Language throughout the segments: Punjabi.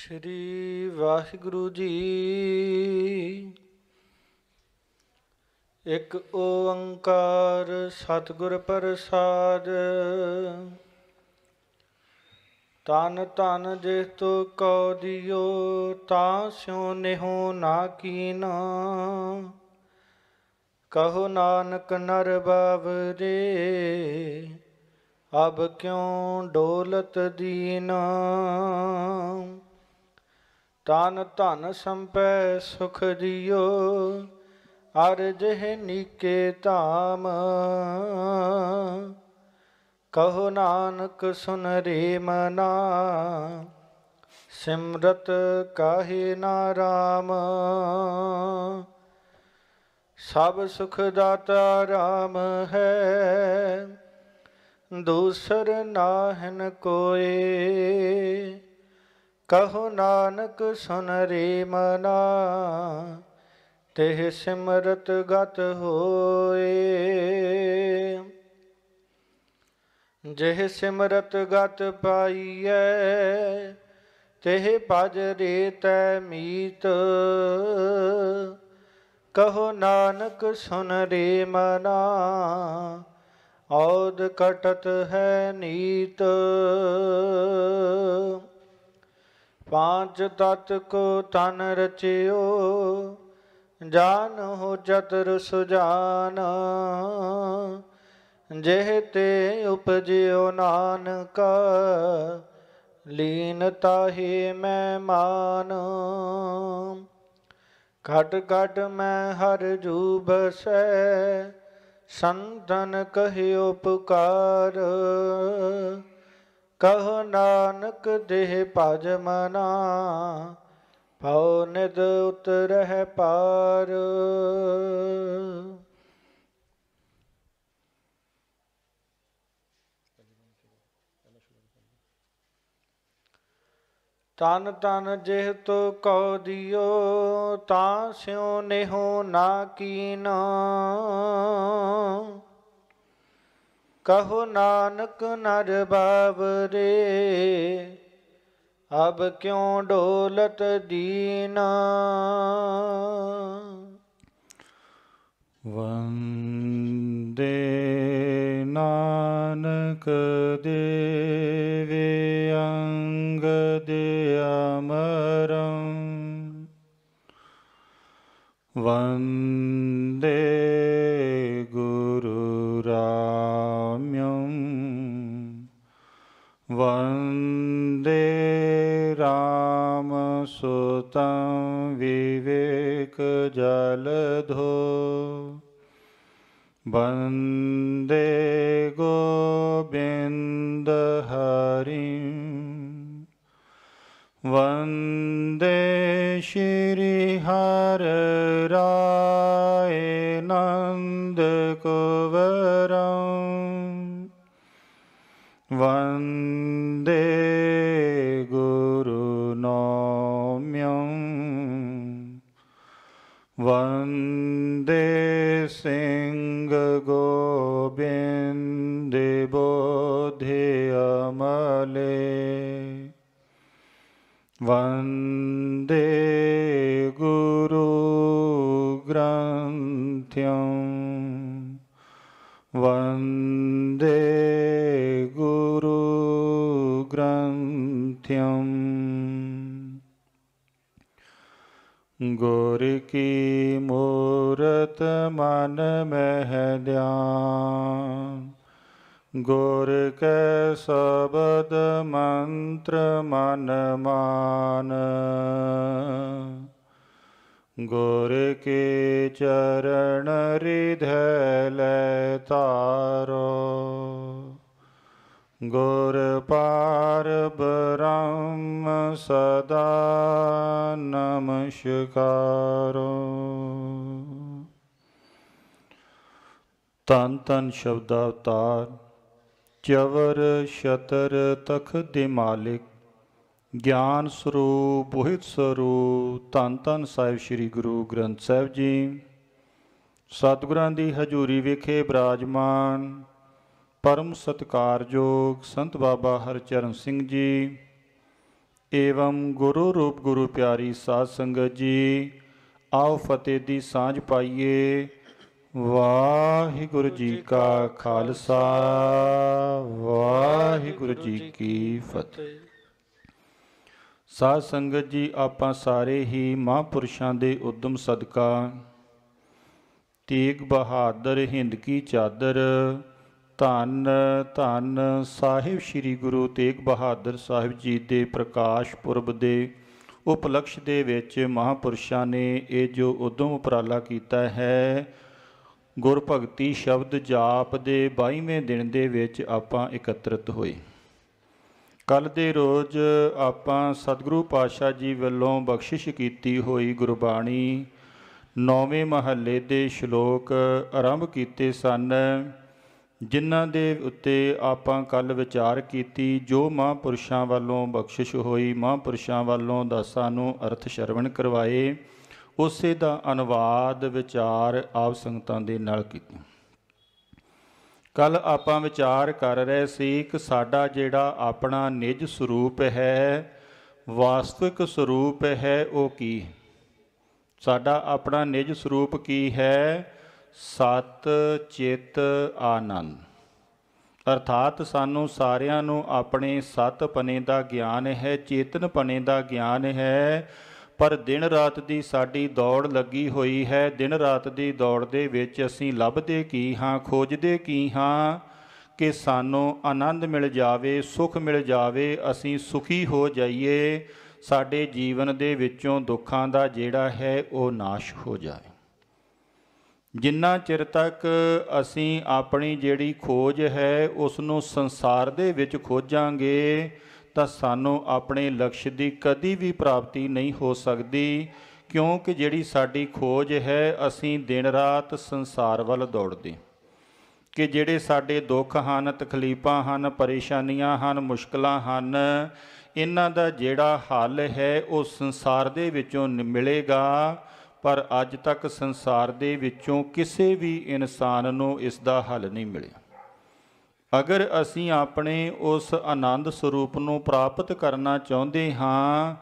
ਸ਼੍ਰੀ ਵਾਹਿਗੁਰੂ ਜੀ। ਇੱਕ ਓੰਕਾਰ ਸਤਿਗੁਰ ਪ੍ਰਸਾਦ। ਤਨ ਤਨ ਜਿਸ ਤੋ ਕਉ ਦਿਓ, ਤਾਂ ਸਿਉ ਨਿਹੁ ਨਾ ਕੀਨਾ। ਕਹੋ ਨਾਨਕ ਨਰ ਬਾਵਰੇ, ਅਬ ਕਿਉ ਡੋਲਤ ਦੀਨਾ। ਤਨ ਧਨ ਸੰਪੈ ਸੁਖ ਦਿਓ, ਅਰ ਜਿਹ ਨੀਕੇ ਧਾਮ। ਕਹੋ ਨਾਨਕ ਸੁਨ ਰੇ ਮਨਾ, ਸਿਮਰਤ ਕਾਹੇ ਨਾ ਰਾਮ। ਸਭ ਸੁਖ ਦਾਤਾ ਰਾਮ ਹੈ, ਦੂਸਰ ਨਾਹਿਨ ਕੋਏ। ਕਹੋ ਨਾਨਕ ਸੁਨ ਰੇ ਮਨਾ, ਤਿਹ ਸਿਮਰਤ ਗਤ ਹੋਏ। ਜਿਹ ਸਿਮਰਤ ਗਤ ਪਾਈਐ, ਤਿਹ ਭਜ ਰੇ ਤੈ ਮੀਤ। ਕਹੋ ਨਾਨਕ ਸੁਨ ਰੇ ਮਨਾ, ਔਦ ਕਟਤ ਹੈ ਨੀਤ। ਪਾਂਚ ਤਤ ਕੋ ਤਨ ਰਚਿਓ, ਜਾਨਹੁ ਚਤੁਰ ਸੁਜਾਨ। ਜਿਹ ਤੇ ਉਪਜਿਓ ਨਾਨਕਾ, ਲੀਨ ਤਾਹੇ ਮੈਂ ਮਾਨ। ਘਟ ਘਟ ਮੈਂ ਹਰ ਜੂ ਬਸੈ, ਸੰਤਨ ਕਹਿਓ ਪੁਕਾਰ। ਕਹੋ ਨਾਨਕ ਦੇਹ ਭਜ ਮਨਾ, ਭਉ ਨਿਦ ਉਤਰਹਿ ਪਾਰ। ਤਨ ਤਨ ਜਿਹ ਤੋ ਕਉ ਦਿਓ, ਤਾਂ ਸਿਉ ਨਿਹੁ ਨਾ ਕੀਨਾ। ਕਹੋ ਨਾਨਕ ਨਰ ਬਾਵਰੇ, ਅਬ ਕਿਉ ਡੋਲਤ ਦੀਨਾ। ਵੰਦੇ ਨਾਨਕ ਦੇਵੇ ਅੰਗਦ ਅਮਰੰ। ਵੰਦੇ ਗੁਰੂ ਰਾਮਯੰ, ਵੰਦੇ ਰਾਮ ਸੁਤੰ ਵਿਵੇਕ ਜਲਧੋ। ਵੰਦੇ ਗੋਬਿੰਦ ਹਰਿੰ, ਵੰਦੇ ਸ਼੍ਰੀ ਹਰਿ ਰਾਇ ਨੰਦ ਕੁਵਰੰ। ਵੰਦੇ ਗੁਰੂ ਨੌਮਯੰ, ਵੰਦੇ ਸਿੰਘ ਗੋਬਿੰਦ ਬੋਧਿ ਅਮਲੇ। ਵੰਦੇ ਗੁਰੂ ਗ੍ਰੰਥਿੰ, ਵੰਦੇ ਗੁਰੂ ਗ੍ਰੰਥਿੰ। ਗੁਰ ਕੀ ਮੂਰਤ ਮਨ ਮਹਿ ਧਿਆਨ, ਗੁਰ ਕੈ ਸ਼ਬਦ ਮੰਤਰ ਮਨ ਮਾਨ। ਗੁਰ ਕੇ ਚਰਨ ਰਿਧਿ ਲੈ ਤਾਰੋ, ਗੁਰ ਪਾਰ ਬ੍ਰਹਮ ਸਦਾ ਨਮਸਕਾਰੋ। ਧੰਨ ਧੰਨ ਸ਼ਬਦ ਅਵਤਾਰ, ਚਵਰ ਛਤਰ ਤਖਤ ਦੇ ਮਾਲਿਕ, ਗਿਆਨ ਸਰੂਪ ਮੋਹਿਤ ਸਰੂਪ, ਧੰਨ ਧੰਨ ਸਾਹਿਬ ਸ੍ਰੀ ਗੁਰੂ ਗ੍ਰੰਥ ਸਾਹਿਬ ਜੀ। ਸਤਿਗੁਰਾਂ ਦੀ ਹਜ਼ੂਰੀ ਵਿਖੇ ਬਿਰਾਜਮਾਨ ਪਰਮ ਸਤਿਕਾਰਯੋਗ ਸੰਤ ਬਾਬਾ ਹਰਚਰਨ ਸਿੰਘ ਜੀ, ਏਵਮ ਗੁਰੂ ਰੂਪ ਗੁਰੂ ਪਿਆਰੀ ਸਾਧ ਸੰਗਤ ਜੀ, ਆਓ ਫਤਿਹ ਦੀ ਸਾਂਝ ਪਾਈਏ। ਵਾਹਿਗੁਰੂ ਜੀ ਕਾ ਖਾਲਸਾ, ਵਾਹਿਗੁਰੂ ਜੀ ਕੀ ਫਤਿਹ। ਸਾਧ ਸੰਗਤ ਜੀ, ਆਪਾਂ ਸਾਰੇ ਹੀ ਮਹਾਂਪੁਰਸ਼ਾਂ ਦੇ ਉਦਮ ਸਦਕਾ ਤੇਗ ਬਹਾਦਰ ਹਿੰਦ ਕੀ ਚਾਦਰ, ਧੰਨ ਧੰਨ ਸਾਹਿਬ ਸ੍ਰੀ ਗੁਰੂ ਤੇਗ ਬਹਾਦਰ ਸਾਹਿਬ ਜੀ ਦੇ ਪ੍ਰਕਾਸ਼ ਪੁਰਬ ਦੇ ਉਪਲਕਸ਼ ਦੇ ਵਿੱਚ ਮਹਾਂਪੁਰਸ਼ਾਂ ਨੇ ਇਹ ਜੋ ਉਦਮ ਉਪਰਾਲਾ ਕੀਤਾ ਹੈ, ਗੁਰ ਭਗਤੀ ਸ਼ਬਦ ਜਾਪ ਦੇ 22ਵੇਂ ਦਿਨ ਦੇ ਵਿੱਚ ਆਪਾਂ ਇਕੱਤਰਿਤ ਹੋਏ। ਕੱਲ੍ਹ ਦੇ ਰੋਜ਼ ਆਪਾਂ ਸਤਿਗੁਰੂ ਪਾਤਸ਼ਾਹ ਜੀ ਵੱਲੋਂ ਬਖਸ਼ਿਸ਼ ਕੀਤੀ ਹੋਈ ਗੁਰਬਾਣੀ 9ਵੇਂ ਮਹੱਲੇ ਦੇ ਸ਼ਲੋਕ ਆਰੰਭ ਕੀਤੇ ਸਨ, ਜਿਨ੍ਹਾਂ ਦੇ ਉੱਤੇ ਆਪਾਂ ਕੱਲ੍ਹ ਵਿਚਾਰ ਕੀਤੀ। ਜੋ ਮਹਾਂਪੁਰਸ਼ਾਂ ਵੱਲੋਂ ਬਖਸ਼ਿਸ਼ ਹੋਈ, ਮਹਾਂਪੁਰਸ਼ਾਂ ਵੱਲੋਂ ਦਾਸਾਂ ਨੂੰ ਅਰਥ ਸ਼ਰਵਣ ਕਰਵਾਏ, ਉਸੇ ਦਾ ਅਨੁਵਾਦ ਵਿਚਾਰ ਆਪ ਸੰਗਤਾਂ ਦੇ ਨਾਲ ਕੀਤਾ। ਕੱਲ੍ਹ ਆਪਾਂ ਵਿਚਾਰ ਕਰ ਰਹੇ ਸੀ ਕਿ ਸਾਡਾ ਜਿਹੜਾ ਆਪਣਾ ਨਿਜ ਸਰੂਪ ਹੈ, ਵਾਸਤਵਿਕ ਸਰੂਪ ਹੈ, ਉਹ ਕੀ? ਸਾਡਾ ਆਪਣਾ ਨਿਜ ਸਰੂਪ ਕੀ ਹੈ? ਸਤ ਚਿਤ ਆਨੰਦ। ਅਰਥਾਤ ਸਾਨੂੰ ਸਾਰਿਆਂ ਨੂੰ ਆਪਣੇ ਸਤ ਪਨੇ ਦਾ ਗਿਆਨ ਹੈ, ਚੇਤਨ ਪਨੇ ਦਾ ਗਿਆਨ ਹੈ, ਪਰ ਦਿਨ ਰਾਤ ਦੀ ਸਾਡੀ ਦੌੜ ਲੱਗੀ ਹੋਈ ਹੈ। ਦਿਨ ਰਾਤ ਦੀ ਦੌੜ ਦੇ ਵਿੱਚ ਅਸੀਂ ਲੱਭਦੇ ਕੀ ਹਾਂ, ਖੋਜਦੇ ਕੀ ਹਾਂ ਕਿ ਸਾਨੂੰ ਆਨੰਦ ਮਿਲ ਜਾਵੇ, ਸੁੱਖ ਮਿਲ ਜਾਵੇ, ਅਸੀਂ ਸੁਖੀ ਹੋ ਜਾਈਏ, ਸਾਡੇ ਜੀਵਨ ਦੇ ਵਿੱਚੋਂ ਦੁੱਖਾਂ ਦਾ ਜਿਹੜਾ ਹੈ ਉਹ ਨਾਸ਼ ਹੋ ਜਾਵੇ। ਜਿੰਨਾ ਚਿਰ ਤੱਕ ਅਸੀਂ ਆਪਣੀ ਜਿਹੜੀ ਖੋਜ ਹੈ ਉਸ ਨੂੰ ਸੰਸਾਰ ਦੇ ਵਿੱਚ ਖੋਜਾਂਗੇ ਤਾਂ ਸਾਨੂੰ ਆਪਣੇ ਲਕਸ਼ ਦੀ ਕਦੀ ਵੀ ਪ੍ਰਾਪਤੀ ਨਹੀਂ ਹੋ ਸਕਦੀ, ਕਿਉਂਕਿ ਜਿਹੜੀ ਸਾਡੀ ਖੋਜ ਹੈ, ਅਸੀਂ ਦਿਨ ਰਾਤ ਸੰਸਾਰ ਵੱਲ ਦੌੜਦੇ ਕਿ ਜਿਹੜੇ ਸਾਡੇ ਦੁੱਖ ਹਨ, ਤਕਲੀਫਾਂ ਹਨ, ਪਰੇਸ਼ਾਨੀਆਂ ਹਨ, ਮੁਸ਼ਕਲਾਂ ਹਨ, ਇਹਨਾਂ ਦਾ ਜਿਹੜਾ ਹੱਲ ਹੈ ਉਹ ਸੰਸਾਰ ਦੇ ਵਿੱਚੋਂ ਮਿਲੇਗਾ। ਪਰ ਅੱਜ ਤੱਕ ਸੰਸਾਰ ਦੇ ਵਿੱਚੋਂ ਕਿਸੇ ਵੀ ਇਨਸਾਨ ਨੂੰ ਇਸ ਦਾ ਹੱਲ ਨਹੀਂ ਮਿਲਿਆ। ਅਗਰ ਅਸੀਂ ਆਪਣੇ ਉਸ ਆਨੰਦ ਸਰੂਪ ਨੂੰ ਪ੍ਰਾਪਤ ਕਰਨਾ ਚਾਹੁੰਦੇ ਹਾਂ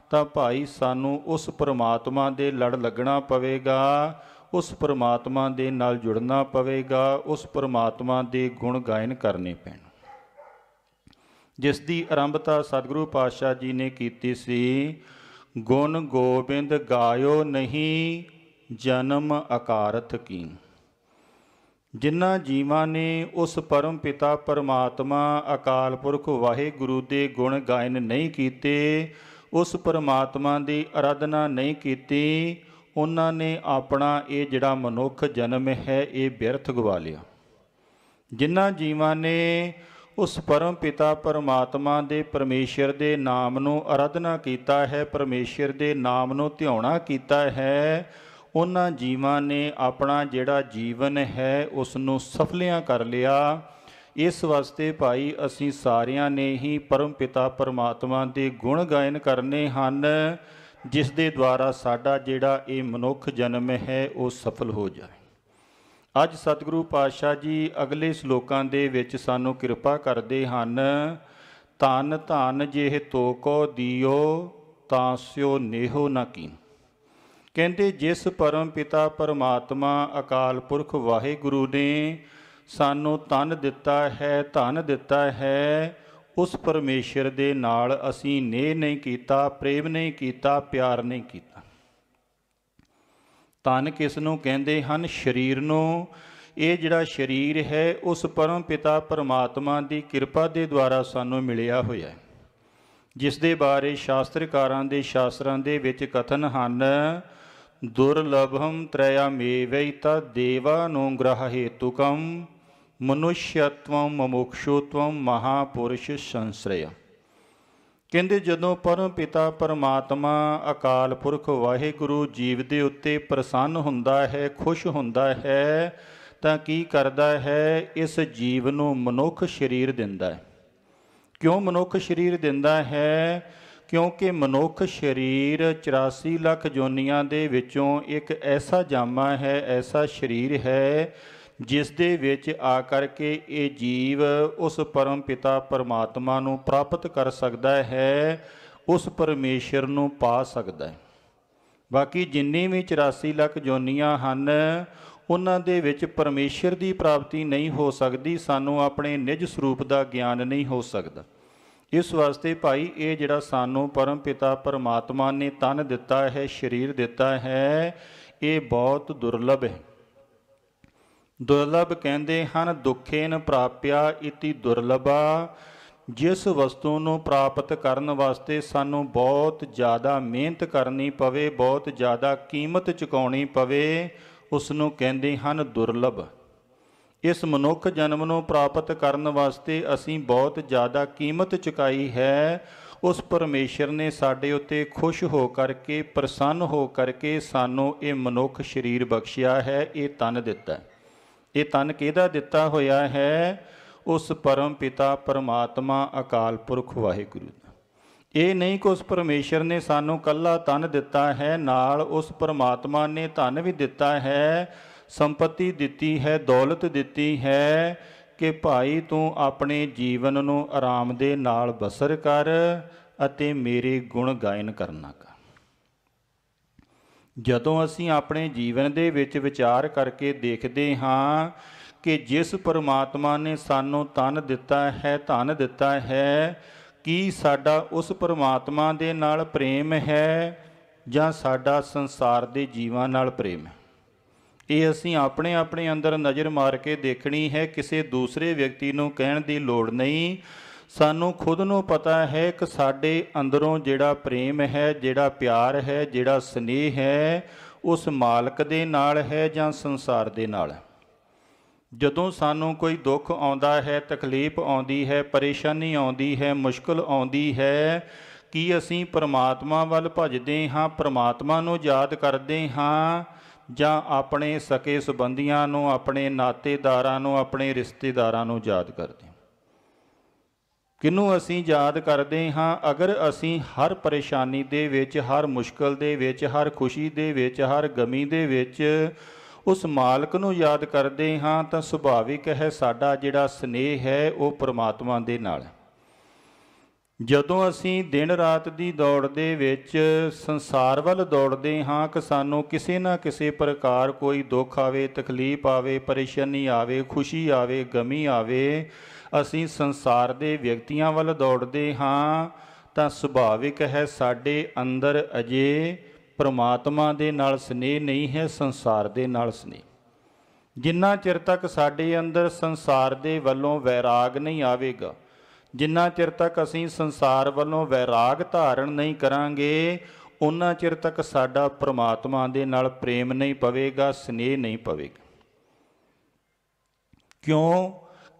ਤਾਂ ਭਾਈ ਸਾਨੂੰ ਉਸ ਪਰਮਾਤਮਾ ਦੇ ਲੜ ਲੱਗਣਾ ਪਵੇਗਾ, ਉਸ ਪਰਮਾਤਮਾ ਦੇ ਨਾਲ ਜੁੜਨਾ ਪਵੇਗਾ, ਉਸ ਪਰਮਾਤਮਾ ਦੇ ਗੁਣ ਗਾਇਨ ਕਰਨੇ ਪੈਣ, ਜਿਸ ਦੀ ਆਰੰਭਤਾ ਸਤਿਗੁਰੂ ਪਾਤਸ਼ਾਹ ਜੀ ਨੇ ਕੀਤੀ ਸੀ। ਗੁਣ ਗੋਬਿੰਦ ਗਾਇਓ ਨਹੀਂ, ਜਨਮ ਅਕਾਰਤ ਕੀਨ। ਜਿਨ੍ਹਾਂ ਜੀਵਾਂ ਨੇ ਉਸ ਪਰਮ ਪਿਤਾ ਪਰਮਾਤਮਾ ਅਕਾਲ ਪੁਰਖ ਵਾਹਿਗੁਰੂ ਦੇ ਗੁਣ ਗਾਇਨ ਨਹੀਂ ਕੀਤੇ, ਉਸ ਪਰਮਾਤਮਾ ਦੀ ਅਰਾਧਨਾ ਨਹੀਂ ਕੀਤੀ, ਉਹਨਾਂ ਨੇ ਆਪਣਾ ਇਹ ਜਿਹੜਾ ਮਨੁੱਖ ਜਨਮ ਹੈ ਇਹ ਬਿਅਰਥ ਗਵਾ ਲਿਆ। ਜਿਨ੍ਹਾਂ ਜੀਵਾਂ ਨੇ ਉਸ ਪਰਮ ਪਿਤਾ ਪਰਮਾਤਮਾ ਦੇ ਪਰਮੇਸ਼ਰ ਦੇ ਨਾਮ ਨੂੰ ਅਰਾਧਨਾ ਕੀਤਾ ਹੈ, ਪਰਮੇਸ਼ਰ ਦੇ ਨਾਮ ਨੂੰ ਧਿਆਉਣਾ ਕੀਤਾ ਹੈ, ਉਹਨਾਂ ਜੀਵਾਂ ਨੇ ਆਪਣਾ ਜਿਹੜਾ ਜੀਵਨ ਹੈ ਉਸ ਨੂੰ ਸਫਲਿਆਂ ਕਰ ਲਿਆ। ਇਸ ਵਾਸਤੇ ਭਾਈ ਅਸੀਂ ਸਾਰਿਆਂ ਨੇ ਹੀ ਪਰਮ ਪਿਤਾ ਪਰਮਾਤਮਾ ਦੇ ਗੁਣ ਗਾਇਨ ਕਰਨੇ ਹਨ, ਜਿਸ ਦੇ ਦੁਆਰਾ ਸਾਡਾ ਜਿਹੜਾ ਇਹ ਮਨੁੱਖ ਜਨਮ ਹੈ ਉਹ ਸਫਲ ਹੋ ਜਾਏ। ਅੱਜ ਸਤਿਗੁਰੂ ਪਾਤਸ਼ਾਹ ਜੀ ਅਗਲੇ ਸ਼ਲੋਕਾਂ ਦੇ ਵਿੱਚ ਸਾਨੂੰ ਕਿਰਪਾ ਕਰਦੇ ਹਨ। ਧੰਨ ਧੰਨ ਜਿਹ ਤੋ ਕੋ ਦਿਓ, ਤਾਂ ਸਿਓ ਨੇਹੋ ਨਾ ਕੀਨ। ਕਹਿੰਦੇ ਜਿਸ ਪਰਮ ਪਿਤਾ ਪਰਮਾਤਮਾ ਅਕਾਲ ਪੁਰਖ ਵਾਹਿਗੁਰੂ ਨੇ ਸਾਨੂੰ ਤਨ ਦਿੱਤਾ ਹੈ, ਧਨ ਦਿੱਤਾ ਹੈ, ਉਸ ਪਰਮੇਸ਼ਰ ਦੇ ਨਾਲ ਅਸੀਂ ਨੇਹ ਨਹੀਂ ਕੀਤਾ, ਪ੍ਰੇਮ ਨਹੀਂ ਕੀਤਾ, ਪਿਆਰ ਨਹੀਂ ਕੀਤਾ। ਧਨ ਕਿਸ ਨੂੰ ਕਹਿੰਦੇ ਹਨ? ਸਰੀਰ ਨੂੰ। ਇਹ ਜਿਹੜਾ ਸਰੀਰ ਹੈ ਉਸ ਪਰਮ ਪਿਤਾ ਪਰਮਾਤਮਾ ਦੀ ਕਿਰਪਾ ਦੇ ਦੁਆਰਾ ਸਾਨੂੰ ਮਿਲਿਆ ਹੋਇਆ ਹੈ, ਜਿਸ ਦੇ ਬਾਰੇ ਸ਼ਾਸਤਰਕਾਰਾਂ ਦੇ ਸ਼ਾਸਤਰਾਂ ਦੇ ਵਿੱਚ ਕਥਨ ਹਨ। ਦੁਰਲਭਮ ਤ੍ਰਯਮੇਵੈਤਾ ਦੇਵਾਨੁਗ੍ਰਹ ਹੇਤੁਕਮ, ਮਨੁਸ਼ਯਤਵਮ ਮੁਮੁਕਸ਼ੁਤਵਮ ਮਹਾਪੁਰਸ਼ ਸੰਸ੍ਰਯ। ਕਹਿੰਦੇ ਜਦੋਂ ਪਰਮ ਪਿਤਾ ਪਰਮਾਤਮਾ ਅਕਾਲ ਪੁਰਖ ਵਾਹਿਗੁਰੂ ਜੀਵ ਦੇ ਉੱਤੇ ਪ੍ਰਸੰਨ ਹੁੰਦਾ ਹੈ, ਖੁਸ਼ ਹੁੰਦਾ ਹੈ, ਤਾਂ ਕੀ ਕਰਦਾ ਹੈ? ਇਸ ਜੀਵ ਨੂੰ ਮਨੁੱਖ ਸਰੀਰ ਦਿੰਦਾ ਹੈ। ਕਿਉਂ ਮਨੁੱਖ ਸਰੀਰ ਦਿੰਦਾ ਹੈ? ਕਿਉਂਕਿ ਮਨੁੱਖ ਸਰੀਰ 84 ਲੱਖ ਜੋਨੀਆਂ ਦੇ ਵਿੱਚੋਂ ਇੱਕ ਐਸਾ ਜਾਮਾ ਹੈ, ਐਸਾ ਸਰੀਰ ਹੈ, ਜਿਸ ਦੇ ਵਿੱਚ ਆ ਕਰਕੇ ਇਹ ਜੀਵ ਉਸ ਪਰਮ ਪਿਤਾ ਪਰਮਾਤਮਾ ਨੂੰ ਪ੍ਰਾਪਤ ਕਰ ਸਕਦਾ ਹੈ। ਉਸ ਪਰਮੇਸ਼ਰ ਨੂੰ ਪਾ ਸਕਦਾ ਹੈ। ਬਾਕੀ ਜਿੰਨੀ ਵੀ 84 ਲੱਖ ਜੋਨੀਆਂ ਹਨ ਉਹਨਾਂ ਦੇ ਵਿੱਚ ਪਰਮੇਸ਼ਰ ਦੀ ਪ੍ਰਾਪਤੀ ਨਹੀਂ ਹੋ ਸਕਦੀ, ਸਾਨੂੰ ਆਪਣੇ ਨਿਜ ਸਰੂਪ ਦਾ ਗਿਆਨ ਨਹੀਂ ਹੋ ਸਕਦਾ। ਇਸ ਵਾਸਤੇ ਭਾਈ ਇਹ ਜਿਹੜਾ ਸਾਨੂੰ ਪਰਮ ਪਿਤਾ ਪਰਮਾਤਮਾ ਨੇ ਤਨ ਦਿੱਤਾ ਹੈ, ਸਰੀਰ ਦਿੱਤਾ ਹੈ, ਇਹ ਬਹੁਤ ਦੁਰਲਭ ਹੈ। ਦੁਰਲਭ ਕਹਿੰਦੇ ਹਨ ਦੁਖੇਨ ਪ੍ਰਾਪਿਆ ਇਤੀ ਦੁਰਲਭਾ। ਜਿਸ ਵਸਤੂ ਨੂੰ ਪ੍ਰਾਪਤ ਕਰਨ ਵਾਸਤੇ ਸਾਨੂੰ ਬਹੁਤ ਜ਼ਿਆਦਾ ਮਿਹਨਤ ਕਰਨੀ ਪਵੇ, ਬਹੁਤ ਜ਼ਿਆਦਾ ਕੀਮਤ ਚੁਕਾਉਣੀ ਪਵੇ, ਉਸ ਨੂੰ ਕਹਿੰਦੇ ਹਨ ਦੁਰਲਭ। ਇਸ ਮਨੁੱਖ ਜਨਮ ਨੂੰ ਪ੍ਰਾਪਤ ਕਰਨ ਵਾਸਤੇ ਅਸੀਂ ਬਹੁਤ ਜ਼ਿਆਦਾ ਕੀਮਤ ਚੁਕਾਈ ਹੈ। ਉਸ ਪਰਮੇਸ਼ਰ ਨੇ ਸਾਡੇ ਉੱਤੇ ਖੁਸ਼ ਹੋ ਕਰਕੇ, ਪ੍ਰਸੰਨ ਹੋ ਕਰਕੇ ਸਾਨੂੰ ਇਹ ਮਨੁੱਖ ਸਰੀਰ ਬਖਸ਼ਿਆ ਹੈ, ਇਹ ਤਨ ਦਿੱਤਾ ਹੈ। ਇਹ ਤਨ ਕਿਹਦਾ ਦਿੱਤਾ ਹੋਇਆ ਹੈ? ਉਸ ਪਰਮ ਪਿਤਾ ਪਰਮਾਤਮਾ ਅਕਾਲ ਪੁਰਖ ਵਾਹਿਗੁਰੂ ਦਾ। ਇਹ ਨਹੀਂ ਕਿ ਉਸ ਪਰਮੇਸ਼ਰ ਨੇ ਸਾਨੂੰ ਕੱਲਾ ਤਨ ਦਿੱਤਾ ਹੈ, ਨਾਲ ਉਸ ਪਰਮਾਤਮਾ ਨੇ ਧਨ ਵੀ ਦਿੱਤਾ ਹੈ, ਸੰਪਤੀ ਦਿੱਤੀ ਹੈ, ਦੌਲਤ ਦਿੱਤੀ ਹੈ ਕਿ ਭਾਈ ਤੂੰ ਆਪਣੇ ਜੀਵਨ ਨੂੰ ਆਰਾਮ ਦੇ ਨਾਲ ਬਸਰ ਕਰ ਅਤੇ ਮੇਰੇ ਗੁਣ ਗਾਇਨ ਕਰਨਾ ਕਰ। ਜਦੋਂ ਅਸੀਂ ਆਪਣੇ ਜੀਵਨ ਦੇ ਵਿੱਚ ਵਿਚਾਰ ਕਰਕੇ ਦੇਖਦੇ ਹਾਂ ਕਿ ਜਿਸ ਪਰਮਾਤਮਾ ਨੇ ਸਾਨੂੰ ਤਨ ਦਿੱਤਾ ਹੈ, ਧਨ ਦਿੱਤਾ ਹੈ, ਕੀ ਸਾਡਾ ਉਸ ਪਰਮਾਤਮਾ ਦੇ ਨਾਲ ਪ੍ਰੇਮ ਹੈ ਜਾਂ ਸਾਡਾ ਸੰਸਾਰ ਦੇ ਜੀਵਾਂ ਨਾਲ ਪ੍ਰੇਮ ਹੈ? ਇਹ ਅਸੀਂ ਆਪਣੇ ਆਪਣੇ ਅੰਦਰ ਨਜ਼ਰ ਮਾਰ ਕੇ ਦੇਖਣੀ ਹੈ, ਕਿਸੇ ਦੂਸਰੇ ਵਿਅਕਤੀ ਨੂੰ ਕਹਿਣ ਦੀ ਲੋੜ ਨਹੀਂ। ਸਾਨੂੰ ਖੁਦ ਨੂੰ ਪਤਾ ਹੈ ਕਿ ਸਾਡੇ ਅੰਦਰੋਂ ਜਿਹੜਾ ਪ੍ਰੇਮ ਹੈ, ਜਿਹੜਾ ਪਿਆਰ ਹੈ, ਜਿਹੜਾ ਸਨੇਹ ਹੈ, ਉਸ ਮਾਲਕ ਦੇ ਨਾਲ ਹੈ ਜਾਂ ਸੰਸਾਰ ਦੇ ਨਾਲ। ਜਦੋਂ ਸਾਨੂੰ ਕੋਈ ਦੁੱਖ ਆਉਂਦਾ ਹੈ, ਤਕਲੀਫ ਆਉਂਦੀ ਹੈ, ਪਰੇਸ਼ਾਨੀ ਆਉਂਦੀ ਹੈ, ਮੁਸ਼ਕਲ ਆਉਂਦੀ ਹੈ, ਕੀ ਅਸੀਂ ਪਰਮਾਤਮਾ ਵੱਲ ਭੱਜਦੇ ਹਾਂ, ਪਰਮਾਤਮਾ ਨੂੰ ਯਾਦ ਕਰਦੇ ਹਾਂ ਜਾਂ ਆਪਣੇ ਸਕੇ ਸੰਬੰਧੀਆਂ ਨੂੰ, ਆਪਣੇ ਨਾਤੇਦਾਰਾਂ ਨੂੰ, ਆਪਣੇ ਰਿਸ਼ਤੇਦਾਰਾਂ ਨੂੰ ਯਾਦ ਕਰਦੇ ਹਾਂ? ਕਿਹਨੂੰ ਅਸੀਂ ਯਾਦ ਕਰਦੇ ਹਾਂ? ਅਗਰ ਅਸੀਂ ਹਰ ਪਰੇਸ਼ਾਨੀ ਦੇ ਵਿੱਚ, ਹਰ ਮੁਸ਼ਕਲ ਦੇ ਵਿੱਚ, ਹਰ ਖੁਸ਼ੀ ਦੇ ਵਿੱਚ, ਹਰ ਗਮੀ ਦੇ ਵਿੱਚ ਉਸ ਮਾਲਕ ਨੂੰ ਯਾਦ ਕਰਦੇ ਹਾਂ ਤਾਂ ਸੁਭਾਵਿਕ ਹੈ ਸਾਡਾ ਜਿਹੜਾ ਸਨੇਹ ਹੈ ਉਹ ਪਰਮਾਤਮਾ ਦੇ ਨਾਲ ਹੈ। ਜਦੋਂ ਅਸੀਂ ਦਿਨ ਰਾਤ ਦੀ ਦੌੜ ਦੇ ਵਿੱਚ ਸੰਸਾਰ ਵੱਲ ਦੌੜਦੇ ਹਾਂ ਕਿ ਸਾਨੂੰ ਕਿਸੇ ਨਾ ਕਿਸੇ ਪ੍ਰਕਾਰ ਕੋਈ ਦੁੱਖ ਆਵੇ, ਤਕਲੀਫ ਆਵੇ, ਪਰੇਸ਼ਾਨੀ ਆਵੇ, ਖੁਸ਼ੀ ਆਵੇ, ਗਮੀ ਆਵੇ, ਅਸੀਂ ਸੰਸਾਰ ਦੇ ਵਿਅਕਤੀਆਂ ਵੱਲ ਦੌੜਦੇ ਹਾਂ ਤਾਂ ਸੁਭਾਵਿਕ ਹੈ ਸਾਡੇ ਅੰਦਰ ਅਜੇ ਪਰਮਾਤਮਾ ਦੇ ਨਾਲ ਸਨੇਹ ਨਹੀਂ ਹੈ, ਸੰਸਾਰ ਦੇ ਨਾਲ ਸਨੇਹ। ਜਿੰਨਾ ਚਿਰ ਤੱਕ ਸਾਡੇ ਅੰਦਰ ਸੰਸਾਰ ਦੇ ਵੱਲੋਂ ਵੈਰਾਗ ਨਹੀਂ ਆਵੇਗਾ, ਜਿੰਨਾ ਚਿਰ ਤੱਕ ਅਸੀਂ ਸੰਸਾਰ ਵੱਲੋਂ ਵੈਰਾਗ ਧਾਰਨ ਨਹੀਂ ਕਰਾਂਗੇ, ਉਨਾ ਚਿਰ ਤੱਕ ਸਾਡਾ ਪਰਮਾਤਮਾ ਦੇ ਨਾਲ ਪ੍ਰੇਮ ਨਹੀਂ ਪਵੇਗਾ, ਸਨੇਹ ਨਹੀਂ ਪਵੇਗਾ। ਕਿਉਂ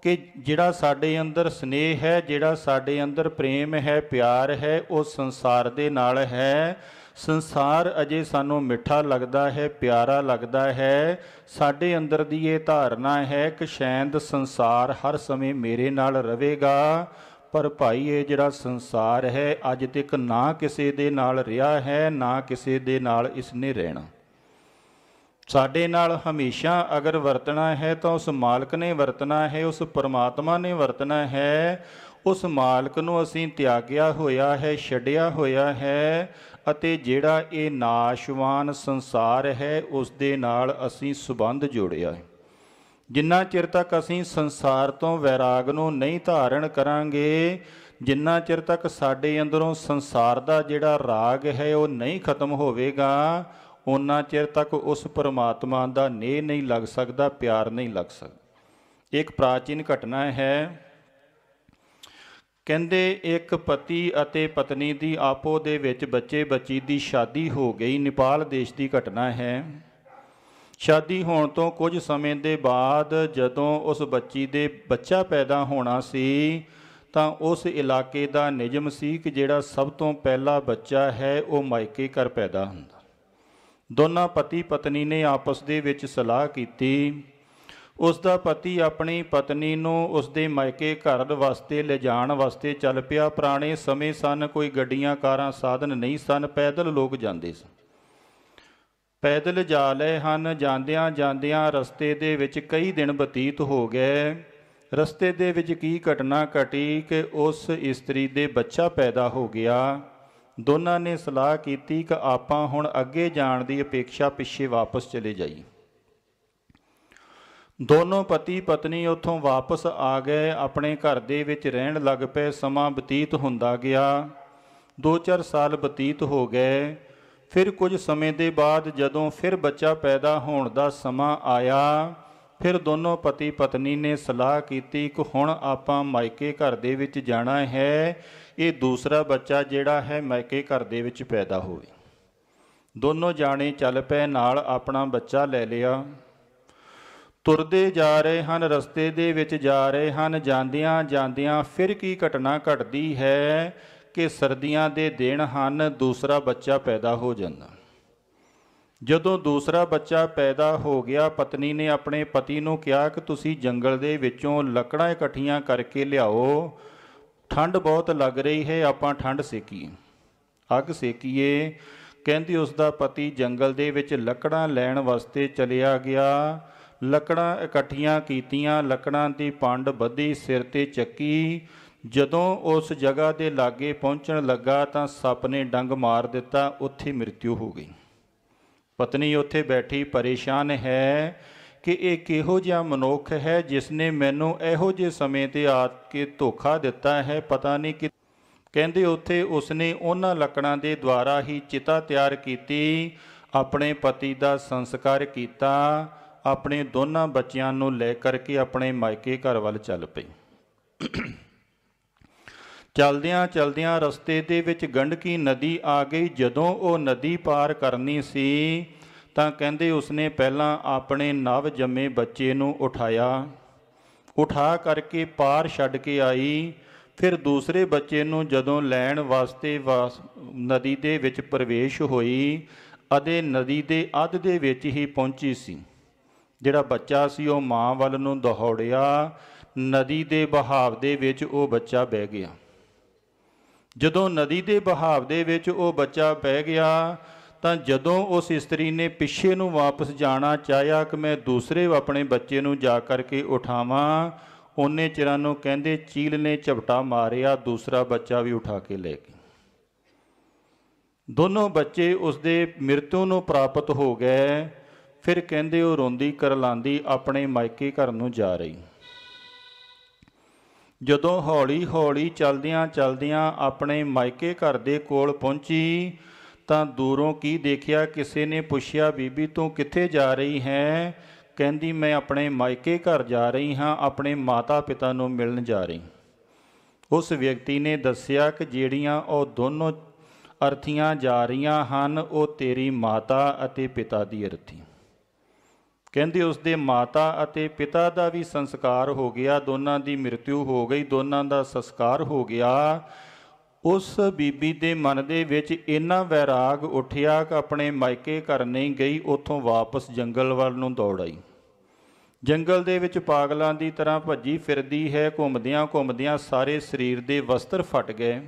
ਕਿ ਜਿਹੜਾ ਸਾਡੇ ਅੰਦਰ ਸਨੇਹ ਹੈ, ਜਿਹੜਾ ਸਾਡੇ ਅੰਦਰ ਪ੍ਰੇਮ ਹੈ, ਪਿਆਰ ਹੈ, ਉਹ ਸੰਸਾਰ ਦੇ ਨਾਲ ਹੈ। ਸੰਸਾਰ ਅਜੇ ਸਾਨੂੰ ਮਿੱਠਾ ਲੱਗਦਾ ਹੈ, ਪਿਆਰਾ ਲੱਗਦਾ ਹੈ। ਸਾਡੇ ਅੰਦਰ ਦੀ ਇਹ ਧਾਰਨਾ ਹੈ ਕਿ ਸ਼ਾਇਦ ਸੰਸਾਰ ਹਰ ਸਮੇਂ ਮੇਰੇ ਨਾਲ ਰਹੇਗਾ, ਪਰ ਭਾਈ ਇਹ ਜਿਹੜਾ ਸੰਸਾਰ ਹੈ ਅੱਜ ਤੱਕ ਨਾ ਕਿਸੇ ਦੇ ਨਾਲ ਰਿਹਾ ਹੈ, ਨਾ ਕਿਸੇ ਦੇ ਨਾਲ ਇਸਨੇ ਰਹਿਣਾ। ਸਾਡੇ ਨਾਲ ਹਮੇਸ਼ਾ ਅਗਰ ਵਰਤਣਾ ਹੈ ਤਾਂ ਉਸ ਮਾਲਕ ਨੇ ਵਰਤਣਾ ਹੈ, ਉਸ ਪਰਮਾਤਮਾ ਨੇ ਵਰਤਣਾ ਹੈ। ਉਸ ਮਾਲਕ ਨੂੰ ਅਸੀਂ ਤਿਆਗਿਆ ਹੋਇਆ ਹੈ, ਛੱਡਿਆ ਹੋਇਆ ਹੈ, ਅਤੇ ਜਿਹੜਾ ਇਹ ਨਾਸ਼ਵਾਨ ਸੰਸਾਰ ਹੈ ਉਸ ਦੇ ਨਾਲ ਅਸੀਂ ਸੰਬੰਧ ਜੋੜਿਆ ਹੈ। ਜਿੰਨਾ ਚਿਰ ਤੱਕ ਅਸੀਂ ਸੰਸਾਰ ਤੋਂ ਵੈਰਾਗ ਨੂੰ ਨਹੀਂ ਧਾਰਨ ਕਰਾਂਗੇ, ਜਿੰਨਾ ਚਿਰ ਤੱਕ ਸਾਡੇ ਅੰਦਰੋਂ ਸੰਸਾਰ ਦਾ ਜਿਹੜਾ ਰਾਗ ਹੈ ਉਹ ਨਹੀਂ ਖਤਮ ਹੋਵੇਗਾ, ਉਨਾ ਚਿਰ ਤੱਕ ਉਸ ਪਰਮਾਤਮਾ ਦਾ ਨੇਹ ਨਹੀਂ ਲੱਗ ਸਕਦਾ, ਪਿਆਰ ਨਹੀਂ ਲੱਗ ਸਕਦਾ। ਇੱਕ ਪ੍ਰਾਚੀਨ ਘਟਨਾ ਹੈ। ਕਹਿੰਦੇ ਇੱਕ ਪਤੀ ਅਤੇ ਪਤਨੀ ਦੀ ਆਪੋ ਦੇ ਵਿੱਚ ਬੱਚੇ ਬੱਚੀ ਦੀ ਸ਼ਾਦੀ ਹੋ ਗਈ। ਨੇਪਾਲ ਦੇਸ਼ ਦੀ ਘਟਨਾ ਹੈ। ਸ਼ਾਦੀ ਹੋਣ ਤੋਂ ਕੁਝ ਸਮੇਂ ਦੇ ਬਾਅਦ ਜਦੋਂ ਉਸ ਬੱਚੀ ਦੇ ਬੱਚਾ ਪੈਦਾ ਹੋਣਾ ਸੀ ਤਾਂ ਉਸ ਇਲਾਕੇ ਦਾ ਨਿਯਮ ਸੀ ਕਿ ਜਿਹੜਾ ਸਭ ਤੋਂ ਪਹਿਲਾ ਬੱਚਾ ਹੈ ਉਹ ਮਾਇਕੇ ਘਰ ਪੈਦਾ ਹੁੰਦਾ। ਦੋਨਾਂ ਪਤੀ ਪਤਨੀ ਨੇ ਆਪਸ ਦੇ ਵਿੱਚ ਸਲਾਹ ਕੀਤੀ। ਉਸ ਦਾ ਪਤੀ ਆਪਣੀ ਪਤਨੀ ਨੂੰ ਉਸ ਦੇ ਮਾਇਕੇ ਘਰ ਵਾਸਤੇ ਲਿਜਾਣ ਵਾਸਤੇ ਚੱਲ ਪਿਆ। ਪੁਰਾਣੇ ਸਮੇਂ ਸਨ, ਕੋਈ ਗੱਡੀਆਂ ਕਾਰਾਂ ਸਾਧਨ ਨਹੀਂ ਸਨ, ਪੈਦਲ ਲੋਕ ਜਾਂਦੇ ਸਨ। ਪੈਦਲ ਜਾ ਲਏ ਹਨ। ਜਾਂਦਿਆਂ ਜਾਂਦਿਆਂ ਰਸਤੇ ਦੇ ਵਿੱਚ ਕਈ ਦਿਨ ਬਤੀਤ ਹੋ ਗਏ। ਰਸਤੇ ਦੇ ਵਿੱਚ ਕੀ ਘਟਨਾ ਘਟੀ ਕਿ ਉਸ ਇਸਤਰੀ ਦੇ ਬੱਚਾ ਪੈਦਾ ਹੋ ਗਿਆ। ਦੋਨਾਂ ਨੇ ਸਲਾਹ ਕੀਤੀ ਕਿ ਆਪਾਂ ਹੁਣ ਅੱਗੇ ਜਾਣ ਦੀ ਅਪੇक्षा ਪਿੱਛੇ ਵਾਪਸ ਚਲੇ ਜਾਈਏ। ਦੋਨੋਂ ਪਤੀ ਪਤਨੀ ਉੱਥੋਂ ਵਾਪਸ ਆ ਗਏ, ਆਪਣੇ ਘਰ ਦੇ ਵਿੱਚ ਰਹਿਣ ਲੱਗ ਪਏ। ਸਮਾਂ ਬਤੀਤ ਹੁੰਦਾ ਗਿਆ, 2-4 ਸਾਲ ਬਤੀਤ ਹੋ ਗਏ। ਫਿਰ ਕੁਝ ਸਮੇਂ ਦੇ ਬਾਅਦ ਜਦੋਂ ਫਿਰ ਬੱਚਾ ਪੈਦਾ ਹੋਣ ਦਾ ਸਮਾਂ ਆਇਆ, ਫਿਰ ਦੋਨੋਂ ਪਤੀ ਪਤਨੀ ਨੇ ਸਲਾਹ ਕੀਤੀ ਕਿ ਹੁਣ ਆਪਾਂ ਮਾਇਕੇ ਘਰ ਦੇ ਵਿੱਚ ਜਾਣਾ ਹੈ, ਇਹ ਦੂਸਰਾ ਬੱਚਾ ਜਿਹੜਾ ਹੈ ਮਾਇਕੇ ਘਰ ਦੇ ਵਿੱਚ ਪੈਦਾ ਹੋਵੇ। ਦੋਨੋਂ ਜਾਣੇ ਚੱਲ ਪਏ, ਨਾਲ ਆਪਣਾ ਬੱਚਾ ਲੈ ਲਿਆ। ਤੁਰਦੇ ਜਾ ਰਹੇ ਹਨ, ਰਸਤੇ ਦੇ ਵਿੱਚ ਜਾ ਰਹੇ ਹਨ। ਜਾਂਦਿਆਂ ਜਾਂਦਿਆਂ ਫਿਰ ਕੀ ਘਟਨਾ ਘਟਦੀ ਹੈ ਕਿ ਸਰਦੀਆਂ ਦੇ ਦਿਨ ਹਨ, ਦੂਸਰਾ ਬੱਚਾ ਪੈਦਾ ਹੋ ਜਾਂਦਾ। ਜਦੋਂ ਦੂਸਰਾ ਬੱਚਾ ਪੈਦਾ ਹੋ ਗਿਆ, ਪਤਨੀ ਨੇ ਆਪਣੇ ਪਤੀ ਨੂੰ ਕਿਹਾ ਕਿ ਤੁਸੀਂ ਜੰਗਲ ਦੇ ਵਿੱਚੋਂ ਲੱਕੜਾਂ ਇਕੱਠੀਆਂ ਕਰਕੇ ਲਿਆਓ, ਠੰਡ ਬਹੁਤ ਲੱਗ ਰਹੀ ਹੈ, ਆਪਾਂ ਠੰਡ ਸੇਕੀਏ, ਅੱਗ ਸੇਕੀਏ। ਕਹਿੰਦੀ ਉਸ ਦਾ ਪਤੀ ਜੰਗਲ ਦੇ ਵਿੱਚ ਲੱਕੜਾਂ ਲੈਣ ਵਾਸਤੇ ਚਲਿਆ ਗਿਆ। ਲੱਕੜਾਂ ਇਕੱਠੀਆਂ ਕੀਤੀਆਂ, ਲੱਕੜਾਂ ਦੀ ਪੰਡ ਬੱਧੀ, ਸਿਰ 'ਤੇ ਚੱਕੀ। ਜਦੋਂ ਉਸ ਜਗ੍ਹਾ ਦੇ ਲਾਗੇ ਪਹੁੰਚਣ ਲੱਗਾ ਤਾਂ ਸੱਪ ਨੇ ਡੰਗ ਮਾਰ ਦਿੱਤਾ, ਉੱਥੇ ਮ੍ਰਿਤਿੂ ਹੋ ਗਈ। ਪਤਨੀ ਉੱਥੇ ਬੈਠੀ ਪਰੇਸ਼ਾਨ ਹੈ ਕਿ ਇਹ ਕਿਹੋ ਜਿਹਾ ਮਨੁੱਖ ਹੈ ਜਿਸ ਨੇ ਮੈਨੂੰ ਇਹੋ ਜਿਹੇ ਸਮੇਂ 'ਤੇ ਆ ਕੇ ਧੋਖਾ ਦਿੱਤਾ ਹੈ, ਪਤਾ ਨਹੀਂ ਕਿ। ਕਹਿੰਦੇ ਉੱਥੇ ਉਸਨੇ ਉਹਨਾਂ ਲੱਕੜਾਂ ਦੇ ਦੁਆਰਾ ਹੀ ਚਿਤਾ ਤਿਆਰ ਕੀਤੀ, ਆਪਣੇ ਪਤੀ ਦਾ ਸੰਸਕਾਰ ਕੀਤਾ, ਆਪਣੇ ਦੋਨਾਂ ਬੱਚਿਆਂ ਨੂੰ ਲੈ ਕਰਕੇ ਆਪਣੇ ਮਾਇਕੇ ਘਰ ਵੱਲ ਚੱਲ ਪਈ। ਚਲਦਿਆਂ ਚਲਦਿਆਂ ਰਸਤੇ ਦੇ ਵਿੱਚ ਗੰਡਕੀ ਨਦੀ ਆ ਗਈ। ਜਦੋਂ ਉਹ ਨਦੀ ਪਾਰ ਕਰਨੀ ਸੀ ਤਾਂ ਕਹਿੰਦੇ ਉਸਨੇ ਪਹਿਲਾਂ ਆਪਣੇ ਨਵ ਜੰਮੇ ਬੱਚੇ ਨੂੰ ਉਠਾਇਆ, ਉਠਾ ਕਰਕੇ ਪਾਰ ਛੱਡ ਕੇ ਆਈ। ਫਿਰ ਦੂਸਰੇ ਬੱਚੇ ਨੂੰ ਜਦੋਂ ਲੈਣ ਵਾਸਤੇ ਨਦੀ ਦੇ ਵਿੱਚ ਪ੍ਰਵੇਸ਼ ਹੋਈ, ਅਤੇ ਨਦੀ ਦੇ ਅੱਧ ਦੇ ਵਿੱਚ ਹੀ ਪਹੁੰਚੀ ਸੀ। ਜਿਹੜਾ ਬੱਚਾ ਸੀ ਉਹ ਮਾਂ ਵੱਲ ਨੂੰ ਦੌੜਿਆ, ਨਦੀ ਦੇ ਬਹਾਵ ਦੇ ਵਿੱਚ ਉਹ ਬੱਚਾ ਬਹਿ ਗਿਆ। ਜਦੋਂ ਨਦੀ ਦੇ ਬਹਾਵ ਦੇ ਵਿੱਚ ਉਹ ਬੱਚਾ ਬਹਿ ਗਿਆ ਤਾਂ ਜਦੋਂ ਉਸ ਇਸਤਰੀ ਨੇ ਪਿੱਛੇ ਨੂੰ ਵਾਪਸ ਜਾਣਾ ਚਾਹਿਆ ਕਿ ਮੈਂ ਦੂਸਰੇ ਆਪਣੇ ਬੱਚੇ ਨੂੰ ਜਾ ਕਰਕੇ ਉਠਾਵਾਂ, ਉਹਨੇ ਚਿਰਾਂ ਨੂੰ ਕਹਿੰਦੇ ਚੀਲ ਨੇ ਝਪਟਾ ਮਾਰਿਆ, ਦੂਸਰਾ ਬੱਚਾ ਵੀ ਉਠਾ ਕੇ ਲੈ ਗਈ। ਦੋਨੋਂ ਬੱਚੇ ਉਸਦੇ ਮ੍ਰਿਤੂ ਨੂੰ ਪ੍ਰਾਪਤ ਹੋ ਗਏ। ਫਿਰ ਕਹਿੰਦੇ ਉਹ ਰੋਂਦੀ ਕਰਲਾਂਦੀ ਆਪਣੇ ਮਾਇਕੇ ਘਰ ਨੂੰ ਜਾ ਰਹੀ। ਜਦੋਂ ਹੌਲੀ ਹੌਲੀ ਚਲਦਿਆਂ ਚਲਦਿਆਂ ਆਪਣੇ ਮਾਇਕੇ ਘਰ ਦੇ ਕੋਲ ਪਹੁੰਚੀ ਤਾਂ ਦੂਰੋਂ ਕੀ ਦੇਖਿਆ, ਕਿਸੇ ਨੇ ਪੁੱਛਿਆ ਬੀਬੀ ਤੂੰ ਕਿੱਥੇ ਜਾ ਰਹੀ ਹੈ? ਕਹਿੰਦੀ ਮੈਂ ਆਪਣੇ ਮਾਇਕੇ ਘਰ ਜਾ ਰਹੀ ਹਾਂ, ਆਪਣੇ ਮਾਤਾ ਪਿਤਾ ਨੂੰ ਮਿਲਣ ਜਾ ਰਹੀ। ਉਸ ਵਿਅਕਤੀ ਨੇ ਦੱਸਿਆ ਕਿ ਜਿਹੜੀਆਂ ਉਹ ਦੋਨੋਂ ਅਰਥੀਆਂ ਜਾ ਰਹੀਆਂ ਹਨ ਉਹ ਤੇਰੀ ਮਾਤਾ ਅਤੇ ਪਿਤਾ ਦੀ ਅਰਥੀ। ਕਹਿੰਦੇ ਉਸਦੇ ਮਾਤਾ ਅਤੇ ਪਿਤਾ ਦਾ ਵੀ ਸੰਸਕਾਰ ਹੋ ਗਿਆ, ਦੋਨਾਂ ਦੀ ਮ੍ਰਿਤਿੂ ਹੋ ਗਈ, ਦੋਨਾਂ ਦਾ ਸੰਸਕਾਰ ਹੋ ਗਿਆ। ਉਸ ਬੀਬੀ ਦੇ ਮਨ ਦੇ ਵਿੱਚ ਇੰਨਾ ਵੈਰਾਗ ਉੱਠਿਆ ਕਿ ਆਪਣੇ ਮਾਇਕੇ ਘਰ ਨਹੀਂ ਗਈ, ਉੱਥੋਂ ਵਾਪਸ ਜੰਗਲ ਵੱਲ ਨੂੰ ਦੌੜ ਆਈ। ਜੰਗਲ ਦੇ ਵਿੱਚ ਪਾਗਲਾਂ ਦੀ ਤਰ੍ਹਾਂ ਭੱਜੀ ਫਿਰਦੀ ਹੈ। ਘੁੰਮਦਿਆਂ ਘੁੰਮਦਿਆਂ ਸਾਰੇ ਸਰੀਰ ਦੇ ਵਸਤਰ ਫਟ ਗਏ।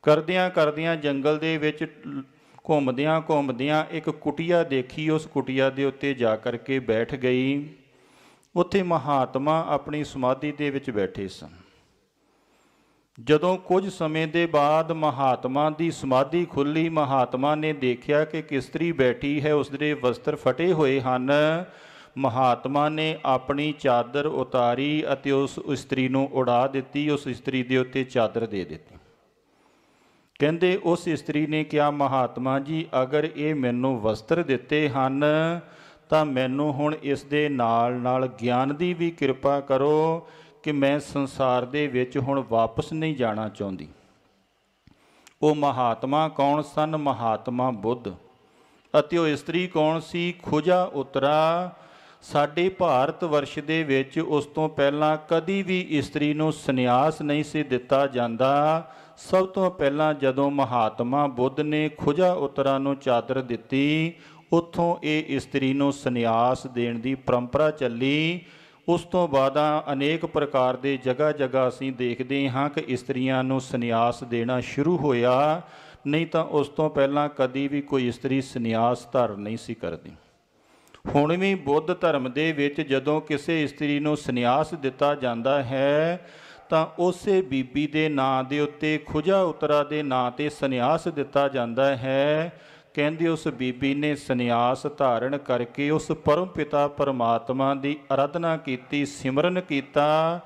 ਕਰਦਿਆਂ ਕਰਦਿਆਂ ਜੰਗਲ ਦੇ ਵਿੱਚ ਘੁੰਮਦਿਆਂ ਘੁੰਮਦਿਆਂ ਇੱਕ ਕੁਟੀਆ ਦੇਖੀ, ਉਸ ਕੁਟੀਆ ਦੇ ਉੱਤੇ ਜਾ ਕਰਕੇ ਬੈਠ ਗਈ। ਉੱਥੇ ਮਹਾਤਮਾ ਆਪਣੀ ਸਮਾਧੀ ਦੇ ਵਿੱਚ ਬੈਠੇ ਸਨ। ਜਦੋਂ ਕੁਝ ਸਮੇਂ ਦੇ ਬਾਅਦ ਮਹਾਤਮਾ ਦੀ ਸਮਾਧੀ ਖੁੱਲ੍ਹੀ, ਮਹਾਤਮਾ ਨੇ ਦੇਖਿਆ ਕਿ ਇੱਕ ਇਸਤਰੀ ਬੈਠੀ ਹੈ, ਉਸਦੇ ਵਸਤਰ ਫਟੇ ਹੋਏ ਹਨ। ਮਹਾਤਮਾ ਨੇ ਆਪਣੀ ਚਾਦਰ ਉਤਾਰੀ ਅਤੇ ਉਸ ਇਸਤਰੀ ਨੂੰ ਉਡਾ ਦਿੱਤੀ, ਉਸ ਇਸਤਰੀ ਦੇ ਉੱਤੇ ਚਾਦਰ ਦੇ ਦਿੱਤੀ। ਕਹਿੰਦੇ ਉਸ ਇਸਤਰੀ ਨੇ ਕਿਹਾ ਮਹਾਤਮਾ ਜੀ ਅਗਰ ਇਹ ਮੈਨੂੰ ਵਸਤਰ ਦਿੱਤੇ ਹਨ ਤਾਂ ਮੈਨੂੰ ਹੁਣ ਇਸ ਦੇ ਨਾਲ ਨਾਲ ਗਿਆਨ ਦੀ ਵੀ ਕਿਰਪਾ ਕਰੋ ਕਿ ਮੈਂ ਸੰਸਾਰ ਦੇ ਵਿੱਚ ਹੁਣ ਵਾਪਸ ਨਹੀਂ ਜਾਣਾ ਚਾਹੁੰਦੀ। ਉਹ ਮਹਾਤਮਾ ਕੌਣ ਸਨ? ਮਹਾਤਮਾ ਬੁੱਧ। ਅਤੇ ਉਹ ਇਸਤਰੀ ਕੌਣ ਸੀ? ਖੁਜਾ ਉਤਰਾ। ਸਾਡੇ ਭਾਰਤ ਵਰਸ਼ ਦੇ ਵਿੱਚ ਉਸ ਤੋਂ ਪਹਿਲਾਂ ਕਦੀ ਵੀ ਇਸਤਰੀ ਨੂੰ ਸੰਨਿਆਸ ਨਹੀਂ ਸੀ ਦਿੱਤਾ ਜਾਂਦਾ। ਸਭ ਤੋਂ ਪਹਿਲਾਂ ਜਦੋਂ ਮਹਾਤਮਾ ਬੁੱਧ ਨੇ ਖੁਜਾ ਉਤਰਾ ਨੂੰ ਚਾਦਰ ਦਿੱਤੀ, ਉੱਥੋਂ ਇਹ ਇਸਤਰੀ ਨੂੰ ਸੰਨਿਆਸ ਦੇਣ ਦੀ ਪਰੰਪਰਾ ਚੱਲੀ। ਉਸ ਤੋਂ ਬਾਅਦ ਅਨੇਕ ਪ੍ਰਕਾਰ ਦੇ ਜਗ੍ਹਾ ਜਗ੍ਹਾ ਅਸੀਂ ਦੇਖਦੇ ਹਾਂ ਕਿ ਇਸਤਰੀਆਂ ਨੂੰ ਸੰਨਿਆਸ ਦੇਣਾ ਸ਼ੁਰੂ ਹੋਇਆ, ਨਹੀਂ ਤਾਂ ਉਸ ਤੋਂ ਪਹਿਲਾਂ ਕਦੀ ਵੀ ਕੋਈ ਇਸਤਰੀ ਸੰਨਿਆਸ ਧਾਰਨ ਨਹੀਂ ਸੀ ਕਰਦੀ। ਹੁਣ ਵੀ ਬੁੱਧ ਧਰਮ ਦੇ ਵਿੱਚ ਜਦੋਂ ਕਿਸੇ ਇਸਤਰੀ ਨੂੰ ਸੰਨਿਆਸ ਦਿੱਤਾ ਜਾਂਦਾ ਹੈ ਤਾਂ ਉਸੇ ਬੀਬੀ ਦੇ ਨਾਂ ਦੇ ਉੱਤੇ ਖੁਜਾ ਉਤਰਾ ਦੇ ਨਾਂ ਤੇ ਸੰਨਿਆਸ ਦਿੱਤਾ ਜਾਂਦਾ ਹੈ। ਕਹਿੰਦੇ ਉਸ ਬੀਬੀ ਨੇ ਸੰਨਿਆਸ ਧਾਰਨ ਕਰਕੇ ਉਸ ਪਰਮ ਪਿਤਾ ਪਰਮਾਤਮਾ ਦੀ ਅਰਾਧਨਾ ਕੀਤੀ, ਸਿਮਰਨ ਕੀਤਾ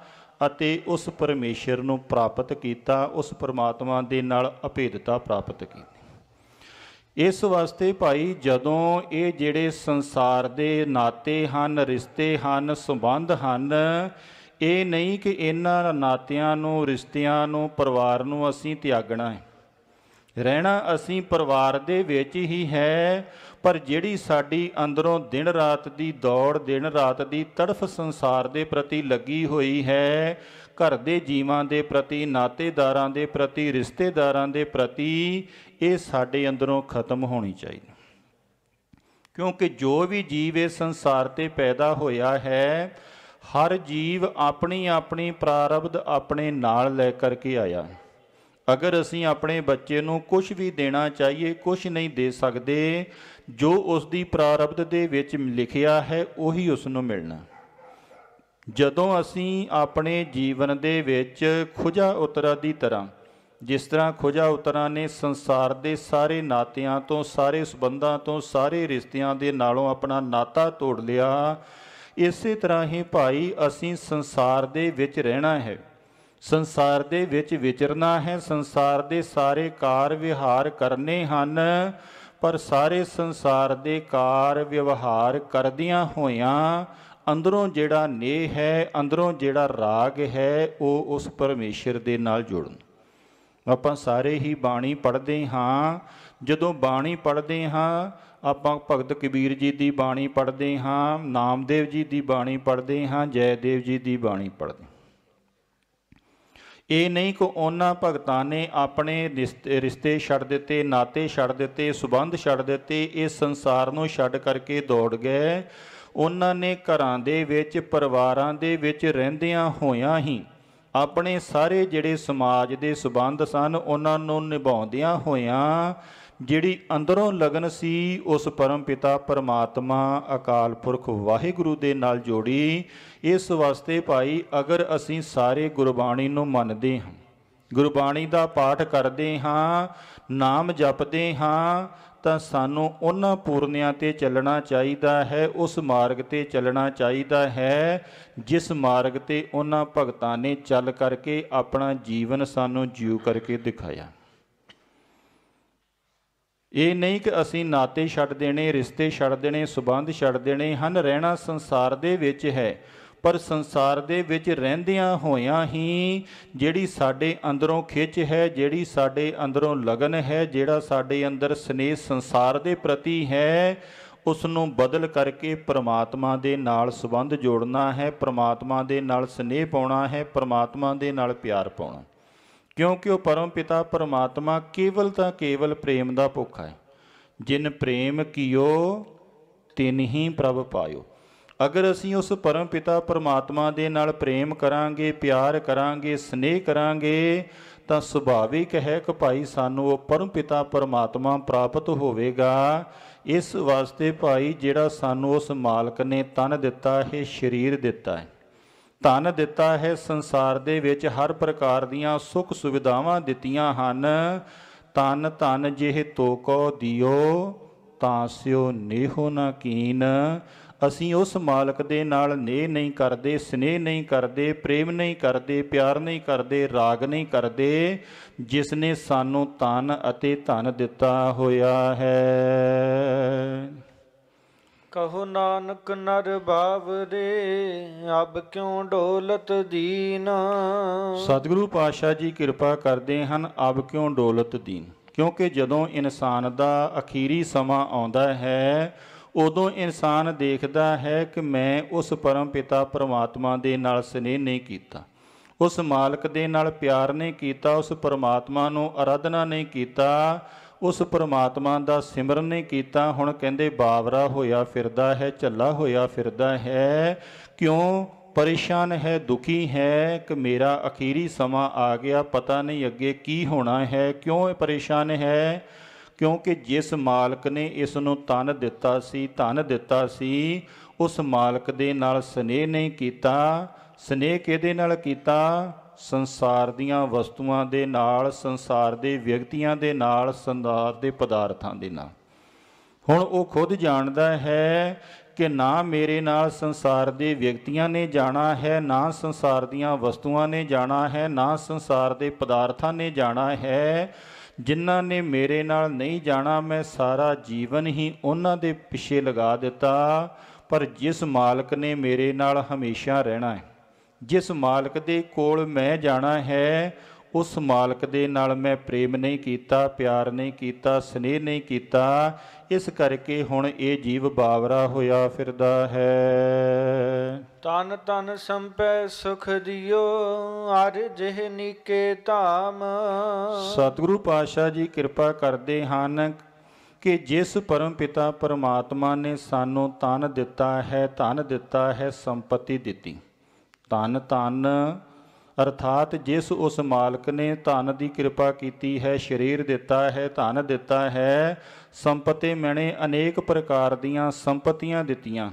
ਅਤੇ ਉਸ ਪਰਮੇਸ਼ਰ ਨੂੰ ਪ੍ਰਾਪਤ ਕੀਤਾ, ਉਸ ਪਰਮਾਤਮਾ ਦੇ ਨਾਲ ਅਭੇਦਤਾ ਪ੍ਰਾਪਤ ਕੀਤੀ। ਇਸ ਵਾਸਤੇ ਭਾਈ ਜਦੋਂ ਇਹ ਜਿਹੜੇ ਸੰਸਾਰ ਦੇ ਨਾਤੇ ਹਨ, ਰਿਸ਼ਤੇ ਹਨ, ਸੰਬੰਧ ਹਨ, ਇਹ ਨਹੀਂ ਕਿ ਇਹਨਾਂ ਨਾਤਿਆਂ ਨੂੰ, ਰਿਸ਼ਤਿਆਂ ਨੂੰ, ਪਰਿਵਾਰ ਨੂੰ ਅਸੀਂ ਤਿਆਗਣਾ ਹੈ। ਰਹਿਣਾ ਅਸੀਂ ਪਰਿਵਾਰ ਦੇ ਵਿੱਚ ਹੀ ਹੈ, ਪਰ ਜਿਹੜੀ ਸਾਡੀ ਅੰਦਰੋਂ ਦਿਨ ਰਾਤ ਦੀ ਦੌੜ, ਦਿਨ ਰਾਤ ਦੀ ਤੜਫ ਸੰਸਾਰ ਦੇ ਪ੍ਰਤੀ ਲੱਗੀ ਹੋਈ ਹੈ, ਘਰ ਦੇ ਜੀਵਾਂ ਦੇ ਪ੍ਰਤੀ, ਨਾਤੇਦਾਰਾਂ ਦੇ ਪ੍ਰਤੀ, ਰਿਸ਼ਤੇਦਾਰਾਂ ਦੇ ਪ੍ਰਤੀ, ਇਹ ਸਾਡੇ ਅੰਦਰੋਂ ਖਤਮ ਹੋਣੀ ਚਾਹੀਦੀ। ਕਿਉਂਕਿ ਜੋ ਵੀ ਜੀਵ ਇਸ ਸੰਸਾਰ ਤੇ ਪੈਦਾ ਹੋਇਆ ਹੈ, ਹਰ ਜੀਵ ਆਪਣੀ ਆਪਣੀ ਪ੍ਰਾਰਬਧ ਆਪਣੇ ਨਾਲ ਲੈ ਕਰਕੇ ਆਇਆ। ਅਗਰ ਅਸੀਂ ਆਪਣੇ ਬੱਚੇ ਨੂੰ ਕੁਝ ਵੀ ਦੇਣਾ ਚਾਹੀਏ, ਕੁਝ ਨਹੀਂ ਦੇ ਸਕਦੇ। ਜੋ ਉਸ ਦੀ ਪ੍ਰਾਰਬਧ ਦੇ ਵਿੱਚ ਲਿਖਿਆ ਹੈ ਉਹੀ ਉਸ ਨੂੰ ਮਿਲਣਾ। ਜਦੋਂ ਅਸੀਂ ਆਪਣੇ ਜੀਵਨ ਦੇ ਵਿੱਚ ਖੁਜਾ ਉਤਰਾ ਦੀ ਤਰ੍ਹਾਂ, ਜਿਸ ਤਰ੍ਹਾਂ ਖੁਜਾ ਉਤਰਾ ਨੇ ਸੰਸਾਰ ਦੇ ਸਾਰੇ ਨਾਤਿਆਂ ਤੋਂ, ਸਾਰੇ ਸੰਬੰਧਾਂ ਤੋਂ, ਸਾਰੇ ਰਿਸ਼ਤਿਆਂ ਦੇ ਨਾਲੋਂ ਆਪਣਾ ਨਾਤਾ ਤੋੜ ਲਿਆ, ਇਸੇ ਤਰ੍ਹਾਂ ਹੀ ਭਾਈ ਅਸੀਂ ਸੰਸਾਰ ਦੇ ਵਿੱਚ ਰਹਿਣਾ ਹੈ, ਸੰਸਾਰ ਦੇ ਵਿੱਚ ਵਿਚਰਨਾ ਹੈ, ਸੰਸਾਰ ਦੇ ਸਾਰੇ ਕਾਰ ਵਿਹਾਰ ਕਰਨੇ ਹਨ। ਪਰ ਸਾਰੇ ਸੰਸਾਰ ਦੇ ਕਾਰ ਵਿਵਹਾਰ ਕਰਦਿਆਂ ਹੋਇਆਂ ਅੰਦਰੋਂ ਜਿਹੜਾ ਨੇਹ ਹੈ, ਅੰਦਰੋਂ ਜਿਹੜਾ ਰਾਗ ਹੈ, ਉਹ ਉਸ ਪਰਮੇਸ਼ਰ ਦੇ ਨਾਲ ਜੁੜਨ। ਆਪਾਂ ਸਾਰੇ ਹੀ ਬਾਣੀ ਪੜ੍ਹਦੇ ਹਾਂ। ਜਦੋਂ ਬਾਣੀ ਪੜ੍ਹਦੇ ਹਾਂ, ਆਪਾਂ ਭਗਤ ਕਬੀਰ ਜੀ ਦੀ ਬਾਣੀ ਪੜ੍ਹਦੇ ਹਾਂ, ਨਾਮਦੇਵ ਜੀ ਦੀ ਬਾਣੀ ਪੜ੍ਹਦੇ ਹਾਂ, ਜੈਦੇਵ ਜੀ ਦੀ ਬਾਣੀ ਪੜ੍ਹਦੇ। ਇਹ ਨਹੀਂ ਕਿ ਉਹਨਾਂ ਭਗਤਾਂ ਨੇ ਆਪਣੇ ਰਿਸ਼ਤੇ ਛੱਡ ਦਿੱਤੇ, ਨਾਤੇ ਛੱਡ ਦਿੱਤੇ, ਸੰਬੰਧ ਛੱਡ ਦਿੱਤੇ, ਇਸ ਸੰਸਾਰ ਨੂੰ ਛੱਡ ਕਰਕੇ ਦੌੜ ਗਏ। ਉਹਨਾਂ ਨੇ ਘਰਾਂ ਦੇ ਵਿੱਚ, ਪਰਿਵਾਰਾਂ ਦੇ ਵਿੱਚ ਰਹਿੰਦਿਆਂ ਹੋਇਆਂ ਹੀ ਆਪਣੇ ਸਾਰੇ ਜਿਹੜੇ ਸਮਾਜ ਦੇ ਸੰਬੰਧ ਸਨ, ਉਹਨਾਂ ਨੂੰ ਨਿਭਾਉਂਦਿਆਂ ਹੋਇਆਂ ਜਿਹੜੀ ਅੰਦਰੋਂ ਲਗਨ ਸੀ, ਉਸ ਪਰਮ ਪਿਤਾ ਪਰਮਾਤਮਾ ਅਕਾਲ ਪੁਰਖ ਵਾਹਿਗੁਰੂ ਦੇ ਨਾਲ ਜੋੜੀ। ਇਸ ਵਾਸਤੇ ਭਾਈ ਅਗਰ ਅਸੀਂ ਸਾਰੇ ਗੁਰਬਾਣੀ ਨੂੰ ਮੰਨਦੇ ਹਾਂ, ਗੁਰਬਾਣੀ ਦਾ ਪਾਠ ਕਰਦੇ ਹਾਂ, ਨਾਮ ਜਪਦੇ ਹਾਂ, ਤਾਂ ਸਾਨੂੰ ਉਹਨਾਂ ਪੂਰਨਿਆਂ 'ਤੇ ਚੱਲਣਾ ਚਾਹੀਦਾ ਹੈ, ਉਸ ਮਾਰਗ 'ਤੇ ਚੱਲਣਾ ਚਾਹੀਦਾ ਹੈ ਜਿਸ ਮਾਰਗ 'ਤੇ ਉਹਨਾਂ ਭਗਤਾਂ ਨੇ ਚੱਲ ਕਰਕੇ ਆਪਣਾ ਜੀਵਨ ਸਾਨੂੰ ਜਿਉ ਕਰਕੇ ਦਿਖਾਇਆ। ਇਹ ਨਹੀਂ ਕਿ ਅਸੀਂ ਨਾਤੇ ਛੱਡ ਦੇਣੇ, ਰਿਸ਼ਤੇ ਛੱਡ ਦੇਣੇ, ਸੰਬੰਧ ਛੱਡ ਦੇਣੇ ਹਨ। ਰਹਿਣਾ ਸੰਸਾਰ ਦੇ ਵਿੱਚ ਹੈ, ਪਰ ਸੰਸਾਰ ਦੇ ਵਿੱਚ ਰਹਿੰਦਿਆਂ ਹੋਇਆਂ ਹੀ ਜਿਹੜੀ ਸਾਡੇ ਅੰਦਰੋਂ ਖਿੱਚ ਹੈ, ਜਿਹੜੀ ਸਾਡੇ ਅੰਦਰੋਂ ਲਗਨ ਹੈ, ਜਿਹੜਾ ਸਾਡੇ ਅੰਦਰ ਸਨੇਹ ਸੰਸਾਰ ਦੇ ਪ੍ਰਤੀ ਹੈ, ਉਸ ਨੂੰ ਬਦਲ ਕਰਕੇ ਪ੍ਰਮਾਤਮਾ ਦੇ ਨਾਲ ਸੰਬੰਧ ਜੋੜਨਾ ਹੈ, ਪ੍ਰਮਾਤਮਾ ਦੇ ਨਾਲ ਸਨੇਹ ਪਾਉਣਾ ਹੈ, ਪ੍ਰਮਾਤਮਾ ਦੇ ਨਾਲ ਪਿਆਰ ਪਾਉਣਾ। ਕਿਉਂਕਿ ਉਹ ਪਰਮ ਪਿਤਾ ਪਰਮਾਤਮਾ ਕੇਵਲ ਤਾਂ ਕੇਵਲ ਪ੍ਰੇਮ ਦਾ ਭੁੱਖਾ ਹੈ। ਜਿਨ ਪ੍ਰੇਮ ਕੀਓ ਤਿਨ ਹੀ ਪ੍ਰਭ ਪਾਇਓ। ਅਗਰ ਅਸੀਂ ਉਸ ਪਰਮ ਪਿਤਾ ਪਰਮਾਤਮਾ ਦੇ ਨਾਲ ਪ੍ਰੇਮ ਕਰਾਂਗੇ, ਪਿਆਰ ਕਰਾਂਗੇ, ਸਨੇਹ ਕਰਾਂਗੇ, ਤਾਂ ਸੁਭਾਵਿਕ ਹੈ ਕਿ ਭਾਈ ਸਾਨੂੰ ਉਹ ਪਰਮ ਪਿਤਾ ਪਰਮਾਤਮਾ ਪ੍ਰਾਪਤ ਹੋਵੇਗਾ। ਇਸ ਵਾਸਤੇ ਭਾਈ ਜਿਹੜਾ ਸਾਨੂੰ ਉਸ ਮਾਲਕ ਨੇ ਤਨ ਦਿੱਤਾ ਹੈ, ਸਰੀਰ ਦਿੱਤਾ ਹੈ, ਧਨ ਦਿੱਤਾ ਹੈ, ਸੰਸਾਰ ਦੇ ਵਿੱਚ ਹਰ ਪ੍ਰਕਾਰ ਦੀਆਂ ਸੁੱਖ ਸੁਵਿਧਾਵਾਂ ਦਿੱਤੀਆਂ ਹਨ। ਤਨ ਧਨ ਜਿਹ ਤੋਕੋ ਦਿਓ ਤਾਂ ਸਿਓ ਨੇਹੋ ਨਾ ਕੀਨ। ਅਸੀਂ ਉਸ ਮਾਲਕ ਦੇ ਨਾਲ ਨੇਹ ਨਹੀਂ ਕਰਦੇ, ਸਨੇਹ ਨਹੀਂ ਕਰਦੇ, ਪ੍ਰੇਮ ਨਹੀਂ ਕਰਦੇ, ਪਿਆਰ ਨਹੀਂ ਕਰਦੇ, ਰਾਗ ਨਹੀਂ ਕਰਦੇ, ਜਿਸ ਨੇ ਸਾਨੂੰ ਤਨ ਅਤੇ ਧਨ ਦਿੱਤਾ ਹੋਇਆ ਹੈ। ਕਹੋ ਨਾਨਕ ਨਰ ਬਾਵਰੇ ਅਬ ਕਿਉਂ ਡੋਲਤ ਦੀਨ। ਸਤਿਗੁਰੂ ਪਾਤਸ਼ਾਹ ਜੀ ਕਿਰਪਾ ਕਰਦੇ ਹਨ, ਅਬ ਕਿਉਂ ਡੋਲਤ ਦੀਨ। ਕਿਉਂਕਿ ਜਦੋਂ ਇਨਸਾਨ ਦਾ ਅਖੀਰੀ ਸਮਾਂ ਆਉਂਦਾ ਹੈ, ਉਦੋਂ ਇਨਸਾਨ ਦੇਖਦਾ ਹੈ ਕਿ ਮੈਂ ਉਸ ਪਰਮ ਪਿਤਾ ਪਰਮਾਤਮਾ ਦੇ ਨਾਲ ਸਨੇਹ ਨਹੀਂ ਕੀਤਾ, ਉਸ ਮਾਲਕ ਦੇ ਨਾਲ ਪਿਆਰ ਨਹੀਂ ਕੀਤਾ, ਉਸ ਪਰਮਾਤਮਾ ਨੂੰ ਅਰਾਧਨਾ ਨਹੀਂ ਕੀਤਾ, ਉਸ ਪਰਮਾਤਮਾ ਦਾ ਸਿਮਰਨ ਨਹੀਂ ਕੀਤਾ। ਹੁਣ ਕਹਿੰਦੇ ਬਾਵਰਾ ਹੋਇਆ ਫਿਰਦਾ ਹੈ, ਝੱਲਾ ਹੋਇਆ ਫਿਰਦਾ ਹੈ। ਕਿਉਂ ਪਰੇਸ਼ਾਨ ਹੈ, ਦੁਖੀ ਹੈ ਕਿ ਮੇਰਾ ਅਖੀਰੀ ਸਮਾਂ ਆ ਗਿਆ, ਪਤਾ ਨਹੀਂ ਅੱਗੇ ਕੀ ਹੋਣਾ ਹੈ। ਕਿਉਂ ਪਰੇਸ਼ਾਨ ਹੈ? ਕਿਉਂਕਿ ਜਿਸ ਮਾਲਕ ਨੇ ਇਸ ਨੂੰ ਤਨ ਦਿੱਤਾ ਸੀ, ਧਨ ਦਿੱਤਾ ਸੀ, ਉਸ ਮਾਲਕ ਦੇ ਨਾਲ ਸਨੇਹ ਨਹੀਂ ਕੀਤਾ। ਸਨੇਹ ਕਿਹਦੇ ਨਾਲ ਕੀਤਾ? ਸੰਸਾਰ ਦੀਆਂ ਵਸਤੂਆਂ ਦੇ ਨਾਲ, ਸੰਸਾਰ ਦੇ ਵਿਅਕਤੀਆਂ ਦੇ ਨਾਲ, ਸੰਸਾਰ ਦੇ ਪਦਾਰਥਾਂ ਦੇ ਨਾਲ। ਹੁਣ ਉਹ ਖੁਦ ਜਾਣਦਾ ਹੈ ਕਿ ਨਾ ਮੇਰੇ ਨਾਲ ਸੰਸਾਰ ਦੇ ਵਿਅਕਤੀਆਂ ਨੇ ਜਾਣਾ ਹੈ, ਨਾ ਸੰਸਾਰ ਦੀਆਂ ਵਸਤੂਆਂ ਨੇ ਜਾਣਾ ਹੈ, ਨਾ ਸੰਸਾਰ ਦੇ ਪਦਾਰਥਾਂ ਨੇ ਜਾਣਾ ਹੈ। ਜਿਨ੍ਹਾਂ ਨੇ ਮੇਰੇ ਨਾਲ ਨਹੀਂ ਜਾਣਾ, ਮੈਂ ਸਾਰਾ ਜੀਵਨ ਹੀ ਉਹਨਾਂ ਦੇ ਪਿੱਛੇ ਲਗਾ ਦਿੱਤਾ। ਪਰ ਜਿਸ ਮਾਲਕ ਨੇ ਮੇਰੇ ਨਾਲ ਹਮੇਸ਼ਾ ਰਹਿਣਾ ਹੈ, ਜਿਸ ਮਾਲਕ ਦੇ ਕੋਲ ਮੈਂ ਜਾਣਾ ਹੈ, ਉਸ ਮਾਲਕ ਦੇ ਨਾਲ ਮੈਂ ਪ੍ਰੇਮ ਨਹੀਂ ਕੀਤਾ, ਪਿਆਰ ਨਹੀਂ ਕੀਤਾ, ਸਨੇਹ ਨਹੀਂ ਕੀਤਾ। ਇਸ ਕਰਕੇ ਹੁਣ ਇਹ ਜੀਵ ਬਾਵਰਾ ਹੋਇਆ ਫਿਰਦਾ ਹੈ। ਤਨ ਤਨ ਸੰਪੈ ਸੁਖ ਦਿਓ, ਅਰ ਜਿਹ ਨੀਕੇ ਧਾਮ। ਸਤਿਗੁਰੂ ਪਾਤਸ਼ਾਹ ਜੀ ਕਿਰਪਾ ਕਰਦੇ ਹਨ ਕਿ ਜਿਸ ਪਰਮ ਪਿਤਾ ਪਰਮਾਤਮਾ ਨੇ ਸਾਨੂੰ ਤਨ ਦਿੱਤਾ ਹੈ, ਧਨ ਦਿੱਤਾ ਹੈ, ਸੰਪਤੀ ਦਿੱਤੀ। ਧਨ ਧਨ ਅਰਥਾਤ ਜਿਸ ਉਸ ਮਾਲਕ ਨੇ ਧਨ ਦੀ ਕਿਰਪਾ ਕੀਤੀ ਹੈ, ਸਰੀਰ ਦਿੱਤਾ ਹੈ, ਧਨ ਦਿੱਤਾ ਹੈ, ਸੰਪਤੀ ਮੈਨੇ ਅਨੇਕ ਪ੍ਰਕਾਰ ਦੀਆਂ ਸੰਪਤੀਆਂ ਦਿੱਤੀਆਂ।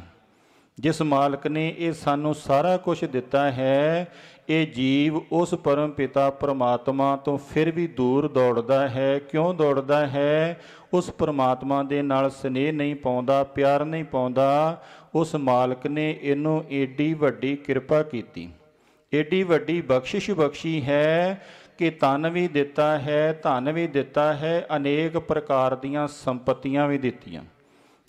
ਜਿਸ ਮਾਲਕ ਨੇ ਇਹ ਸਾਨੂੰ ਸਾਰਾ ਕੁਝ ਦਿੱਤਾ ਹੈ, ਇਹ ਜੀਵ ਉਸ ਪਰਮ ਪਿਤਾ ਪਰਮਾਤਮਾ ਤੋਂ ਫਿਰ ਵੀ ਦੂਰ ਦੌੜਦਾ ਹੈ। ਕਿਉਂ ਦੌੜਦਾ ਹੈ? ਉਸ ਪਰਮਾਤਮਾ ਦੇ ਨਾਲ ਸਨੇਹ ਨਹੀਂ ਪਾਉਂਦਾ, ਪਿਆਰ ਨਹੀਂ ਪਾਉਂਦਾ। ਉਸ ਮਾਲਕ ਨੇ ਇਹਨੂੰ ਏਡੀ ਵੱਡੀ ਕਿਰਪਾ ਕੀਤੀ, ਏਡੀ ਵੱਡੀ ਬਖਸ਼ਿਸ਼ ਬਖਸ਼ੀ ਹੈ ਕਿ ਤਨ ਵੀ ਦਿੱਤਾ ਹੈ, ਧਨ ਵੀ ਦਿੱਤਾ ਹੈ, ਅਨੇਕ ਪ੍ਰਕਾਰ ਦੀਆਂ ਸੰਪਤੀਆਂ ਵੀ ਦਿੱਤੀਆਂ।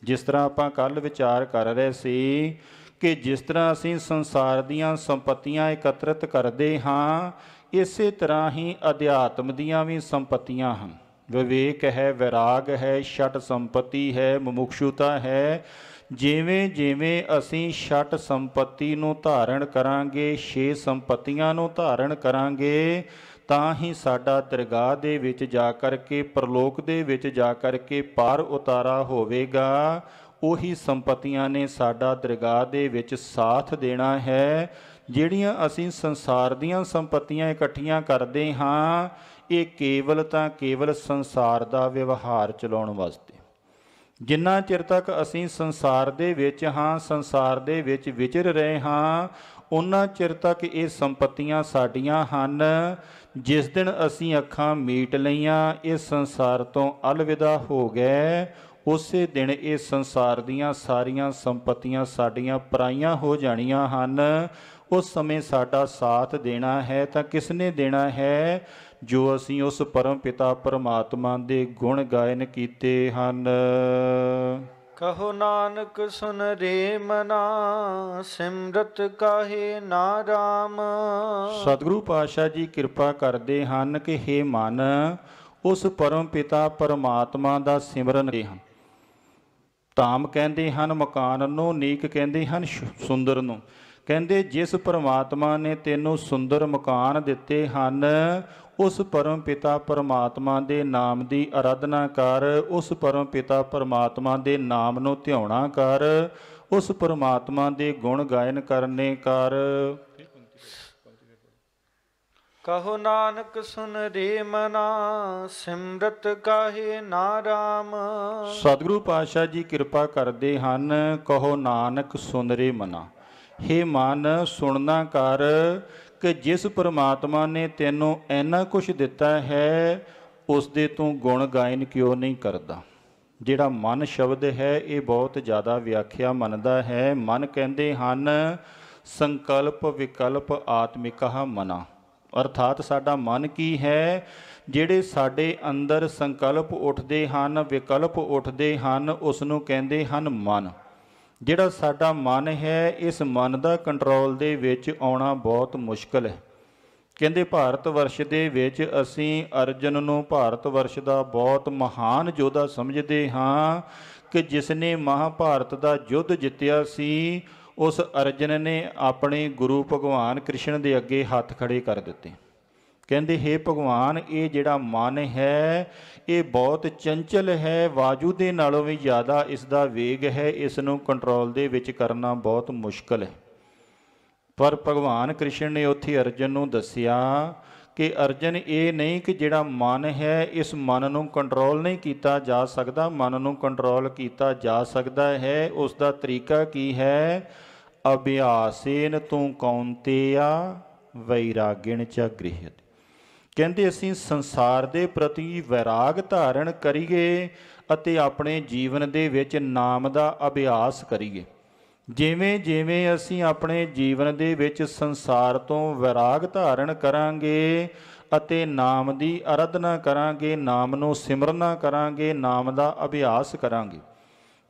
ਜਿਸ ਤਰ੍ਹਾਂ ਆਪਾਂ ਕੱਲ੍ਹ ਵਿਚਾਰ ਕਰ ਰਹੇ ਸੀ ਕਿ ਜਿਸ ਤਰ੍ਹਾਂ ਅਸੀਂ ਸੰਸਾਰ ਦੀਆਂ ਸੰਪਤੀਆਂ ਇਕੱਤਰਿਤ ਕਰਦੇ ਹਾਂ, ਇਸੇ ਤਰ੍ਹਾਂ ਹੀ ਅਧਿਆਤਮ ਦੀਆਂ ਵੀ ਸੰਪਤੀਆਂ ਹਨ। ਵਿਵੇਕ ਹੈ, ਵਿਰਾਗ ਹੈ, ਛਟ ਸੰਪਤੀ ਹੈ, ਮੁਮੁਕਸ਼ੂਤਾ ਹੈ। ਜਿਵੇਂ ਜਿਵੇਂ ਅਸੀਂ ਛਟ ਸੰਪਤੀ ਨੂੰ ਧਾਰਨ ਕਰਾਂਗੇ, 6 ਸੰਪਤੀਆਂ ਨੂੰ ਧਾਰਨ ਕਰਾਂਗੇ, ਤਾਂ ਹੀ ਸਾਡਾ ਦਰਗਾਹ ਦੇ ਵਿੱਚ ਜਾ ਕਰਕੇ, ਪਰਲੋਕ ਦੇ ਵਿੱਚ ਜਾ ਕਰਕੇ ਪਾਰ ਉਤਾਰਾ ਹੋਵੇਗਾ। ਉਹੀ ਸੰਪਤੀਆਂ ਨੇ ਸਾਡਾ ਦਰਗਾਹ ਦੇ ਵਿੱਚ ਸਾਥ ਦੇਣਾ ਹੈ। ਜਿਹੜੀਆਂ ਅਸੀਂ ਸੰਸਾਰ ਦੀਆਂ ਸੰਪਤੀਆਂ ਇਕੱਠੀਆਂ ਕਰਦੇ ਹਾਂ, ਇਹ ਕੇਵਲ ਤਾਂ ਕੇਵਲ ਸੰਸਾਰ ਦਾ ਵਿਵਹਾਰ ਚਲਾਉਣ ਵਾਸਤੇ। ਜਿੰਨਾ ਚਿਰ ਤੱਕ ਅਸੀਂ ਸੰਸਾਰ ਦੇ ਵਿੱਚ ਹਾਂ, ਸੰਸਾਰ ਦੇ ਵਿੱਚ ਵਿਚਰ ਰਹੇ ਹਾਂ, ਉਹਨਾਂ ਚਿਰ ਤੱਕ ਇਹ ਸੰਪਤੀਆਂ ਸਾਡੀਆਂ ਹਨ। ਜਿਸ ਦਿਨ ਅਸੀਂ ਅੱਖਾਂ ਮੀਟ ਲਈਆਂ, ਇਸ ਸੰਸਾਰ ਤੋਂ ਅਲਵਿਦਾ ਹੋ ਗਏ, ਉਸੇ ਦਿਨ ਇਹ ਸੰਸਾਰ ਦੀਆਂ ਸਾਰੀਆਂ ਸੰਪਤੀਆਂ ਸਾਡੀਆਂ ਪਰਾਈਆਂ ਹੋ ਜਾਣੀਆਂ ਹਨ। ਉਸ ਸਮੇਂ ਸਾਡਾ ਸਾਥ ਦੇਣਾ ਹੈ ਤਾਂ ਕਿਸ ਨੇ ਦੇਣਾ ਹੈ? ਜੋ ਅਸੀਂ ਉਸ ਪਰਮ ਪਿਤਾ ਪਰਮਾਤਮਾ ਦੇ ਗੁਣ ਗਾਇਨ ਕੀਤੇ ਹਨ। ਕਹੋ ਨਾਨਕ ਸੁਨ ਰੇ ਮਨਾ, ਸਿਮਰਤ ਕਾਹੇ ਨਾ ਰਾਮ। ਸਤਿਗੁਰੂ ਪਾਤਸ਼ਾਹ ਜੀ ਕਿਰਪਾ ਕਰਦੇ ਹਨ ਕਿ ਹੇ ਮਨ, ਉਸ ਪਰਮ ਪਿਤਾ ਪਰਮਾਤਮਾ ਦਾ ਸਿਮਰਨ ਰਹੇ ਹਨ। ਧਾਮ ਕਹਿੰਦੇ ਹਨ ਮਕਾਨ ਨੂੰ, ਨੀਕ ਕਹਿੰਦੇ ਹਨ ਸੁੰਦਰ ਨੂੰ। ਕਹਿੰਦੇ ਜਿਸ ਪਰਮਾਤਮਾ ਨੇ ਤੈਨੂੰ ਸੁੰਦਰ ਮਕਾਨ ਦਿੱਤੇ ਹਨ, ਉਸ ਪਰਮ ਪਿਤਾ ਪਰਮਾਤਮਾ ਦੇ ਨਾਮ ਦੀ ਆਰਾਧਨਾ ਕਰ, ਉਸ ਪਰਮ ਪਿਤਾ ਪਰਮਾਤਮਾ ਦੇ ਨਾਮ ਨੂੰ ਧਿਆਉਣਾ ਕਰ, ਉਸ ਪਰਮਾਤਮਾ ਦੇ ਗੁਣ ਗਾਇਨ ਕਰਨੇ ਕਰ। ਕਹੋ ਨਾਨਕ ਸੁਨ ਰੇ ਮਨਾ, ਸਿਮਰਤ ਕਾਹੇ ਨਾ ਰਾਮ। ਸਤਿਗੁਰੂ ਪਾਤਸ਼ਾਹ ਜੀ ਕਿਰਪਾ ਕਰਦੇ ਹਨ, ਕਹੋ ਨਾਨਕ ਸੁਨ ਰੇ ਮਨਾ। ਹੇ ਮਨ, ਸੁਣਨਾ ਕਰ ਕਿ ਜਿਸ ਪਰਮਾਤਮਾ ਨੇ ਤੈਨੂੰ ਇੰਨਾ ਕੁਛ ਦਿੱਤਾ ਹੈ, ਉਸ ਦੇ ਤੂੰ ਗੁਣ ਗਾਇਨ ਕਿਉਂ ਨਹੀਂ ਕਰਦਾ? ਜਿਹੜਾ ਮਨ ਸ਼ਬਦ ਹੈ, ਇਹ ਬਹੁਤ ਜ਼ਿਆਦਾ ਵਿਆਖਿਆ ਮੰਨਦਾ ਹੈ। ਮਨ ਕਹਿੰਦੇ ਹਨ ਸੰਕਲਪ ਵਿਕਲਪ ਆਤਮਿਕਾ ਮਨਾ, ਅਰਥਾਤ ਸਾਡਾ ਮਨ ਕੀ ਹੈ? ਜਿਹੜੇ ਸਾਡੇ ਅੰਦਰ ਸੰਕਲਪ ਉੱਠਦੇ ਹਨ, ਵਿਕਲਪ ਉੱਠਦੇ ਹਨ, ਉਸ ਨੂੰ ਕਹਿੰਦੇ ਹਨ ਮਨ। ਜਿਹੜਾ ਸਾਡਾ ਮਨ ਹੈ, ਇਸ ਮਨ ਦਾ ਕੰਟਰੋਲ ਦੇ ਵਿੱਚ ਆਉਣਾ ਬਹੁਤ ਮੁਸ਼ਕਲ ਹੈ। ਕਹਿੰਦੇ ਭਾਰਤ ਵਰਸ਼ ਦੇ ਵਿੱਚ ਅਸੀਂ ਅਰਜਨ ਨੂੰ ਭਾਰਤ ਵਰਸ਼ ਦਾ ਬਹੁਤ ਮਹਾਨ ਯੋਧਾ ਸਮਝਦੇ ਹਾਂ ਕਿ ਜਿਸ ਨੇ ਮਹਾਭਾਰਤ ਦਾ ਯੁੱਧ ਜਿੱਤਿਆ ਸੀ, ਉਸ ਅਰਜਨ ਨੇ ਆਪਣੇ ਗੁਰੂ ਭਗਵਾਨ ਕ੍ਰਿਸ਼ਨ ਦੇ ਅੱਗੇ ਹੱਥ ਖੜੇ ਕਰ ਦਿੱਤੇ। ਕਹਿੰਦੇ ਹੇ ਭਗਵਾਨ, ਇਹ ਜਿਹੜਾ ਮਨ ਹੈ ਇਹ ਬਹੁਤ ਚੰਚਲ ਹੈ, ਵਾਯੂ ਦੇ ਨਾਲੋਂ ਵੀ ਜ਼ਿਆਦਾ ਇਸ ਦਾ ਵੇਗ ਹੈ, ਇਸ ਨੂੰ ਕੰਟਰੋਲ ਦੇ ਵਿੱਚ ਕਰਨਾ ਬਹੁਤ ਮੁਸ਼ਕਲ ਹੈ। ਪਰ ਭਗਵਾਨ ਕ੍ਰਿਸ਼ਨ ਨੇ ਉੱਥੇ ਅਰਜਨ ਨੂੰ ਦੱਸਿਆ ਕਿ ਅਰਜਨ, ਇਹ ਨਹੀਂ ਕਿ ਜਿਹੜਾ ਮਨ ਹੈ, ਇਸ ਮਨ ਨੂੰ ਕੰਟਰੋਲ ਨਹੀਂ ਕੀਤਾ ਜਾ ਸਕਦਾ। ਮਨ ਨੂੰ ਕੰਟਰੋਲ ਕੀਤਾ ਜਾ ਸਕਦਾ ਹੈ। ਉਸ ਦਾ ਤਰੀਕਾ ਕੀ ਹੈ? ਅਭਿਆਸੇਨ ਤੂੰ ਕੌਂਤੇਆ ਵੈਰਾਗਿਣ ਚ ਗ੍ਰਹਿਤ। ਕਹਿੰਦੇ ਅਸੀਂ ਸੰਸਾਰ ਦੇ ਪ੍ਰਤੀ ਵੈਰਾਗ ਧਾਰਨ ਕਰੀਏ ਅਤੇ ਆਪਣੇ ਜੀਵਨ ਦੇ ਵਿੱਚ ਨਾਮ ਦਾ ਅਭਿਆਸ ਕਰੀਏ। ਜਿਵੇਂ ਜਿਵੇਂ ਅਸੀਂ ਆਪਣੇ ਜੀਵਨ ਦੇ ਵਿੱਚ ਸੰਸਾਰ ਤੋਂ ਵੈਰਾਗ ਧਾਰਨ ਕਰਾਂਗੇ ਅਤੇ ਨਾਮ ਦੀ ਅਰਾਧਨਾ ਕਰਾਂਗੇ, ਨਾਮ ਨੂੰ ਸਿਮਰਨਾ ਕਰਾਂਗੇ, ਨਾਮ ਦਾ ਅਭਿਆਸ ਕਰਾਂਗੇ।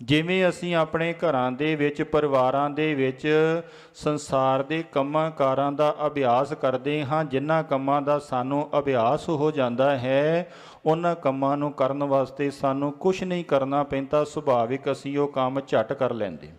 ਜਿਵੇਂ ਅਸੀਂ ਆਪਣੇ ਘਰਾਂ ਦੇ ਵਿੱਚ, ਪਰਿਵਾਰਾਂ ਦੇ ਵਿੱਚ ਸੰਸਾਰ ਦੇ ਕੰਮਾਂ ਕਾਰਾਂ ਦਾ ਅਭਿਆਸ ਕਰਦੇ ਹਾਂ, ਜਿਨ੍ਹਾਂ ਕੰਮਾਂ ਦਾ ਸਾਨੂੰ ਅਭਿਆਸ ਹੋ ਜਾਂਦਾ ਹੈ, ਉਹਨਾਂ ਕੰਮਾਂ ਨੂੰ ਕਰਨ ਵਾਸਤੇ ਸਾਨੂੰ ਕੁਛ ਨਹੀਂ ਕਰਨਾ ਪੈਂਦਾ। ਸੁਭਾਵਿਕ ਅਸੀਂ ਉਹ ਕੰਮ ਝਟ ਕਰ ਲੈਂਦੇ।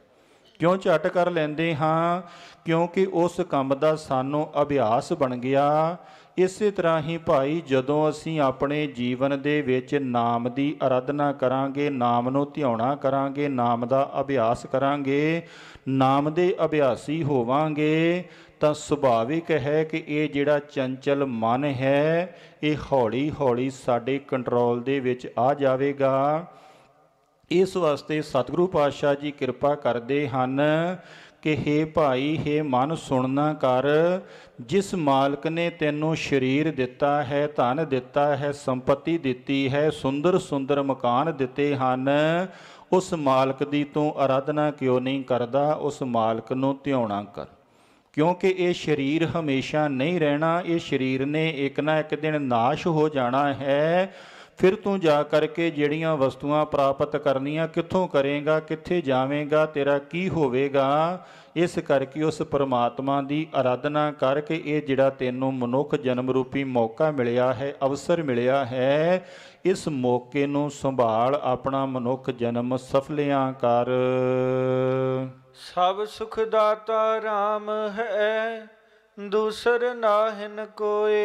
ਕਿਉਂ ਝਟ ਕਰ ਲੈਂਦੇ ਹਾਂ? ਕਿਉਂਕਿ ਉਸ ਕੰਮ ਦਾ ਸਾਨੂੰ ਅਭਿਆਸ ਬਣ ਗਿਆ। ਇਸੇ ਤਰ੍ਹਾਂ ਹੀ ਭਾਈ, ਜਦੋਂ ਅਸੀਂ ਆਪਣੇ ਜੀਵਨ ਦੇ ਵਿੱਚ ਨਾਮ ਦੀ ਅਰਾਧਨਾ ਕਰਾਂਗੇ, ਨਾਮ ਨੂੰ ਧਿਆਉਣਾ ਕਰਾਂਗੇ, ਨਾਮ ਦਾ ਅਭਿਆਸ ਕਰਾਂਗੇ, ਨਾਮ ਦੇ ਅਭਿਆਸੀ ਹੋਵਾਂਗੇ, ਤਾਂ ਸੁਭਾਵਿਕ ਹੈ ਕਿ ਇਹ ਜਿਹੜਾ ਚੰਚਲ ਮਨ ਹੈ ਇਹ ਹੌਲੀ ਹੌਲੀ ਸਾਡੇ ਕੰਟਰੋਲ ਦੇ ਵਿੱਚ ਆ ਜਾਵੇਗਾ। ਇਸ ਵਾਸਤੇ ਸਤਿਗੁਰੂ ਪਾਤਸ਼ਾਹ ਜੀ ਕਿਰਪਾ ਕਰਦੇ ਹਨ ਕਿ ਹੇ ਭਾਈ, ਹੇ ਮਨ, ਸੁਣਨਾ ਕਰ। ਜਿਸ ਮਾਲਕ ਨੇ ਤੈਨੂੰ ਸਰੀਰ ਦਿੱਤਾ ਹੈ, ਧਨ ਦਿੱਤਾ ਹੈ, ਸੰਪਤੀ ਦਿੱਤੀ ਹੈ, ਸੁੰਦਰ ਸੁੰਦਰ ਮਕਾਨ ਦਿੱਤੇ ਹਨ, ਉਸ ਮਾਲਕ ਦੀ ਤੂੰ ਅਰਾਧਨਾ ਕਿਉਂ ਨਹੀਂ ਕਰਦਾ? ਉਸ ਮਾਲਕ ਨੂੰ ਧਿਆਉਣਾ ਕਰ। ਕਿਉਂਕਿ ਇਹ ਸਰੀਰ ਹਮੇਸ਼ਾ ਨਹੀਂ ਰਹਿਣਾ। ਇਹ ਸਰੀਰ ਨੇ ਇੱਕ ਨਾ ਇੱਕ ਦਿਨ ਨਾਸ਼ ਹੋ ਜਾਣਾ ਹੈ। ਫਿਰ ਤੂੰ ਜਾ ਕਰਕੇ ਜਿਹੜੀਆਂ ਵਸਤੂਆਂ ਪ੍ਰਾਪਤ ਕਰਨੀਆਂ ਕਿੱਥੋਂ ਕਰੇਗਾ? ਕਿੱਥੇ ਜਾਵੇਂਗਾ? ਤੇਰਾ ਕੀ ਹੋਵੇਗਾ? ਇਸ ਕਰਕੇ ਉਸ ਪਰਮਾਤਮਾ ਦੀ ਅਰਾਧਨਾ ਕਰਕੇ ਇਹ ਜਿਹੜਾ ਤੈਨੂੰ ਮਨੁੱਖ ਜਨਮ ਰੂਪੀ ਮੌਕਾ ਮਿਲਿਆ ਹੈ, ਅਵਸਰ ਮਿਲਿਆ ਹੈ, ਇਸ ਮੌਕੇ ਨੂੰ ਸੰਭਾਲ, ਆਪਣਾ ਮਨੁੱਖ ਜਨਮ ਸਫਲਿਆਂ ਕਰ। ਸਭ ਸੁਖ ਦਾਤਾ ਰਾਮ ਹੈ, ਦੂਸਰ ਨਾਹਿਨ ਕੋਏ।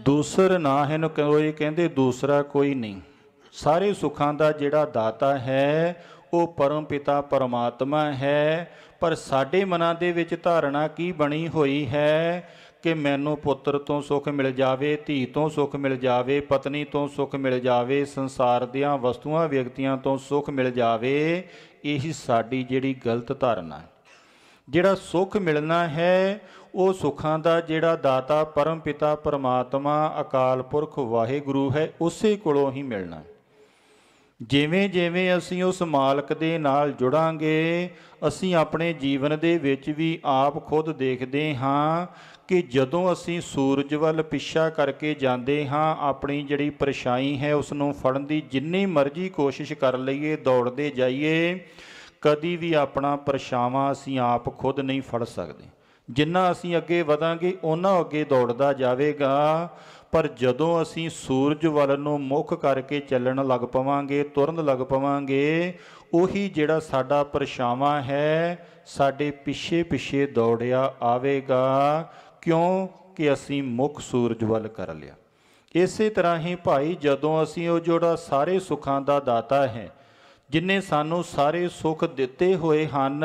ਦੂਸਰ ਨਾਹਿਨ ਕੋਏ, ਕਹਿੰਦੇ ਦੂਸਰਾ ਕੋਈ ਨਹੀਂ। ਸਾਰੇ ਸੁੱਖਾਂ ਦਾ ਜਿਹੜਾ ਦਾਤਾ ਹੈ ਉਹ ਪਰਮ ਪਿਤਾ ਪਰਮਾਤਮਾ ਹੈ। ਪਰ ਸਾਡੇ ਮਨਾਂ ਦੇ ਵਿੱਚ ਧਾਰਨਾ ਕੀ ਬਣੀ ਹੋਈ ਹੈ ਕਿ ਮੈਨੂੰ ਪੁੱਤਰ ਤੋਂ ਸੁੱਖ ਮਿਲ ਜਾਵੇ, ਧੀ ਤੋਂ ਸੁੱਖ ਮਿਲ ਜਾਵੇ, ਪਤਨੀ ਤੋਂ ਸੁੱਖ ਮਿਲ ਜਾਵੇ, ਸੰਸਾਰ ਦੀਆਂ ਵਸਤੂਆਂ ਵਿਅਕਤੀਆਂ ਤੋਂ ਸੁੱਖ ਮਿਲ ਜਾਵੇ। ਇਹੀ ਸਾਡੀ ਜਿਹੜੀ ਗਲਤ ਧਾਰਨਾ ਹੈ। ਜਿਹੜਾ ਸੁੱਖ ਮਿਲਣਾ ਹੈ ਉਹ ਸੁੱਖਾਂ ਦਾ ਜਿਹੜਾ ਦਾਤਾ ਪਰਮ ਪਿਤਾ ਪਰਮਾਤਮਾ ਅਕਾਲ ਪੁਰਖ ਵਾਹਿਗੁਰੂ ਹੈ, ਉਸੇ ਕੋਲੋਂ ਹੀ ਮਿਲਣਾ। ਜਿਵੇਂ ਜਿਵੇਂ ਅਸੀਂ ਉਸ ਮਾਲਕ ਦੇ ਨਾਲ ਜੁੜਾਂਗੇ, ਅਸੀਂ ਆਪਣੇ ਜੀਵਨ ਦੇ ਵਿੱਚ ਵੀ ਆਪ ਖੁਦ ਦੇਖਦੇ ਹਾਂ ਕਿ ਜਦੋਂ ਅਸੀਂ ਸੂਰਜ ਵੱਲ ਪਿੱਛਾ ਕਰਕੇ ਜਾਂਦੇ ਹਾਂ, ਆਪਣੀ ਜਿਹੜੀ ਪਰਛਾਈ ਹੈ ਉਸ ਨੂੰ ਫੜਨ ਦੀ ਜਿੰਨੀ ਮਰਜ਼ੀ ਕੋਸ਼ਿਸ਼ ਕਰ ਲਈਏ, ਦੌੜਦੇ ਜਾਈਏ, ਕਦੀ ਵੀ ਆਪਣਾ ਪਰਛਾਵਾਂ ਅਸੀਂ ਆਪ ਖੁਦ ਨਹੀਂ ਫੜ ਸਕਦੇ। ਜਿੰਨਾ ਅਸੀਂ ਅੱਗੇ ਵਧਾਂਗੇ ਓਨਾ ਅੱਗੇ ਦੌੜਦਾ ਜਾਵੇਗਾ। ਪਰ ਜਦੋਂ ਅਸੀਂ ਸੂਰਜ ਵੱਲ ਨੂੰ ਮੁੱਖ ਕਰਕੇ ਚੱਲਣ ਲੱਗ ਪਵਾਂਗੇ, ਤੁਰਨ ਲੱਗ ਪਵਾਂਗੇ, ਉਹੀ ਜਿਹੜਾ ਸਾਡਾ ਪਰਛਾਵਾਂ ਹੈ ਸਾਡੇ ਪਿੱਛੇ ਪਿੱਛੇ ਦੌੜਿਆ ਆਵੇਗਾ। ਕਿਉਂ ਕਿ ਅਸੀਂ ਮੁੱਖ ਸੂਰਜ ਵੱਲ ਕਰ ਲਿਆ। ਇਸੇ ਤਰ੍ਹਾਂ ਹੀ ਭਾਈ, ਜਦੋਂ ਅਸੀਂ ਉਹ ਜਿਹੜਾ ਸਾਰੇ ਸੁੱਖਾਂ ਦਾ ਦਾਤਾ ਹੈ, ਜਿਨ੍ਹੇ ਸਾਨੂੰ ਸਾਰੇ ਸੁੱਖ ਦਿੱਤੇ ਹੋਏ ਹਨ,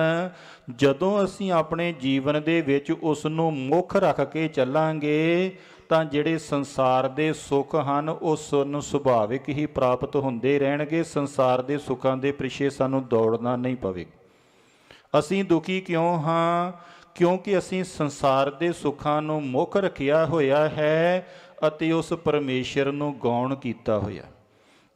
ਜਦੋਂ ਅਸੀਂ ਆਪਣੇ ਜੀਵਨ ਦੇ ਵਿੱਚ ਉਸ ਨੂੰ ਮੁੱਖ ਰੱਖ ਕੇ ਚੱਲਾਂਗੇ ਤਾਂ ਜਿਹੜੇ ਸੰਸਾਰ ਦੇ ਸੁੱਖ ਹਨ ਉਹ ਸਾਨੂੰ ਸੁਭਾਵਿਕ ਹੀ ਪ੍ਰਾਪਤ ਹੁੰਦੇ ਰਹਿਣਗੇ। ਸੰਸਾਰ ਦੇ ਸੁੱਖਾਂ ਦੇ ਪਿੱਛੇ ਸਾਨੂੰ ਦੌੜਨਾ ਨਹੀਂ ਪਵੇਗਾ। ਅਸੀਂ ਦੁਖੀ ਕਿਉਂ ਹਾਂ? ਕਿਉਂਕਿ ਅਸੀਂ ਸੰਸਾਰ ਦੇ ਸੁੱਖਾਂ ਨੂੰ ਮੁੱਖ ਰੱਖਿਆ ਹੋਇਆ ਹੈ ਅਤੇ ਉਸ ਪਰਮੇਸ਼ਰ ਨੂੰ ਗੌਣ ਕੀਤਾ ਹੋਇਆ।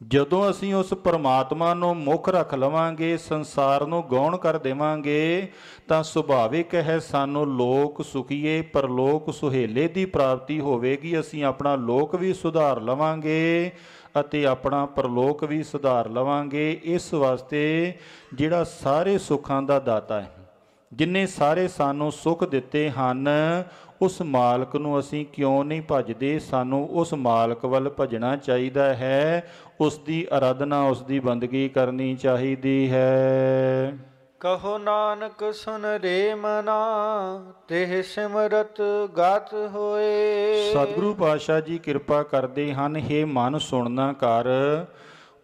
ਜਦੋਂ ਅਸੀਂ ਉਸ ਪਰਮਾਤਮਾ ਨੂੰ ਮੁੱਖ ਰੱਖ ਲਵਾਂਗੇ, ਸੰਸਾਰ ਨੂੰ ਗੌਣ ਕਰ ਦੇਵਾਂਗੇ, ਤਾਂ ਸੁਭਾਵਿਕ ਹੈ ਸਾਨੂੰ ਲੋਕ ਸੁਖੀਏ ਪਰਲੋਕ ਸੁਹੇਲੇ ਦੀ ਪ੍ਰਾਪਤੀ ਹੋਵੇਗੀ। ਅਸੀਂ ਆਪਣਾ ਲੋਕ ਵੀ ਸੁਧਾਰ ਲਵਾਂਗੇ ਅਤੇ ਆਪਣਾ ਪਰਲੋਕ ਵੀ ਸੁਧਾਰ ਲਵਾਂਗੇ। ਇਸ ਵਾਸਤੇ ਜਿਹੜਾ ਸਾਰੇ ਸੁੱਖਾਂ ਦਾ ਦਾਤਾ ਹੈ, ਜਿਨ੍ਹੇ ਸਾਰੇ ਸਾਨੂੰ ਸੁੱਖ ਦਿੱਤੇ ਹਨ, ਉਸ ਮਾਲਕ ਨੂੰ ਅਸੀਂ ਕਿਉਂ ਨਹੀਂ ਭਜਦੇ? ਸਾਨੂੰ ਉਸ ਮਾਲਕ ਵੱਲ ਭਜਣਾ ਚਾਹੀਦਾ ਹੈ। ਉਸ ਦੀ ਅਰਾਧਨਾ, ਉਸ ਦੀ ਬੰਦਗੀ ਕਰਨੀ ਚਾਹੀਦੀ ਹੈ। ਕਹੋ ਨਾਨਕ ਸੁਨ ਰੇ ਮਨਾ, ਤਿਹ ਸਿਮਰਤ ਗਤ ਹੋਏ। ਸਤਿਗੁਰੂ ਪਾਤਸ਼ਾਹ ਜੀ ਕਿਰਪਾ ਕਰਦੇ ਹਨ, ਹੇ ਮਨ ਸੁਣਨਾ ਕਰ।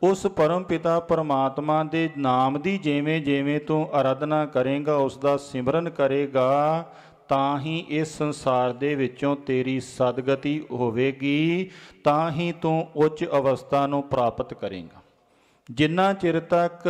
ਉਸ ਪਰਮ ਪਿਤਾ ਪਰਮਾਤਮਾ ਦੇ ਨਾਮ ਦੀ ਜਿਵੇਂ ਜਿਵੇਂ ਤੂੰ ਅਰਾਧਨਾ ਕਰੇਗਾ, ਉਸ ਦਾ ਸਿਮਰਨ ਕਰੇਗਾ, ਤਾਂ ਹੀ ਇਸ ਸੰਸਾਰ ਦੇ ਵਿੱਚੋਂ ਤੇਰੀ ਸਦਗਤੀ ਹੋਵੇਗੀ, ਤਾਂ ਹੀ ਤੂੰ ਉੱਚ ਅਵਸਥਾ ਨੂੰ ਪ੍ਰਾਪਤ ਕਰੇਗਾ। ਜਿੰਨਾ ਚਿਰ ਤੱਕ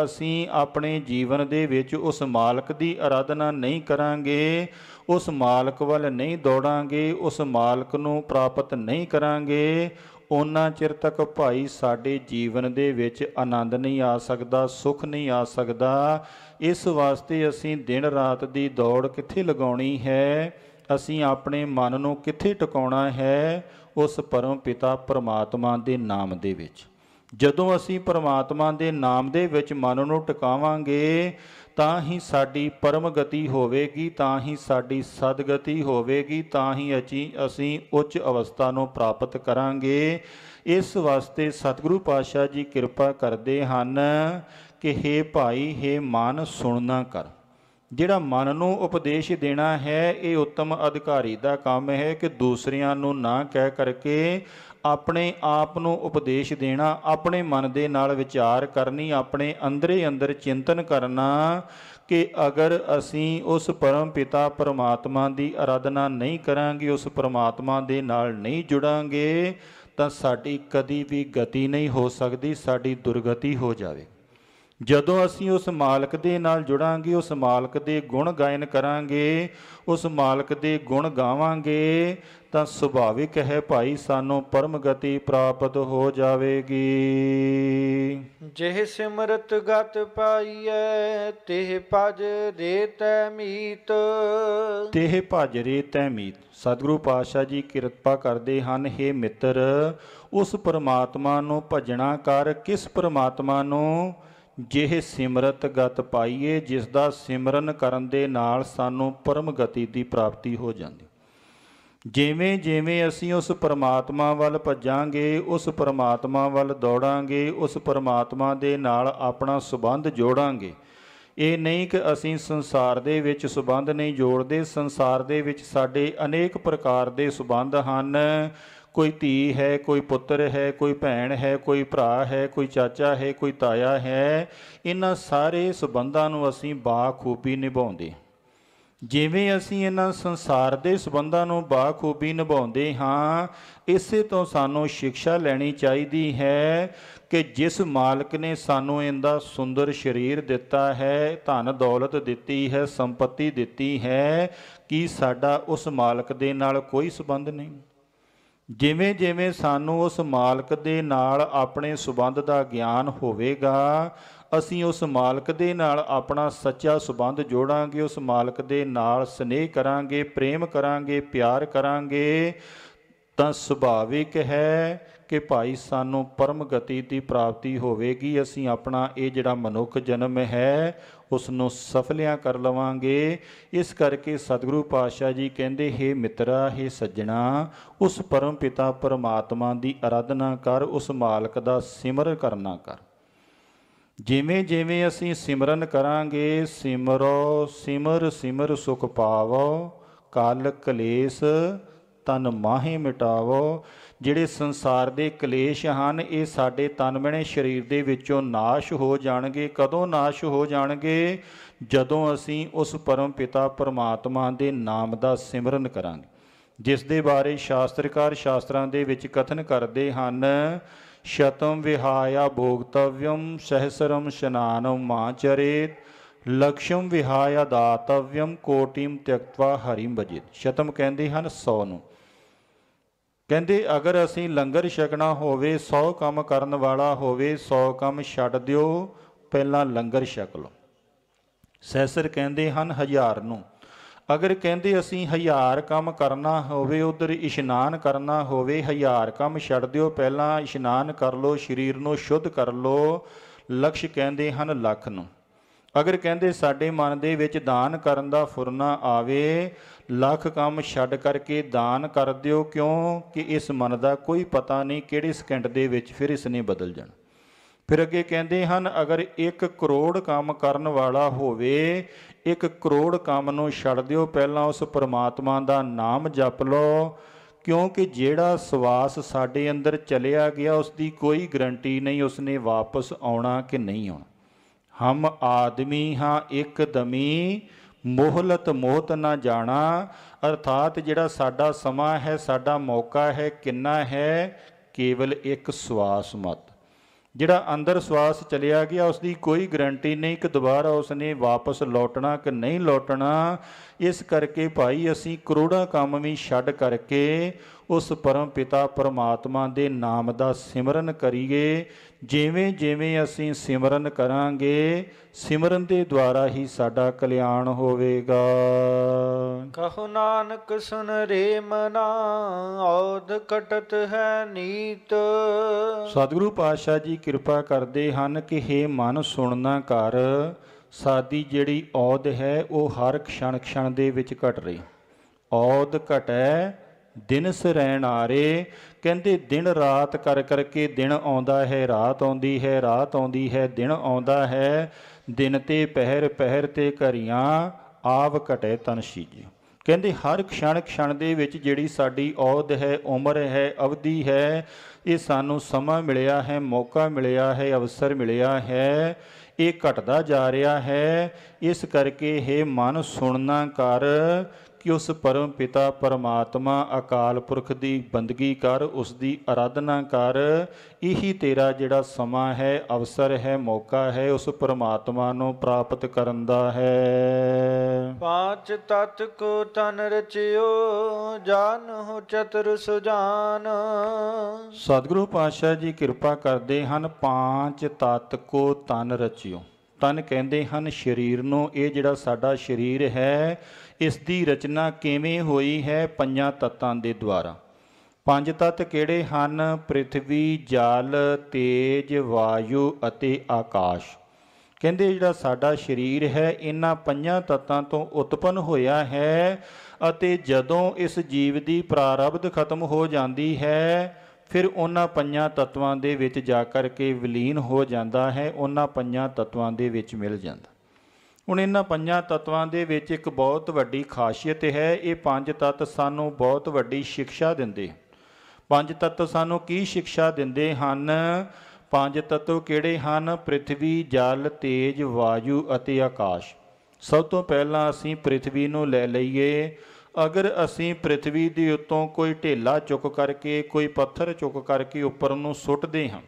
ਅਸੀਂ ਆਪਣੇ ਜੀਵਨ ਦੇ ਵਿੱਚ ਉਸ ਮਾਲਕ ਦੀ ਆਰਾਧਨਾ ਨਹੀਂ ਕਰਾਂਗੇ, ਉਸ ਮਾਲਕ ਵੱਲ ਨਹੀਂ ਦੌੜਾਂਗੇ, ਉਸ ਮਾਲਕ ਨੂੰ ਪ੍ਰਾਪਤ ਨਹੀਂ ਕਰਾਂਗੇ, ਉਹਨਾਂ ਚਿਰ ਤੱਕ ਭਾਈ ਸਾਡੇ ਜੀਵਨ ਦੇ ਵਿੱਚ ਆਨੰਦ ਨਹੀਂ ਆ ਸਕਦਾ, ਸੁੱਖ ਨਹੀਂ ਆ ਸਕਦਾ। ਇਸ ਵਾਸਤੇ ਅਸੀਂ ਦਿਨ ਰਾਤ ਦੀ ਦੌੜ ਕਿੱਥੇ ਲਗਾਉਣੀ ਹੈ? ਅਸੀਂ ਆਪਣੇ ਮਨ ਨੂੰ ਕਿੱਥੇ ਟਿਕਾਉਣਾ ਹੈ? ਉਸ ਪਰਮ ਪਿਤਾ ਪਰਮਾਤਮਾ ਦੇ ਨਾਮ ਦੇ ਵਿੱਚ। ਜਦੋਂ ਅਸੀਂ ਪਰਮਾਤਮਾ ਦੇ ਨਾਮ ਦੇ ਵਿੱਚ ਮਨ ਨੂੰ ਟਿਕਾਵਾਂਗੇ ਤਾਂ ਹੀ ਸਾਡੀ ਪਰਮ ਗਤੀ ਹੋਵੇਗੀ, ਤਾਂ ਹੀ ਸਾਡੀ ਸਦਗਤੀ ਹੋਵੇਗੀ, ਤਾਂ ਹੀ ਅਸੀਂ ਉੱਚ ਅਵਸਥਾ ਨੂੰ ਪ੍ਰਾਪਤ ਕਰਾਂਗੇ। ਇਸ ਵਾਸਤੇ ਸਤਿਗੁਰੂ ਪਾਤਸ਼ਾਹ ਜੀ ਕਿਰਪਾ ਕਰਦੇ ਹਨ ਕਿ ਹੇ ਭਾਈ, ਹੇ ਮਨ, ਸੁਣਨਾ ਕਰ। ਜਿਹੜਾ ਮਨ ਨੂੰ ਉਪਦੇਸ਼ ਦੇਣਾ ਹੈ, ਇਹ ਉੱਤਮ ਅਧਿਕਾਰੀ ਦਾ ਕੰਮ ਹੈ ਕਿ ਦੂਸਰਿਆਂ ਨੂੰ ਨਾ ਕਹਿ ਕਰਕੇ ਆਪਣੇ ਆਪ ਨੂੰ ਉਪਦੇਸ਼ ਦੇਣਾ, ਆਪਣੇ ਮਨ ਦੇ ਨਾਲ ਵਿਚਾਰ ਕਰਨੀ, ਆਪਣੇ ਅੰਦਰੇ ਅੰਦਰ ਚਿੰਤਨ ਕਰਨਾ ਕਿ ਅਗਰ ਅਸੀਂ ਉਸ ਪਰਮ ਪਿਤਾ ਪਰਮਾਤਮਾ ਦੀ ਆਰਾਧਨਾ ਨਹੀਂ ਕਰਾਂਗੇ, ਉਸ ਪਰਮਾਤਮਾ ਦੇ ਨਾਲ ਨਹੀਂ ਜੁੜਾਂਗੇ, ਤਾਂ ਸਾਡੀ ਕਦੀ ਵੀ ਗਤੀ ਨਹੀਂ ਹੋ ਸਕਦੀ, ਸਾਡੀ ਦੁਰਗਤੀ ਹੋ ਜਾਵੇ। ਜਦੋਂ ਅਸੀਂ ਉਸ ਮਾਲਕ ਦੇ ਨਾਲ ਜੁੜਾਂਗੇ, ਉਸ ਮਾਲਕ ਦੇ ਗੁਣ ਗਾਇਨ ਕਰਾਂਗੇ, ਉਸ ਮਾਲਕ ਦੇ ਗੁਣ ਗਾਵਾਂਗੇ, ਤਾਂ ਸੁਭਾਵਿਕ ਹੈ ਭਾਈ ਸਾਨੂੰ ਪਰਮ ਗਤੀ ਪ੍ਰਾਪਤ ਹੋ ਜਾਵੇਗੀ। ਜਿਹ ਸਿਮਰਤ ਗਤ ਪਾਈਐ ਤਿਹ ਭਜ ਰੇ ਤੈ ਮੀਤ। ਤਿਹ ਭਜ ਰੇ ਤੈ ਮੀਤ। ਸਤਿਗੁਰੂ ਪਾਤਸ਼ਾਹ ਜੀ ਕਿਰਪਾ ਕਰਦੇ ਹਨ, ਹੇ ਮਿੱਤਰ, ਉਸ ਪਰਮਾਤਮਾ ਨੂੰ ਭਜਣਾ ਕਰ। ਕਿਸ ਪਰਮਾਤਮਾ ਨੂੰ? ਜਿਹ ਸਿਮਰਤ ਗਤ ਪਾਈਏ, ਜਿਸ ਦਾ ਸਿਮਰਨ ਕਰਨ ਦੇ ਨਾਲ ਸਾਨੂੰ ਪਰਮ ਗਤੀ ਦੀ ਪ੍ਰਾਪਤੀ ਹੋ ਜਾਂਦੀ। ਜਿਵੇਂ ਜਿਵੇਂ ਅਸੀਂ ਉਸ ਪਰਮਾਤਮਾ ਵੱਲ ਭੱਜਾਂਗੇ, ਉਸ ਪਰਮਾਤਮਾ ਵੱਲ ਦੌੜਾਂਗੇ, ਉਸ ਪਰਮਾਤਮਾ ਦੇ ਨਾਲ ਆਪਣਾ ਸੰਬੰਧ ਜੋੜਾਂਗੇ। ਇਹ ਨਹੀਂ ਕਿ ਅਸੀਂ ਸੰਸਾਰ ਦੇ ਵਿੱਚ ਸੰਬੰਧ ਨਹੀਂ ਜੋੜਦੇ। ਸੰਸਾਰ ਦੇ ਵਿੱਚ ਸਾਡੇ ਅਨੇਕ ਪ੍ਰਕਾਰ ਦੇ ਸੰਬੰਧ ਹਨ। ਕੋਈ ਧੀ ਹੈ, ਕੋਈ ਪੁੱਤਰ ਹੈ, ਕੋਈ ਭੈਣ ਹੈ, ਕੋਈ ਭਰਾ ਹੈ, ਕੋਈ ਚਾਚਾ ਹੈ, ਕੋਈ ਤਾਇਆ ਹੈ। ਇਹਨਾਂ ਸਾਰੇ ਸੰਬੰਧਾਂ ਨੂੰ ਅਸੀਂ ਬਾਖੂਬੀ ਨਿਭਾਉਂਦੇ। ਜਿਵੇਂ ਅਸੀਂ ਇਹਨਾਂ ਸੰਸਾਰ ਦੇ ਸੰਬੰਧਾਂ ਨੂੰ ਬਾਖੂਬੀ ਨਿਭਾਉਂਦੇ ਹਾਂ, ਇਸੇ ਤੋਂ ਸਾਨੂੰ ਸਿੱਖਿਆ ਲੈਣੀ ਚਾਹੀਦੀ ਹੈ ਕਿ ਜਿਸ ਮਾਲਕ ਨੇ ਸਾਨੂੰ ਇਹਦਾ ਸੁੰਦਰ ਸਰੀਰ ਦਿੱਤਾ ਹੈ, ਧਨ ਦੌਲਤ ਦਿੱਤੀ ਹੈ, ਸੰਪਤੀ ਦਿੱਤੀ ਹੈ, ਕੀ ਸਾਡਾ ਉਸ ਮਾਲਕ ਦੇ ਨਾਲ ਕੋਈ ਸੰਬੰਧ ਨਹੀਂ? ਜਿਵੇਂ ਜਿਵੇਂ ਸਾਨੂੰ ਉਸ ਮਾਲਕ ਦੇ ਨਾਲ ਆਪਣੇ ਸੰਬੰਧ ਦਾ ਗਿਆਨ ਹੋਵੇਗਾ, ਅਸੀਂ ਉਸ ਮਾਲਕ ਦੇ ਨਾਲ ਆਪਣਾ ਸੱਚਾ ਸੰਬੰਧ ਜੋੜਾਂਗੇ, ਉਸ ਮਾਲਕ ਦੇ ਨਾਲ ਸਨੇਹ ਕਰਾਂਗੇ, ਪ੍ਰੇਮ ਕਰਾਂਗੇ, ਪਿਆਰ ਕਰਾਂਗੇ, ਤਾਂ ਸੁਭਾਵਿਕ ਹੈ ਕਿ ਭਾਈ ਸਾਨੂੰ ਪਰਮ ਗਤੀ ਦੀ ਪ੍ਰਾਪਤੀ ਹੋਵੇਗੀ। ਅਸੀਂ ਆਪਣਾ ਇਹ ਜਿਹੜਾ ਮਨੁੱਖ ਜਨਮ ਹੈ ਉਸ ਨੂੰ ਸਫਲਿਆਂ ਕਰ ਲਵਾਂਗੇ। ਇਸ ਕਰਕੇ ਸਤਿਗੁਰੂ ਪਾਤਸ਼ਾਹ ਜੀ ਕਹਿੰਦੇ, ਹੇ ਮਿੱਤਰਾ, ਹੇ ਸੱਜਣਾ, ਉਸ ਪਰਮ ਪਿਤਾ ਪਰਮਾਤਮਾ ਦੀ ਆਰਾਧਨਾ ਕਰ, ਉਸ ਮਾਲਕ ਦਾ ਸਿਮਰਨ ਕਰਨਾ ਕਰ। ਜਿਵੇਂ ਜਿਵੇਂ ਅਸੀਂ ਸਿਮਰਨ ਕਰਾਂਗੇ, ਸਿਮਰੋ ਸਿਮਰ ਸਿਮਰ ਸੁਖ ਪਾਵੋ, ਕਲ ਕਲੇਸ਼ ਤਨ ਮਾਹੇ ਮਿਟਾਵੋ। ਜਿਹੜੇ ਸੰਸਾਰ ਦੇ ਕਲੇਸ਼ ਹਨ, ਇਹ ਸਾਡੇ ਤਨ ਮਣੇ ਸਰੀਰ ਦੇ ਵਿੱਚੋਂ ਨਾਸ਼ ਹੋ ਜਾਣਗੇ। ਕਦੋਂ ਨਾਸ਼ ਹੋ ਜਾਣਗੇ? ਜਦੋਂ ਅਸੀਂ ਉਸ ਪਰਮ ਪਿਤਾ ਪਰਮਾਤਮਾ ਦੇ ਨਾਮ ਦਾ ਸਿਮਰਨ ਕਰਾਂਗੇ, ਜਿਸ ਦੇ ਬਾਰੇ ਸ਼ਾਸਤਰਕਾਰ ਸ਼ਾਸਤਰਾਂ ਦੇ ਵਿੱਚ ਕਥਨ ਕਰਦੇ ਹਨ, ਸ਼ਤਮ ਵਿਹਾਇਆ ਭੋਗਤਵਯਮ ਸਹਸਰਮ ਸ਼ਨਾਨਮ ਮਾਚਰੇਤ, ਲਕਸ਼ਮ ਵਿਹਾਇਆ ਦਾਤਵਯਮ ਕੋਟਿਮ ਤਿਅਕਤਵਾ ਹਰਿਮ ਭਜੇਤ। ਸ਼ਤਮ ਕਹਿੰਦੇ ਹਨ 100 ਨੂੰ। ਕਹਿੰਦੇ ਅਗਰ ਅਸੀਂ ਲੰਗਰ ਛਕਣਾ ਹੋਵੇ, 100 ਕੰਮ ਕਰਨ ਵਾਲਾ ਹੋਵੇ, 100 ਕੰਮ ਛੱਡ ਦਿਓ, ਪਹਿਲਾਂ ਲੰਗਰ ਛਕ ਲਓ। ਸਹਸਰ ਕਹਿੰਦੇ ਹਨ 1000 ਨੂੰ। ਅਗਰ ਕਹਿੰਦੇ ਅਸੀਂ 1000 ਕੰਮ ਕਰਨਾ ਹੋਵੇ, ਉਧਰ ਇਸ਼ਨਾਨ ਕਰਨਾ ਹੋਵੇ, 1000 ਕੰਮ ਛੱਡ ਦਿਓ, ਪਹਿਲਾਂ ਇਸ਼ਨਾਨ ਕਰ ਲਓ, ਸਰੀਰ ਨੂੰ ਸ਼ੁੱਧ ਕਰ ਲਓ। ਲਕਸ਼ ਕਹਿੰਦੇ ਹਨ ਲੱਖ ਨੂੰ। ਅਗਰ ਕਹਿੰਦੇ ਸਾਡੇ ਮਨ ਦੇ ਵਿੱਚ ਦਾਨ ਕਰਨ ਦਾ ਫੁਰਨਾ ਆਵੇ, ਲੱਖ ਕੰਮ ਛੱਡ ਕਰਕੇ ਦਾਨ ਕਰ ਦਿਓ, ਕਿਉਂਕਿ ਇਸ ਮਨ ਦਾ ਕੋਈ ਪਤਾ ਨਹੀਂ ਕਿਹੜੇ ਸਕਿੰਟ ਦੇ ਵਿੱਚ ਫਿਰ ਇਸ ਨੇ ਬਦਲ ਜਾਣਾ। ਫਿਰ ਅੱਗੇ ਕਹਿੰਦੇ ਹਨ ਅਗਰ 1 ਕਰੋੜ ਕੰਮ ਕਰਨ ਵਾਲਾ ਹੋਵੇ, 1 ਕਰੋੜ ਕੰਮ ਨੂੰ ਛੱਡ ਦਿਓ, ਪਹਿਲਾਂ ਉਸ ਪਰਮਾਤਮਾ ਦਾ ਨਾਮ ਜਪ ਲਓ, ਕਿਉਂਕਿ ਜਿਹੜਾ ਸਵਾਸ ਸਾਡੇ ਅੰਦਰ ਚਲਿਆ ਗਿਆ ਉਸ ਦੀ ਕੋਈ ਗਰੰਟੀ ਨਹੀਂ ਉਸਨੇ ਵਾਪਸ ਆਉਣਾ ਕਿ ਨਹੀਂ ਆਉਣਾ। ਹਮ ਆਦਮੀ ਹਾਂ ਇੱਕ ਦਮੀ, ਮੋਹਲਤ ਮੋਹਤ ਨਾ ਜਾਣਾ। ਅਰਥਾਤ ਜਿਹੜਾ ਸਾਡਾ ਸਮਾਂ ਹੈ, ਸਾਡਾ ਮੌਕਾ ਹੈ, ਕਿੰਨਾ ਹੈ? ਕੇਵਲ ਇੱਕ ਸਵਾਸ ਮਤ। ਜਿਹੜਾ ਅੰਦਰ ਸਵਾਸ ਚਲਿਆ ਗਿਆ ਉਸ ਦੀ ਕੋਈ ਗਰੰਟੀ ਨਹੀਂ ਕਿ ਦੁਬਾਰਾ ਉਸਨੇ ਵਾਪਸ ਲੌਟਣਾ ਕਿ ਨਹੀਂ ਲੌਟਣਾ। ਇਸ ਕਰਕੇ ਭਾਈ ਅਸੀਂ ਕਰੋੜਾਂ ਕੰਮ ਵੀ ਛੱਡ ਕਰਕੇ ਉਸ ਪਰਮ ਪਿਤਾ ਪਰਮਾਤਮਾ ਦੇ ਨਾਮ ਦਾ ਸਿਮਰਨ ਕਰੀਏ। ਜਿਵੇਂ ਜਿਵੇਂ ਅਸੀਂ ਸਿਮਰਨ ਕਰਾਂਗੇ, ਸਿਮਰਨ ਦੇ ਦੁਆਰਾ ਹੀ ਸਾਡਾ ਕਲਿਆਣ ਹੋਵੇਗਾ। ਕਹੋ ਨਾਨਕ ਸੁਨ ਰੇ ਮਨਾ, ਔਧ ਕਟਤ ਹੈ ਨੀਤ। ਸਤਿਗੁਰੂ ਪਾਤਸ਼ਾਹ ਜੀ ਕਿਰਪਾ ਕਰਦੇ ਹਨ ਕਿ ਹੇ ਮਨ ਸੁਣਨਾ ਕਰ, ਸਾਡੀ ਜਿਹੜੀ ਔਧ ਹੈ ਉਹ ਹਰ ਕਸ਼ਣ ਕਸ਼ਣ ਦੇ ਵਿੱਚ ਘਟ ਰਹੀ। ਔਧ ਘਟੈ ਦਿਨਸ ਰਹਿਣ ਆਰੇ, ਕਹਿੰਦੇ ਦਿਨ ਰਾਤ ਕਰ ਕਰਕੇ ਦਿਨ ਆਉਂਦਾ ਹੈ, ਰਾਤ ਆਉਂਦੀ ਹੈ, ਰਾਤ ਆਉਂਦੀ ਹੈ, ਦਿਨ ਆਉਂਦਾ ਹੈ। ਦਿਨ ਤੇ ਪਹਿਰ, ਪਹਿਰ ਤੇ ਘਰੀਆਂ, ਆਵ ਘਟੇ ਤਨ ਸੀਜਿ। ਕਹਿੰਦੇ ਹਰ ਕਸ਼ਣ ਕਸ਼ਣ ਦੇ ਵਿੱਚ ਜਿਹੜੀ ਸਾਡੀ ਔਧ ਹੈ, ਉਮਰ ਹੈ, ਅਵਧੀ ਹੈ, ਇਹ ਸਾਨੂੰ ਸਮਾਂ ਮਿਲਿਆ ਹੈ, ਮੌਕਾ ਮਿਲਿਆ ਹੈ, ਅਵਸਰ ਮਿਲਿਆ ਹੈ, ਇਹ ਘਟਦਾ ਜਾ ਰਿਹਾ ਹੈ। ਇਸ ਕਰਕੇ ਹੇ ਮਨ ਸੁਣਨਾ ਕਰ ਕਿ ਉਸ ਪਰਮ ਪਿਤਾ ਪਰਮਾਤਮਾ ਅਕਾਲ ਪੁਰਖ ਦੀ ਬੰਦਗੀ ਕਰ, ਉਸ ਦੀ ਆਰਾਧਨਾ ਕਰ। ਇਹੀ ਤੇਰਾ ਜਿਹੜਾ ਸਮਾਂ ਹੈ, ਅਵਸਰ ਹੈ, ਮੌਕਾ ਹੈ, ਉਸ ਪਰਮਾਤਮਾ ਨੂੰ ਪ੍ਰਾਪਤ ਕਰਨ ਦਾ ਹੈ। ਪਾਂਚ ਤਤ ਕੋ ਤਨ ਰਚਿਓ, ਜਾਨਹੁ ਚਤੁਰ ਸੁਜਾਨ। ਸਤਿਗੁਰੂ ਪਾਤਸ਼ਾਹ ਜੀ ਕਿਰਪਾ ਕਰਦੇ ਹਨ, ਪਾਂਚ ਤਤ ਕੋ ਤਨ ਰਚਿਓ। ਤਨ ਕਹਿੰਦੇ ਹਨ ਸਰੀਰ ਨੂੰ। ਇਹ ਜਿਹੜਾ ਸਾਡਾ ਸਰੀਰ ਹੈ, ਇਸ ਦੀ ਰਚਨਾ ਕਿਵੇਂ ਹੋਈ ਹੈ? ਪੰਜਾਂ ਤੱਤਾਂ ਦੇ ਦੁਆਰਾ। ਪੰਜ ਤੱਤ ਕਿਹੜੇ ਹਨ? ਪ੍ਰਿਥਵੀ, ਜਲ, ਤੇਜ, ਵਾਯੂ ਅਤੇ ਆਕਾਸ਼। ਕਹਿੰਦੇ ਜਿਹੜਾ ਸਾਡਾ ਸਰੀਰ ਹੈ ਇਹਨਾਂ ਪੰਜਾਂ ਤੱਤਾਂ ਤੋਂ ਉਤਪੰਨ ਹੋਇਆ ਹੈ, ਅਤੇ ਜਦੋਂ ਇਸ ਜੀਵ ਦੀ ਪ੍ਰਾਰਬਧ ਖਤਮ ਹੋ ਜਾਂਦੀ ਹੈ ਫਿਰ ਉਹਨਾਂ ਪੰਜਾਂ ਤੱਤਵਾਂ ਦੇ ਵਿੱਚ ਜਾ ਕਰ ਕੇ ਵਿਲੀਨ ਹੋ ਜਾਂਦਾ ਹੈ, ਉਹਨਾਂ ਪੰਜਾਂ ਤੱਤਵਾਂ ਦੇ ਵਿੱਚ ਮਿਲ ਜਾਂਦਾ। ਹੁਣ ਇਹਨਾਂ ਪੰਜਾਂ ਤੱਤਵਾਂ ਦੇ ਵਿੱਚ ਇੱਕ ਬਹੁਤ ਵੱਡੀ ਖਾਸੀਅਤ ਹੈ। ਇਹ ਪੰਜ ਤੱਤ ਸਾਨੂੰ ਬਹੁਤ ਵੱਡੀ ਸਿੱਖਿਆ ਦਿੰਦੇ। ਪੰਜ ਤੱਤ ਸਾਨੂੰ ਕੀ ਸਿੱਖਿਆ ਦਿੰਦੇ ਹਨ? ਪੰਜ ਤੱਤਵ ਕਿਹੜੇ ਹਨ? ਪ੍ਰਿਥਵੀ, ਜਲ, ਤੇਜ, ਵਾਯੂ ਅਤੇ ਆਕਾਸ਼। ਸਭ ਤੋਂ ਪਹਿਲਾਂ ਅਸੀਂ ਪ੍ਰਿਥਵੀ ਨੂੰ ਲੈ ਲਈਏ। ਅਗਰ ਅਸੀਂ ਪ੍ਰਿਥਵੀ ਦੇ ਉੱਤੋਂ ਕੋਈ ਢੇਲਾ ਚੁੱਕ ਕਰਕੇ, ਕੋਈ ਪੱਥਰ ਚੁੱਕ ਕਰਕੇ ਉੱਪਰ ਨੂੰ ਸੁੱਟਦੇ ਹਾਂ,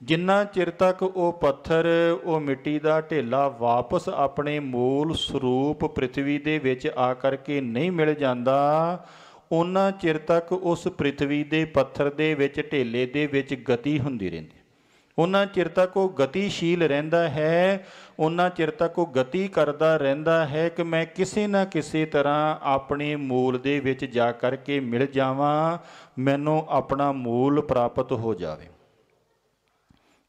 ਜਿੰਨਾ ਚਿਰ ਤੱਕ ਉਹ ਪੱਥਰ, ਉਹ ਮਿੱਟੀ ਦਾ ਢੇਲਾ ਵਾਪਸ ਆਪਣੇ ਮੂਲ ਸਰੂਪ ਪ੍ਰਿਥਵੀ ਦੇ ਵਿੱਚ ਆ ਕਰਕੇ ਨਹੀਂ ਮਿਲ ਜਾਂਦਾ, ਉਹਨਾਂ ਚਿਰ ਤੱਕ ਉਸ ਪ੍ਰਿਥਵੀ ਦੇ ਪੱਥਰ ਦੇ ਵਿੱਚ, ਢੇਲੇ ਦੇ ਵਿੱਚ ਗਤੀ ਹੁੰਦੀ ਰਹਿੰਦੀ। ਉਹਨਾਂ ਚਿਰ ਤੱਕ ਉਹ ਗਤੀਸ਼ੀਲ ਰਹਿੰਦਾ ਹੈ, ਉਹਨਾਂ ਚਿਰ ਤੱਕ ਉਹ ਗਤੀ ਕਰਦਾ ਰਹਿੰਦਾ ਹੈ ਕਿ ਮੈਂ ਕਿਸੇ ਨਾ ਕਿਸੇ ਤਰ੍ਹਾਂ ਆਪਣੇ ਮੂਲ ਦੇ ਵਿੱਚ ਜਾ ਕਰਕੇ ਮਿਲ ਜਾਵਾਂ, ਮੈਨੂੰ ਆਪਣਾ ਮੂਲ ਪ੍ਰਾਪਤ ਹੋ ਜਾਵੇ।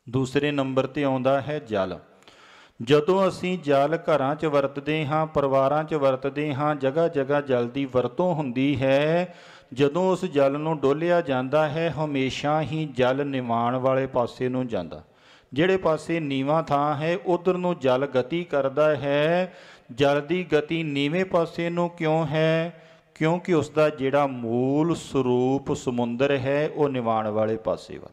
ਦੂਸਰੇ ਨੰਬਰ 'ਤੇ ਆਉਂਦਾ ਹੈ ਜਲ। ਜਦੋਂ ਅਸੀਂ ਜਲ ਘਰਾਂ 'ਚ ਵਰਤਦੇ ਹਾਂ, ਪਰਿਵਾਰਾਂ 'ਚ ਵਰਤਦੇ ਹਾਂ, ਜਗ੍ਹਾ ਜਗ੍ਹਾ ਜਲ ਦੀ ਵਰਤੋਂ ਹੁੰਦੀ ਹੈ। ਜਦੋਂ ਉਸ ਜਲ ਨੂੰ ਡੋਲਿਆ ਜਾਂਦਾ ਹੈ, ਹਮੇਸ਼ਾ ਹੀ ਜਲ ਨਿਵਾਣ ਵਾਲੇ ਪਾਸੇ ਨੂੰ ਜਾਂਦਾ। ਜਿਹੜੇ ਪਾਸੇ ਨੀਵਾਂ ਥਾਂ ਹੈ ਉਧਰ ਨੂੰ ਜਲ ਗਤੀ ਕਰਦਾ ਹੈ। ਜਲ ਦੀ ਗਤੀ ਨੀਵੇਂ ਪਾਸੇ ਨੂੰ ਕਿਉਂ ਹੈ? ਕਿਉਂਕਿ ਉਸ ਦਾ ਜਿਹੜਾ ਮੂਲ ਸਰੂਪ ਸਮੁੰਦਰ ਹੈ ਉਹ ਨਿਵਾਣ ਵਾਲੇ ਪਾਸੇ ਵਾ।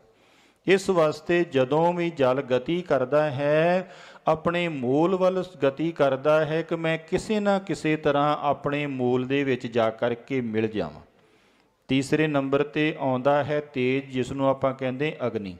ਇਸ ਵਾਸਤੇ ਜਦੋਂ ਵੀ ਜਲ ਗਤੀ ਕਰਦਾ ਹੈ, ਆਪਣੇ ਮੂਲ ਵੱਲ ਗਤੀ ਕਰਦਾ ਹੈ ਕਿ ਮੈਂ ਕਿਸੇ ਨਾ ਕਿਸੇ ਤਰ੍ਹਾਂ ਆਪਣੇ ਮੂਲ ਦੇ ਵਿੱਚ ਜਾ ਕਰਕੇ ਮਿਲ ਜਾਵਾਂ। ਤੀਸਰੇ ਨੰਬਰ 'ਤੇ ਆਉਂਦਾ ਹੈ ਤੇਜ, ਜਿਸ ਨੂੰ ਆਪਾਂ ਕਹਿੰਦੇ ਅਗਨੀ।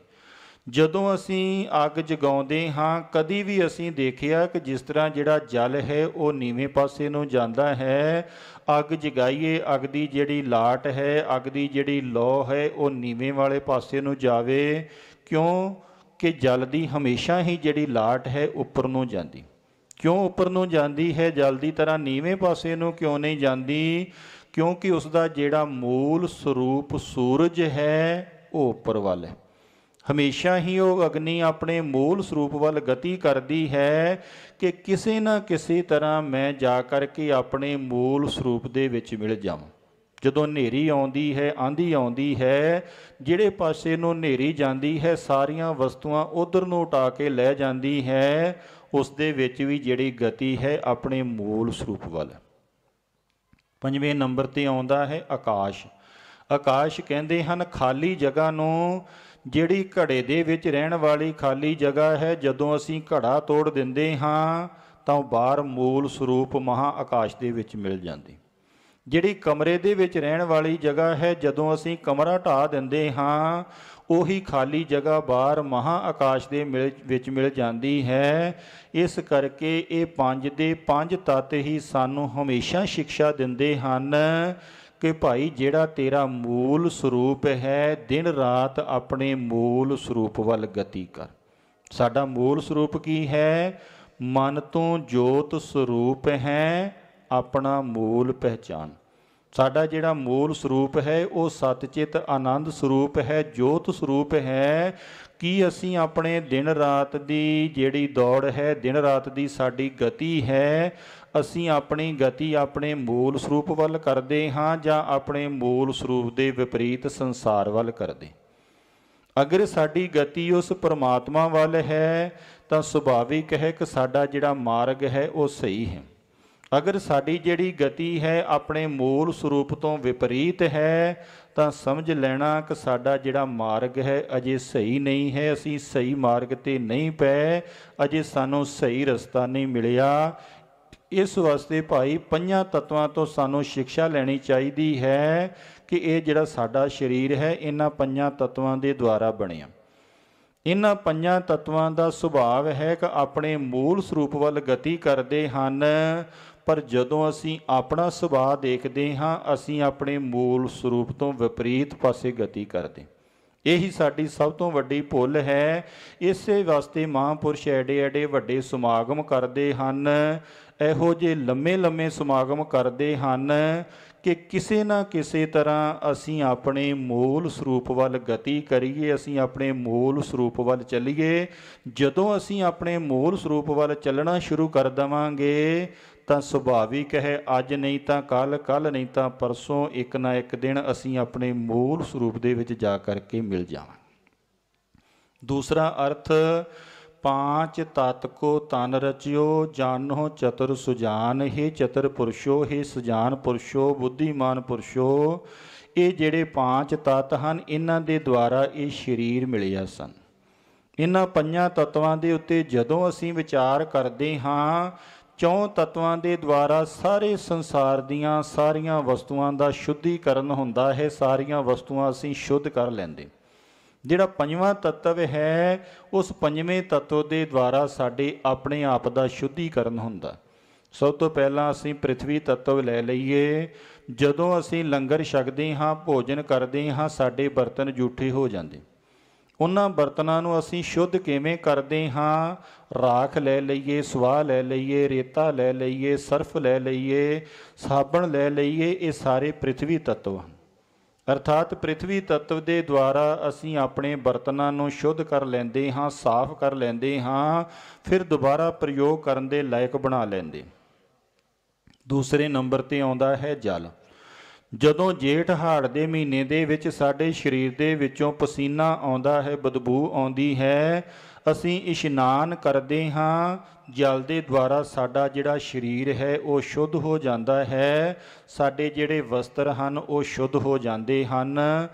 ਜਦੋਂ ਅਸੀਂ ਅੱਗ ਜਗਾਉਂਦੇ ਹਾਂ, ਕਦੀ ਵੀ ਅਸੀਂ ਦੇਖਿਆ ਕਿ ਜਿਸ ਤਰ੍ਹਾਂ ਜਿਹੜਾ ਜਲ ਹੈ ਉਹ ਨੀਵੇਂ ਪਾਸੇ ਨੂੰ ਜਾਂਦਾ ਹੈ, ਅੱਗ ਜਗਾਈਏ, ਅੱਗ ਦੀ ਜਿਹੜੀ ਲਾਟ ਹੈ, ਅੱਗ ਦੀ ਜਿਹੜੀ ਲੌ ਹੈ ਉਹ ਨੀਵੇਂ ਵਾਲੇ ਪਾਸੇ ਨੂੰ ਜਾਵੇ। ਕਿਉਂ ਕਿ ਜਲ ਦੀ ਹਮੇਸ਼ਾ ਹੀ ਜਿਹੜੀ ਲਾਟ ਹੈ ਉੱਪਰ ਨੂੰ ਜਾਂਦੀ। ਕਿਉਂ ਉੱਪਰ ਨੂੰ ਜਾਂਦੀ ਹੈ? ਜਲ ਦੀ ਤਰ੍ਹਾਂ ਨੀਵੇਂ ਪਾਸੇ ਨੂੰ ਕਿਉਂ ਨਹੀਂ ਜਾਂਦੀ? ਕਿਉਂਕਿ ਉਸ ਦਾ ਜਿਹੜਾ ਮੂਲ ਸਰੂਪ ਸੂਰਜ ਹੈ ਉਹ ਉੱਪਰ ਵੱਲ ਹੈ। ਹਮੇਸ਼ਾ ਹੀ ਉਹ ਅਗਨੀ ਆਪਣੇ ਮੂਲ ਸਰੂਪ ਵੱਲ ਗਤੀ ਕਰਦੀ ਹੈ ਕਿ ਕਿਸੇ ਨਾ ਕਿਸੇ ਤਰ੍ਹਾਂ ਮੈਂ ਜਾ ਕਰਕੇ ਆਪਣੇ ਮੂਲ ਸਰੂਪ ਦੇ ਵਿੱਚ ਮਿਲ ਜਾਵਾਂ। ਜਦੋਂ ਹਨੇਰੀ ਆਉਂਦੀ ਹੈ, ਆਂਧੀ ਆਉਂਦੀ ਹੈ, ਜਿਹੜੇ ਪਾਸੇ ਨੂੰ ਹਨੇਰੀ ਜਾਂਦੀ ਹੈ ਸਾਰੀਆਂ ਵਸਤੂਆਂ ਉਧਰ ਨੂੰ ਉਟਾ ਕੇ ਲੈ ਜਾਂਦੀ ਹੈ। ਉਸ ਦੇ ਵਿੱਚ ਵੀ ਜਿਹੜੀ ਗਤੀ ਹੈ ਆਪਣੇ ਮੂਲ ਸਰੂਪ ਵੱਲ। ਪੰਜਵੇਂ ਨੰਬਰ 'ਤੇ ਆਉਂਦਾ ਹੈ ਆਕਾਸ਼। ਆਕਾਸ਼ ਕਹਿੰਦੇ ਹਨ ਖਾਲੀ ਜਗ੍ਹਾ ਨੂੰ। ਜਿਹੜੀ ਘੜੇ ਦੇ ਵਿੱਚ ਰਹਿਣ ਵਾਲੀ ਖਾਲੀ ਜਗ੍ਹਾ ਹੈ, ਜਦੋਂ ਅਸੀਂ ਘੜਾ ਤੋੜ ਦਿੰਦੇ ਹਾਂ ਤਾਂ ਬਾਹਰ ਮੂਲ ਸਰੂਪ ਮਹਾ ਆਕਾਸ਼ ਦੇ ਵਿੱਚ ਮਿਲ ਜਾਂਦੀ। ਜਿਹੜੀ ਕਮਰੇ ਦੇ ਵਿੱਚ ਰਹਿਣ ਵਾਲੀ ਜਗ੍ਹਾ ਹੈ, ਜਦੋਂ ਅਸੀਂ ਕਮਰਾ ਢਾਹ ਦਿੰਦੇ ਹਾਂ, ਉਹੀ ਖਾਲੀ ਜਗ੍ਹਾ ਬਾਹਰ ਮਹਾਂ ਆਕਾਸ਼ ਦੇ ਵਿੱਚ ਮਿਲ ਜਾਂਦੀ ਹੈ। ਇਸ ਕਰਕੇ ਇਹ ਪੰਜ ਦੇ ਪੰਜ ਤੱਤ ਹੀ ਸਾਨੂੰ ਹਮੇਸ਼ਾ ਸਿੱਖਿਆ ਦਿੰਦੇ ਹਨ ਕਿ ਭਾਈ ਜਿਹੜਾ ਤੇਰਾ ਮੂਲ ਸਰੂਪ ਹੈ, ਦਿਨ ਰਾਤ ਆਪਣੇ ਮੂਲ ਸਰੂਪ ਵੱਲ ਗਤੀ ਕਰ। ਸਾਡਾ ਮੂਲ ਸਰੂਪ ਕੀ ਹੈ? ਮਨ ਤੋਂ ਜੋਤ ਸਰੂਪ ਹੈ, ਆਪਣਾ ਮੂਲ ਪਹਿਚਾਨ। ਸਾਡਾ ਜਿਹੜਾ ਮੂਲ ਸਰੂਪ ਹੈ ਉਹ ਸਤਚਿਤ ਆਨੰਦ ਸਰੂਪ ਹੈ, ਜੋਤ ਸਰੂਪ ਹੈ। ਕੀ ਅਸੀਂ ਆਪਣੇ ਦਿਨ ਰਾਤ ਦੀ ਜਿਹੜੀ ਦੌੜ ਹੈ, ਦਿਨ ਰਾਤ ਦੀ ਸਾਡੀ ਗਤੀ ਹੈ, ਅਸੀਂ ਆਪਣੀ ਗਤੀ ਆਪਣੇ ਮੂਲ ਸਰੂਪ ਵੱਲ ਕਰਦੇ ਹਾਂ ਜਾਂ ਆਪਣੇ ਮੂਲ ਸਰੂਪ ਦੇ ਵਿਪਰੀਤ ਸੰਸਾਰ ਵੱਲ ਕਰਦੇ? ਅਗਰ ਸਾਡੀ ਗਤੀ ਉਸ ਪਰਮਾਤਮਾ ਵੱਲ ਹੈ ਤਾਂ ਸੁਭਾਵਿਕ ਹੈ ਕਿ ਸਾਡਾ ਜਿਹੜਾ ਮਾਰਗ ਹੈ ਉਹ ਸਹੀ ਹੈ। ਅਗਰ ਸਾਡੀ ਜਿਹੜੀ ਗਤੀ ਹੈ ਆਪਣੇ ਮੂਲ ਸਰੂਪ ਤੋਂ ਵਿਪਰੀਤ ਹੈ ਤਾਂ ਸਮਝ ਲੈਣਾ ਕਿ ਸਾਡਾ ਜਿਹੜਾ ਮਾਰਗ ਹੈ ਅਜੇ ਸਹੀ ਨਹੀਂ ਹੈ, ਅਸੀਂ ਸਹੀ ਮਾਰਗ 'ਤੇ ਨਹੀਂ ਪਏ, ਅਜੇ ਸਾਨੂੰ ਸਹੀ ਰਸਤਾ ਨਹੀਂ ਮਿਲਿਆ। ਇਸ ਵਾਸਤੇ ਭਾਈ ਪੰਜਾਂ ਤੱਤਵਾਂ ਤੋਂ ਸਾਨੂੰ ਸਿੱਖਿਆ ਲੈਣੀ ਚਾਹੀਦੀ ਹੈ ਕਿ ਇਹ ਜਿਹੜਾ ਸਾਡਾ ਸਰੀਰ ਹੈ ਇਹਨਾਂ ਪੰਜਾਂ ਤੱਤਵਾਂ ਦੇ ਦੁਆਰਾ ਬਣਿਆ। ਇਹਨਾਂ ਪੰਜਾਂ ਤੱਤਵਾਂ ਦਾ ਸੁਭਾਵ ਹੈ ਕਿ ਆਪਣੇ ਮੂਲ ਸਰੂਪ ਵੱਲ ਗਤੀ ਕਰਦੇ ਹਨ, ਪਰ ਜਦੋਂ ਅਸੀਂ ਆਪਣਾ ਸੁਭਾਅ ਦੇਖਦੇ ਹਾਂ ਅਸੀਂ ਆਪਣੇ ਮੂਲ ਸਰੂਪ ਤੋਂ ਵਿਪਰੀਤ ਪਾਸੇ ਗਤੀ ਕਰਦੇ। ਇਹੀ ਸਾਡੀ ਸਭ ਤੋਂ ਵੱਡੀ ਭੁੱਲ ਹੈ। ਇਸੇ ਵਾਸਤੇ ਮਹਾਂਪੁਰਸ਼ ਐਡੇ ਐਡੇ ਵੱਡੇ ਸਮਾਗਮ ਕਰਦੇ ਹਨ, ਇਹੋ ਜਿਹੇ ਲੰਮੇ ਲੰਮੇ ਸਮਾਗਮ ਕਰਦੇ ਹਨ ਕਿ ਕਿਸੇ ਨਾ ਕਿਸੇ ਤਰ੍ਹਾਂ ਅਸੀਂ ਆਪਣੇ ਮੂਲ ਸਰੂਪ ਵੱਲ ਗਤੀ ਕਰੀਏ, ਅਸੀਂ ਆਪਣੇ ਮੂਲ ਸਰੂਪ ਵੱਲ ਚੱਲੀਏ। ਜਦੋਂ ਅਸੀਂ ਆਪਣੇ ਮੂਲ ਸਰੂਪ ਵੱਲ ਚੱਲਣਾ ਸ਼ੁਰੂ ਕਰ ਦੇਵਾਂਗੇ ਤਾਂ ਸੁਭਾਵਿਕ ਹੈ ਅੱਜ ਨਹੀਂ ਤਾਂ ਕੱਲ੍ਹ, ਕੱਲ੍ਹ ਨਹੀਂ ਤਾਂ ਪਰਸੋਂ, ਇੱਕ ਨਾ ਇੱਕ ਦਿਨ ਅਸੀਂ ਆਪਣੇ ਮੂਲ ਸਰੂਪ ਦੇ ਵਿੱਚ ਜਾ ਕਰਕੇ ਮਿਲ ਜਾਵਾਂਗੇ। ਦੂਸਰਾ ਅਰਥ, ਪਾਂਚ ਤਤ ਕੋ ਤਨ ਰਚਿਓ, ਜਾਨੋ ਚਤੁਰ ਸੁਜਾਨ, ਹੇ ਚਤੁਰ ਪੁਰਸ਼ੋ, ਹੇ ਸੁਜਾਨ ਪੁਰਸ਼ੋ, ਬੁੱਧੀਮਾਨ ਪੁਰਸ਼ੋ। ਇਹ ਜਿਹੜੇ ਪਾਂਚ ਤੱਤ ਹਨ ਇਹਨਾਂ ਦੇ ਦੁਆਰਾ ਇਹ ਸਰੀਰ ਮਿਲਿਆ ਸਨ। ਇਹਨਾਂ ਪੰਜਾਂ ਤੱਤਵਾਂ ਦੇ ਉੱਤੇ ਜਦੋਂ ਅਸੀਂ ਵਿਚਾਰ ਕਰਦੇ ਹਾਂ, ਚੌਂ ਤੱਤਵਾਂ ਦੇ ਦੁਆਰਾ ਸਾਰੇ ਸੰਸਾਰ ਦੀਆਂ ਸਾਰੀਆਂ ਵਸਤੂਆਂ ਦਾ ਸ਼ੁੱਧੀਕਰਨ ਹੁੰਦਾ ਹੈ, ਸਾਰੀਆਂ ਵਸਤੂਆਂ ਅਸੀਂ ਸ਼ੁੱਧ ਕਰ ਲੈਂਦੇ। ਜਿਹੜਾ ਪੰਜਵਾਂ ਤੱਤਵ ਹੈ ਉਸ ਪੰਜਵੇਂ ਤੱਤਵ ਦੇ ਦੁਆਰਾ ਸਾਡੇ ਆਪਣੇ ਆਪ ਦਾ ਸ਼ੁੱਧੀਕਰਨ ਹੁੰਦਾ। ਸਭ ਤੋਂ ਪਹਿਲਾਂ ਅਸੀਂ ਪ੍ਰਿਥਵੀ ਤੱਤਵ ਲੈ ਲਈਏ। ਜਦੋਂ ਅਸੀਂ ਲੰਗਰ ਛਕਦੇ ਹਾਂ, ਭੋਜਨ ਕਰਦੇ ਹਾਂ, ਸਾਡੇ ਬਰਤਨ ਜੂਠੇ ਹੋ ਜਾਂਦੇ। ਉਹਨਾਂ ਬਰਤਨਾਂ ਨੂੰ ਅਸੀਂ ਸ਼ੁੱਧ ਕਿਵੇਂ ਕਰਦੇ ਹਾਂ? ਰਾਖ ਲੈ ਲਈਏ, ਸਵਾਹ ਲੈ ਲਈਏ, ਰੇਤਾ ਲੈ ਲਈਏ, ਸਰਫ ਲੈ ਲਈਏ, ਸਾਬਣ ਲੈ ਲਈਏ, ਇਹ ਸਾਰੇ ਪ੍ਰਿਥਵੀ ਤੱਤਵ ਹਨ। ਅਰਥਾਤ ਪ੍ਰਿਥਵੀ ਤੱਤਵ ਦੇ ਦੁਆਰਾ ਅਸੀਂ ਆਪਣੇ ਬਰਤਨਾਂ ਨੂੰ ਸ਼ੁੱਧ ਕਰ ਲੈਂਦੇ ਹਾਂ, ਸਾਫ਼ ਕਰ ਲੈਂਦੇ ਹਾਂ, ਫਿਰ ਦੁਬਾਰਾ ਪ੍ਰਯੋਗ ਕਰਨ ਦੇ ਲਾਇਕ ਬਣਾ ਲੈਂਦੇ। ਦੂਸਰੇ ਨੰਬਰ 'ਤੇ ਆਉਂਦਾ ਹੈ ਜਲ। ਜਦੋਂ ਜੇਠ ਹਾੜ ਦੇ ਮਹੀਨੇ ਦੇ ਵਿੱਚ ਸਾਡੇ ਸਰੀਰ ਦੇ ਵਿੱਚੋਂ ਪਸੀਨਾ ਆਉਂਦਾ ਹੈ, ਬਦਬੂ ਆਉਂਦੀ ਹੈ, ਅਸੀਂ ਇਸ਼ਨਾਨ ਕਰਦੇ ਹਾਂ, ਜਲ ਦੇ ਦੁਆਰਾ ਸਾਡਾ ਜਿਹੜਾ ਸਰੀਰ ਹੈ ਉਹ ਸ਼ੁੱਧ ਹੋ ਜਾਂਦਾ ਹੈ। ਸਾਡੇ ਜਿਹੜੇ ਵਸਤਰ ਹਨ ਉਹ ਸ਼ੁੱਧ ਹੋ ਜਾਂਦੇ ਹਨ।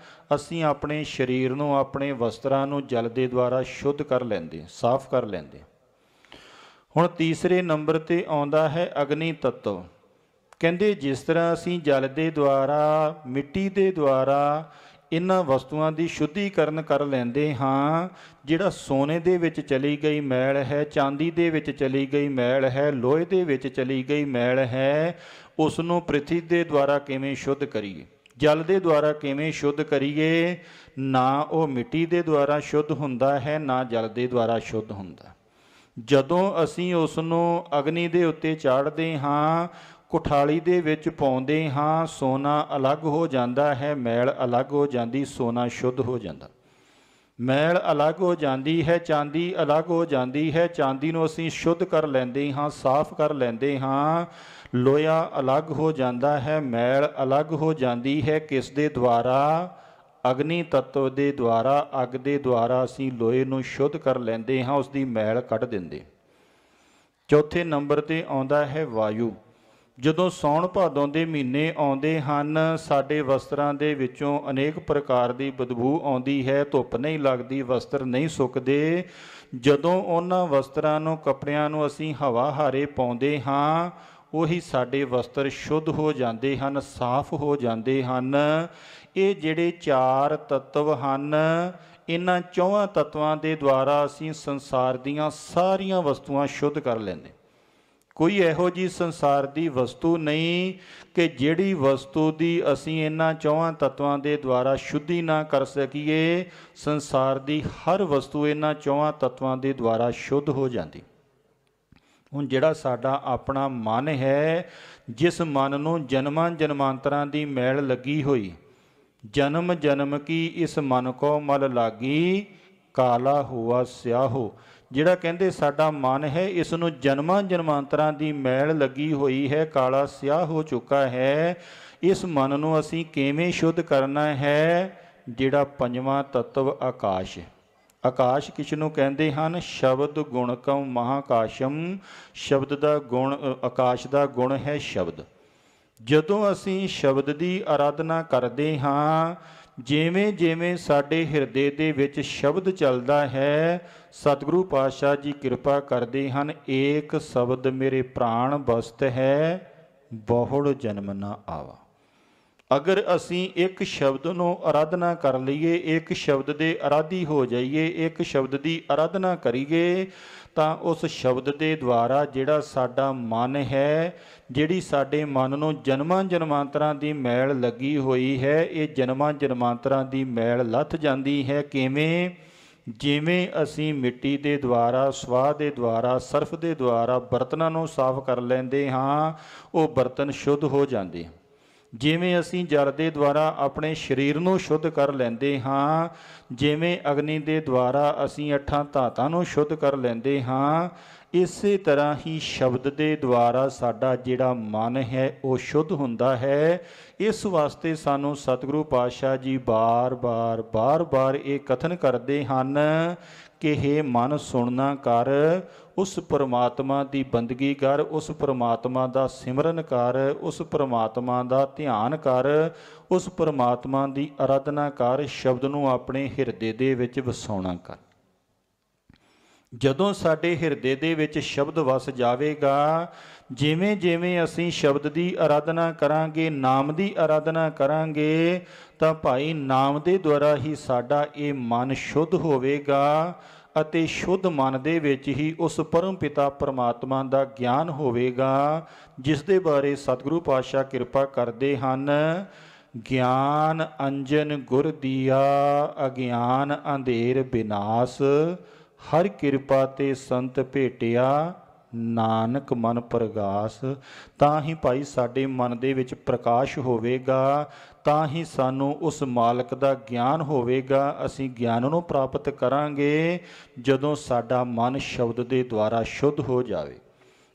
ਅਸੀਂ ਆਪਣੇ ਸਰੀਰ ਨੂੰ, ਆਪਣੇ ਵਸਤਰਾਂ ਨੂੰ ਜਲ ਦੇ ਦੁਆਰਾ ਸ਼ੁੱਧ ਕਰ ਲੈਂਦੇ, ਸਾਫ਼ ਕਰ ਲੈਂਦੇ। ਹੁਣ ਤੀਸਰੇ ਨੰਬਰ 'ਤੇ ਆਉਂਦਾ ਹੈ ਅਗਨੀ ਤੱਤਵ। ਕਹਿੰਦੇ ਜਿਸ ਤਰ੍ਹਾਂ ਅਸੀਂ ਜਲ ਦੇ ਦੁਆਰਾ, ਮਿੱਟੀ ਦੇ ਦੁਆਰਾ ਇਹਨਾਂ ਵਸਤੂਆਂ ਦੀ ਸ਼ੁੱਧੀਕਰਨ ਕਰ ਲੈਂਦੇ ਹਾਂ, ਜਿਹੜਾ ਸੋਨੇ ਦੇ ਵਿੱਚ ਚਲੀ ਗਈ ਮੈਲ ਹੈ, ਚਾਂਦੀ ਦੇ ਵਿੱਚ ਚਲੀ ਗਈ ਮੈਲ ਹੈ, ਲੋਹੇ ਦੇ ਵਿੱਚ ਚਲੀ ਗਈ ਮੈਲ ਹੈ, ਉਸ ਨੂੰ ਪ੍ਰਿਥਵੀ ਦੇ ਦੁਆਰਾ ਕਿਵੇਂ ਸ਼ੁੱਧ ਕਰੀਏ, ਜਲ ਦੇ ਦੁਆਰਾ ਕਿਵੇਂ ਸ਼ੁੱਧ ਕਰੀਏ? ਨਾ ਉਹ ਮਿੱਟੀ ਦੇ ਦੁਆਰਾ ਸ਼ੁੱਧ ਹੁੰਦਾ ਹੈ, ਨਾ ਜਲ ਦੇ ਦੁਆਰਾ ਸ਼ੁੱਧ ਹੁੰਦਾ। ਜਦੋਂ ਅਸੀਂ ਉਸ ਨੂੰ ਅਗਨੀ ਦੇ ਉੱਤੇ ਚਾੜ੍ਹਦੇ ਹਾਂ, ਕੁਠਾਲੀ ਦੇ ਵਿੱਚ ਪਾਉਂਦੇ ਹਾਂ, ਸੋਨਾ ਅਲੱਗ ਹੋ ਜਾਂਦਾ ਹੈ, ਮੈਲ ਅਲੱਗ ਹੋ ਜਾਂਦੀ, ਸੋਨਾ ਸ਼ੁੱਧ ਹੋ ਜਾਂਦਾ। ਮੈਲ ਅਲੱਗ ਹੋ ਜਾਂਦੀ ਹੈ, ਚਾਂਦੀ ਅਲੱਗ ਹੋ ਜਾਂਦੀ ਹੈ, ਚਾਂਦੀ ਨੂੰ ਅਸੀਂ ਸ਼ੁੱਧ ਕਰ ਲੈਂਦੇ ਹਾਂ, ਸਾਫ਼ ਕਰ ਲੈਂਦੇ ਹਾਂ। ਲੋਹਾ ਅਲੱਗ ਹੋ ਜਾਂਦਾ ਹੈ, ਮੈਲ ਅਲੱਗ ਹੋ ਜਾਂਦੀ ਹੈ। ਕਿਸ ਦੇ ਦੁਆਰਾ? ਅਗਨੀ ਤੱਤਵ ਦੇ ਦੁਆਰਾ, ਅੱਗ ਦੇ ਦੁਆਰਾ ਅਸੀਂ ਲੋਹੇ ਨੂੰ ਸ਼ੁੱਧ ਕਰ ਲੈਂਦੇ ਹਾਂ, ਉਸ ਦੀ ਮੈਲ ਕੱਢ ਦਿੰਦੇ। ਚੌਥੇ ਨੰਬਰ 'ਤੇ ਆਉਂਦਾ ਹੈ ਵਾਯੂ। ਜਦੋਂ ਸਾਉਣ ਭਾਦੋਂ ਦੇ ਮਹੀਨੇ ਆਉਂਦੇ ਹਨ, ਸਾਡੇ ਵਸਤਰਾਂ ਦੇ ਵਿੱਚੋਂ ਅਨੇਕ ਪ੍ਰਕਾਰ ਦੀ ਬਦਬੂ ਆਉਂਦੀ ਹੈ, ਧੁੱਪ ਨਹੀਂ ਲੱਗਦੀ, ਵਸਤਰ ਨਹੀਂ ਸੁੱਕਦੇ। ਜਦੋਂ ਉਹਨਾਂ ਵਸਤਰਾਂ ਨੂੰ, ਕੱਪੜਿਆਂ ਨੂੰ ਅਸੀਂ ਹਵਾ ਹਾਰੇ ਪਾਉਂਦੇ ਹਾਂ, ਉਹੀ ਸਾਡੇ ਵਸਤਰ ਸ਼ੁੱਧ ਹੋ ਜਾਂਦੇ ਹਨ, ਸਾਫ਼ ਹੋ ਜਾਂਦੇ ਹਨ। ਇਹ ਜਿਹੜੇ 4 ਤੱਤਵ ਹਨ, ਇਹਨਾਂ 4 ਤੱਤਵਾਂ ਦੇ ਦੁਆਰਾ ਅਸੀਂ ਸੰਸਾਰ ਦੀਆਂ ਸਾਰੀਆਂ ਵਸਤੂਆਂ ਸ਼ੁੱਧ ਕਰ ਲੈਂਦੇ। ਕੋਈ ਇਹੋ ਜਿਹੀ ਸੰਸਾਰ ਦੀ ਵਸਤੂ ਨਹੀਂ ਕਿ ਜਿਹੜੀ ਵਸਤੂ ਦੀ ਅਸੀਂ ਇਹਨਾਂ 4 ਤੱਤਵਾਂ ਦੇ ਦੁਆਰਾ ਸ਼ੁੱਧੀ ਨਾ ਕਰ ਸਕੀਏ। ਸੰਸਾਰ ਦੀ ਹਰ ਵਸਤੂ ਇਹਨਾਂ 4 ਤੱਤਵਾਂ ਦੇ ਦੁਆਰਾ ਸ਼ੁੱਧ ਹੋ ਜਾਂਦੀ। ਹੁਣ ਜਿਹੜਾ ਸਾਡਾ ਆਪਣਾ ਮਨ ਹੈ, ਜਿਸ ਮਨ ਨੂੰ ਜਨਮਾਂ ਜਨਮਾਂਤਰਾਂ ਦੀ ਮੈਲ ਲੱਗੀ ਹੋਈ, ਜਨਮ ਜਨਮ ਕੀ ਇਸ ਮਨ ਕੋ ਮਲ ਲਾਗੀ, ਕਾਲਾ ਹੋਆ ਸਿਆਹੋ। ਜਿਹੜਾ ਕਹਿੰਦੇ ਸਾਡਾ ਮਨ ਹੈ, ਇਸ ਨੂੰ ਜਨਮਾਂ ਜਨਮਾਂਤਰਾਂ ਦੀ ਮੈਲ ਲੱਗੀ ਹੋਈ ਹੈ, ਕਾਲਾ ਸਿਆਹ ਹੋ ਚੁੱਕਾ ਹੈ। ਇਸ ਮਨ ਨੂੰ ਅਸੀਂ ਕਿਵੇਂ ਸ਼ੁੱਧ ਕਰਨਾ ਹੈ? ਜਿਹੜਾ 5ਵਾਂ ਤੱਤਵ ਆਕਾਸ਼ ਹੈ। ਆਕਾਸ਼ ਕਿਸ ਨੂੰ ਕਹਿੰਦੇ ਹਨ? ਸ਼ਬਦ ਗੁਣਕਮ ਮਹਾਕਾਸ਼ਮ। ਸ਼ਬਦ ਦਾ ਗੁਣ, ਆਕਾਸ਼ ਦਾ ਗੁਣ ਹੈ ਸ਼ਬਦ। ਜਦੋਂ ਅਸੀਂ ਸ਼ਬਦ ਦੀ ਆਰਾਧਨਾ ਕਰਦੇ ਹਾਂ, ਜਿਵੇਂ ਜਿਵੇਂ ਸਾਡੇ ਹਿਰਦੇ ਦੇ ਵਿੱਚ ਸ਼ਬਦ ਚੱਲਦਾ ਹੈ, ਸਤਿਗੁਰੂ ਪਾਤਸ਼ਾਹ ਜੀ ਕਿਰਪਾ ਕਰਦੇ ਹਨ, ਏਕ ਸ਼ਬਦ ਮੇਰੇ ਪ੍ਰਾਣ ਬਸਤ ਹੈ, ਬਹੁੜ ਜਨਮ ਨਾ ਆਵਾ। ਅਗਰ ਅਸੀਂ ਇੱਕ ਸ਼ਬਦ ਨੂੰ ਆਰਾਧਨਾ ਕਰ ਲਈਏ, ਇੱਕ ਸ਼ਬਦ ਦੇ ਆਰਾਧੀ ਹੋ ਜਾਈਏ, ਇੱਕ ਸ਼ਬਦ ਦੀ ਆਰਾਧਨਾ ਕਰੀਏ, ਤਾਂ ਉਸ ਸ਼ਬਦ ਦੇ ਦੁਆਰਾ ਜਿਹੜਾ ਸਾਡਾ ਮਨ ਹੈ, ਜਿਹੜੀ ਸਾਡੇ ਮਨ ਨੂੰ ਜਨਮਾਂ ਜਨਮਾਂਤਰਾਂ ਦੀ ਮੈਲ ਲੱਗੀ ਹੋਈ ਹੈ, ਇਹ ਜਨਮਾਂ ਜਨਮਾਂਤਰਾਂ ਦੀ ਮੈਲ ਲੱਥ ਜਾਂਦੀ ਹੈ। ਕਿਵੇਂ? ਜਿਵੇਂ ਅਸੀਂ ਮਿੱਟੀ ਦੇ ਦੁਆਰਾ, ਸਵਾਹ ਦੇ ਦੁਆਰਾ, ਸਰਫ ਦੇ ਦੁਆਰਾ ਬਰਤਨਾਂ ਨੂੰ ਸਾਫ਼ ਕਰ ਲੈਂਦੇ ਹਾਂ, ਉਹ ਬਰਤਨ ਸ਼ੁੱਧ ਹੋ ਜਾਂਦੇ। ਜਿਵੇਂ ਅਸੀਂ ਜਲ ਦੇ ਦੁਆਰਾ ਆਪਣੇ ਸਰੀਰ ਨੂੰ ਸ਼ੁੱਧ ਕਰ ਲੈਂਦੇ ਹਾਂ, ਜਿਵੇਂ ਅਗਨੀ ਦੇ ਦੁਆਰਾ ਅਸੀਂ 8 ਧਾਤਾਂ ਨੂੰ ਸ਼ੁੱਧ ਕਰ ਲੈਂਦੇ ਹਾਂ, ਇਸੇ ਤਰ੍ਹਾਂ ਹੀ ਸ਼ਬਦ ਦੇ ਦੁਆਰਾ ਸਾਡਾ ਜਿਹੜਾ ਮਨ ਹੈ ਉਹ ਸ਼ੁੱਧ ਹੁੰਦਾ ਹੈ। ਇਸ ਵਾਸਤੇ ਸਾਨੂੰ ਸਤਿਗੁਰੂ ਪਾਤਸ਼ਾਹ ਜੀ ਬਾਰ-ਬਾਰ ਇਹ ਕਥਨ ਕਰਦੇ ਹਨ ਕਿ ਹੇ ਮਨ ਸੁਣਨਾ ਕਰ, ਉਸ ਪਰਮਾਤਮਾ ਦੀ ਬੰਦਗੀ ਕਰ, ਉਸ ਪਰਮਾਤਮਾ ਦਾ ਸਿਮਰਨ ਕਰ, ਉਸ ਪਰਮਾਤਮਾ ਦਾ ਧਿਆਨ ਕਰ, ਉਸ ਪਰਮਾਤਮਾ ਦੀ ਆਰਾਧਨਾ ਕਰ, ਸ਼ਬਦ ਨੂੰ ਆਪਣੇ ਹਿਰਦੇ ਦੇ ਵਿੱਚ ਵਸਾਉਣਾ ਕਰ। ਜਦੋਂ ਸਾਡੇ ਹਿਰਦੇ ਦੇ ਵਿੱਚ ਸ਼ਬਦ ਵਸ ਜਾਵੇਗਾ, ਜਿਵੇਂ ਜਿਵੇਂ ਅਸੀਂ ਸ਼ਬਦ ਦੀ ਆਰਾਧਨਾ ਕਰਾਂਗੇ, ਨਾਮ ਦੀ ਆਰਾਧਨਾ ਕਰਾਂਗੇ, ਤਾਂ ਭਾਈ ਨਾਮ ਦੇ ਦੁਆਰਾ ਹੀ ਸਾਡਾ ਇਹ ਮਨ ਸ਼ੁੱਧ ਹੋਵੇਗਾ ਅਤੇ ਸ਼ੁੱਧ ਮਨ ਦੇ ਵਿੱਚ ਹੀ ਉਸ ਪਰਮ ਪਿਤਾ ਪਰਮਾਤਮਾ ਦਾ ਗਿਆਨ ਹੋਵੇਗਾ, ਜਿਸ ਦੇ ਬਾਰੇ ਸਤਿਗੁਰੂ ਪਾਤਸ਼ਾਹ ਕਿਰਪਾ ਕਰਦੇ ਹਨ। ਗਿਆਨ ਅੰਜਨ ਗੁਰ ਦੀਆ, ਅਗਿਆਨ ਅੰਧੇਰ ਬਿਨਾਸ਼, ਹਰ ਕਿਰਪਾ ਤੇ ਸੰਤ ਭੇਟਿਆ, ਨਾਨਕ ਮਨ ਪ੍ਰਗਾਸ। ਤਾਂ ਹੀ ਭਾਈ ਸਾਡੇ ਮਨ ਦੇ ਵਿੱਚ ਪ੍ਰਕਾਸ਼ ਹੋਵੇਗਾ, ਤਾਂ ਹੀ ਸਾਨੂੰ ਉਸ ਮਾਲਕ ਦਾ ਗਿਆਨ ਹੋਵੇਗਾ। ਅਸੀਂ ਗਿਆਨ ਨੂੰ ਪ੍ਰਾਪਤ ਕਰਾਂਗੇ ਜਦੋਂ ਸਾਡਾ ਮਨ ਸ਼ਬਦ ਦੇ ਦੁਆਰਾ ਸ਼ੁੱਧ ਹੋ ਜਾਵੇ।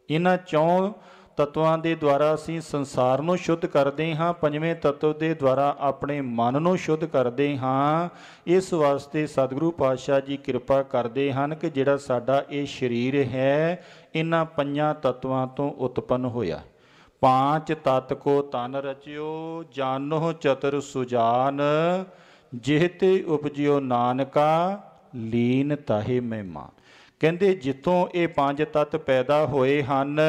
ਇਹਨਾਂ 4 ਤੱਤਵਾਂ ਦੇ ਦੁਆਰਾ ਅਸੀਂ ਸੰਸਾਰ ਨੂੰ ਸ਼ੁੱਧ ਕਰਦੇ ਹਾਂ, 5ਵੇਂ ਤੱਤਵ ਦੇ ਦੁਆਰਾ ਆਪਣੇ ਮਨ ਨੂੰ ਸ਼ੁੱਧ ਕਰਦੇ ਹਾਂ। ਇਸ ਵਾਸਤੇ ਸਤਿਗੁਰੂ ਪਾਤਸ਼ਾਹ ਜੀ ਕਿਰਪਾ ਕਰਦੇ ਹਨ ਕਿ ਜਿਹੜਾ ਸਾਡਾ ਇਹ ਸਰੀਰ ਹੈ, ਇਹਨਾਂ 5 ਤੱਤਵਾਂ ਤੋਂ ਉਤਪੰਨ ਹੋਇਆ। 5 ਤਤ ਕੋ ਤਨ ਰਚਿਓ, ਜਾਨੋ ਚਤੁਰ ਸੁਜਾਨ, ਜਿਹ ਤੇ ਉਪਜਿਓ ਨਾਨਕਾ, ਲੀਨ ਤਾਹੇ ਮਹਿਮਾਨ। ਕਹਿੰਦੇ ਜਿੱਥੋਂ ਇਹ 5 ਤੱਤ ਪੈਦਾ ਹੋਏ ਹਨ,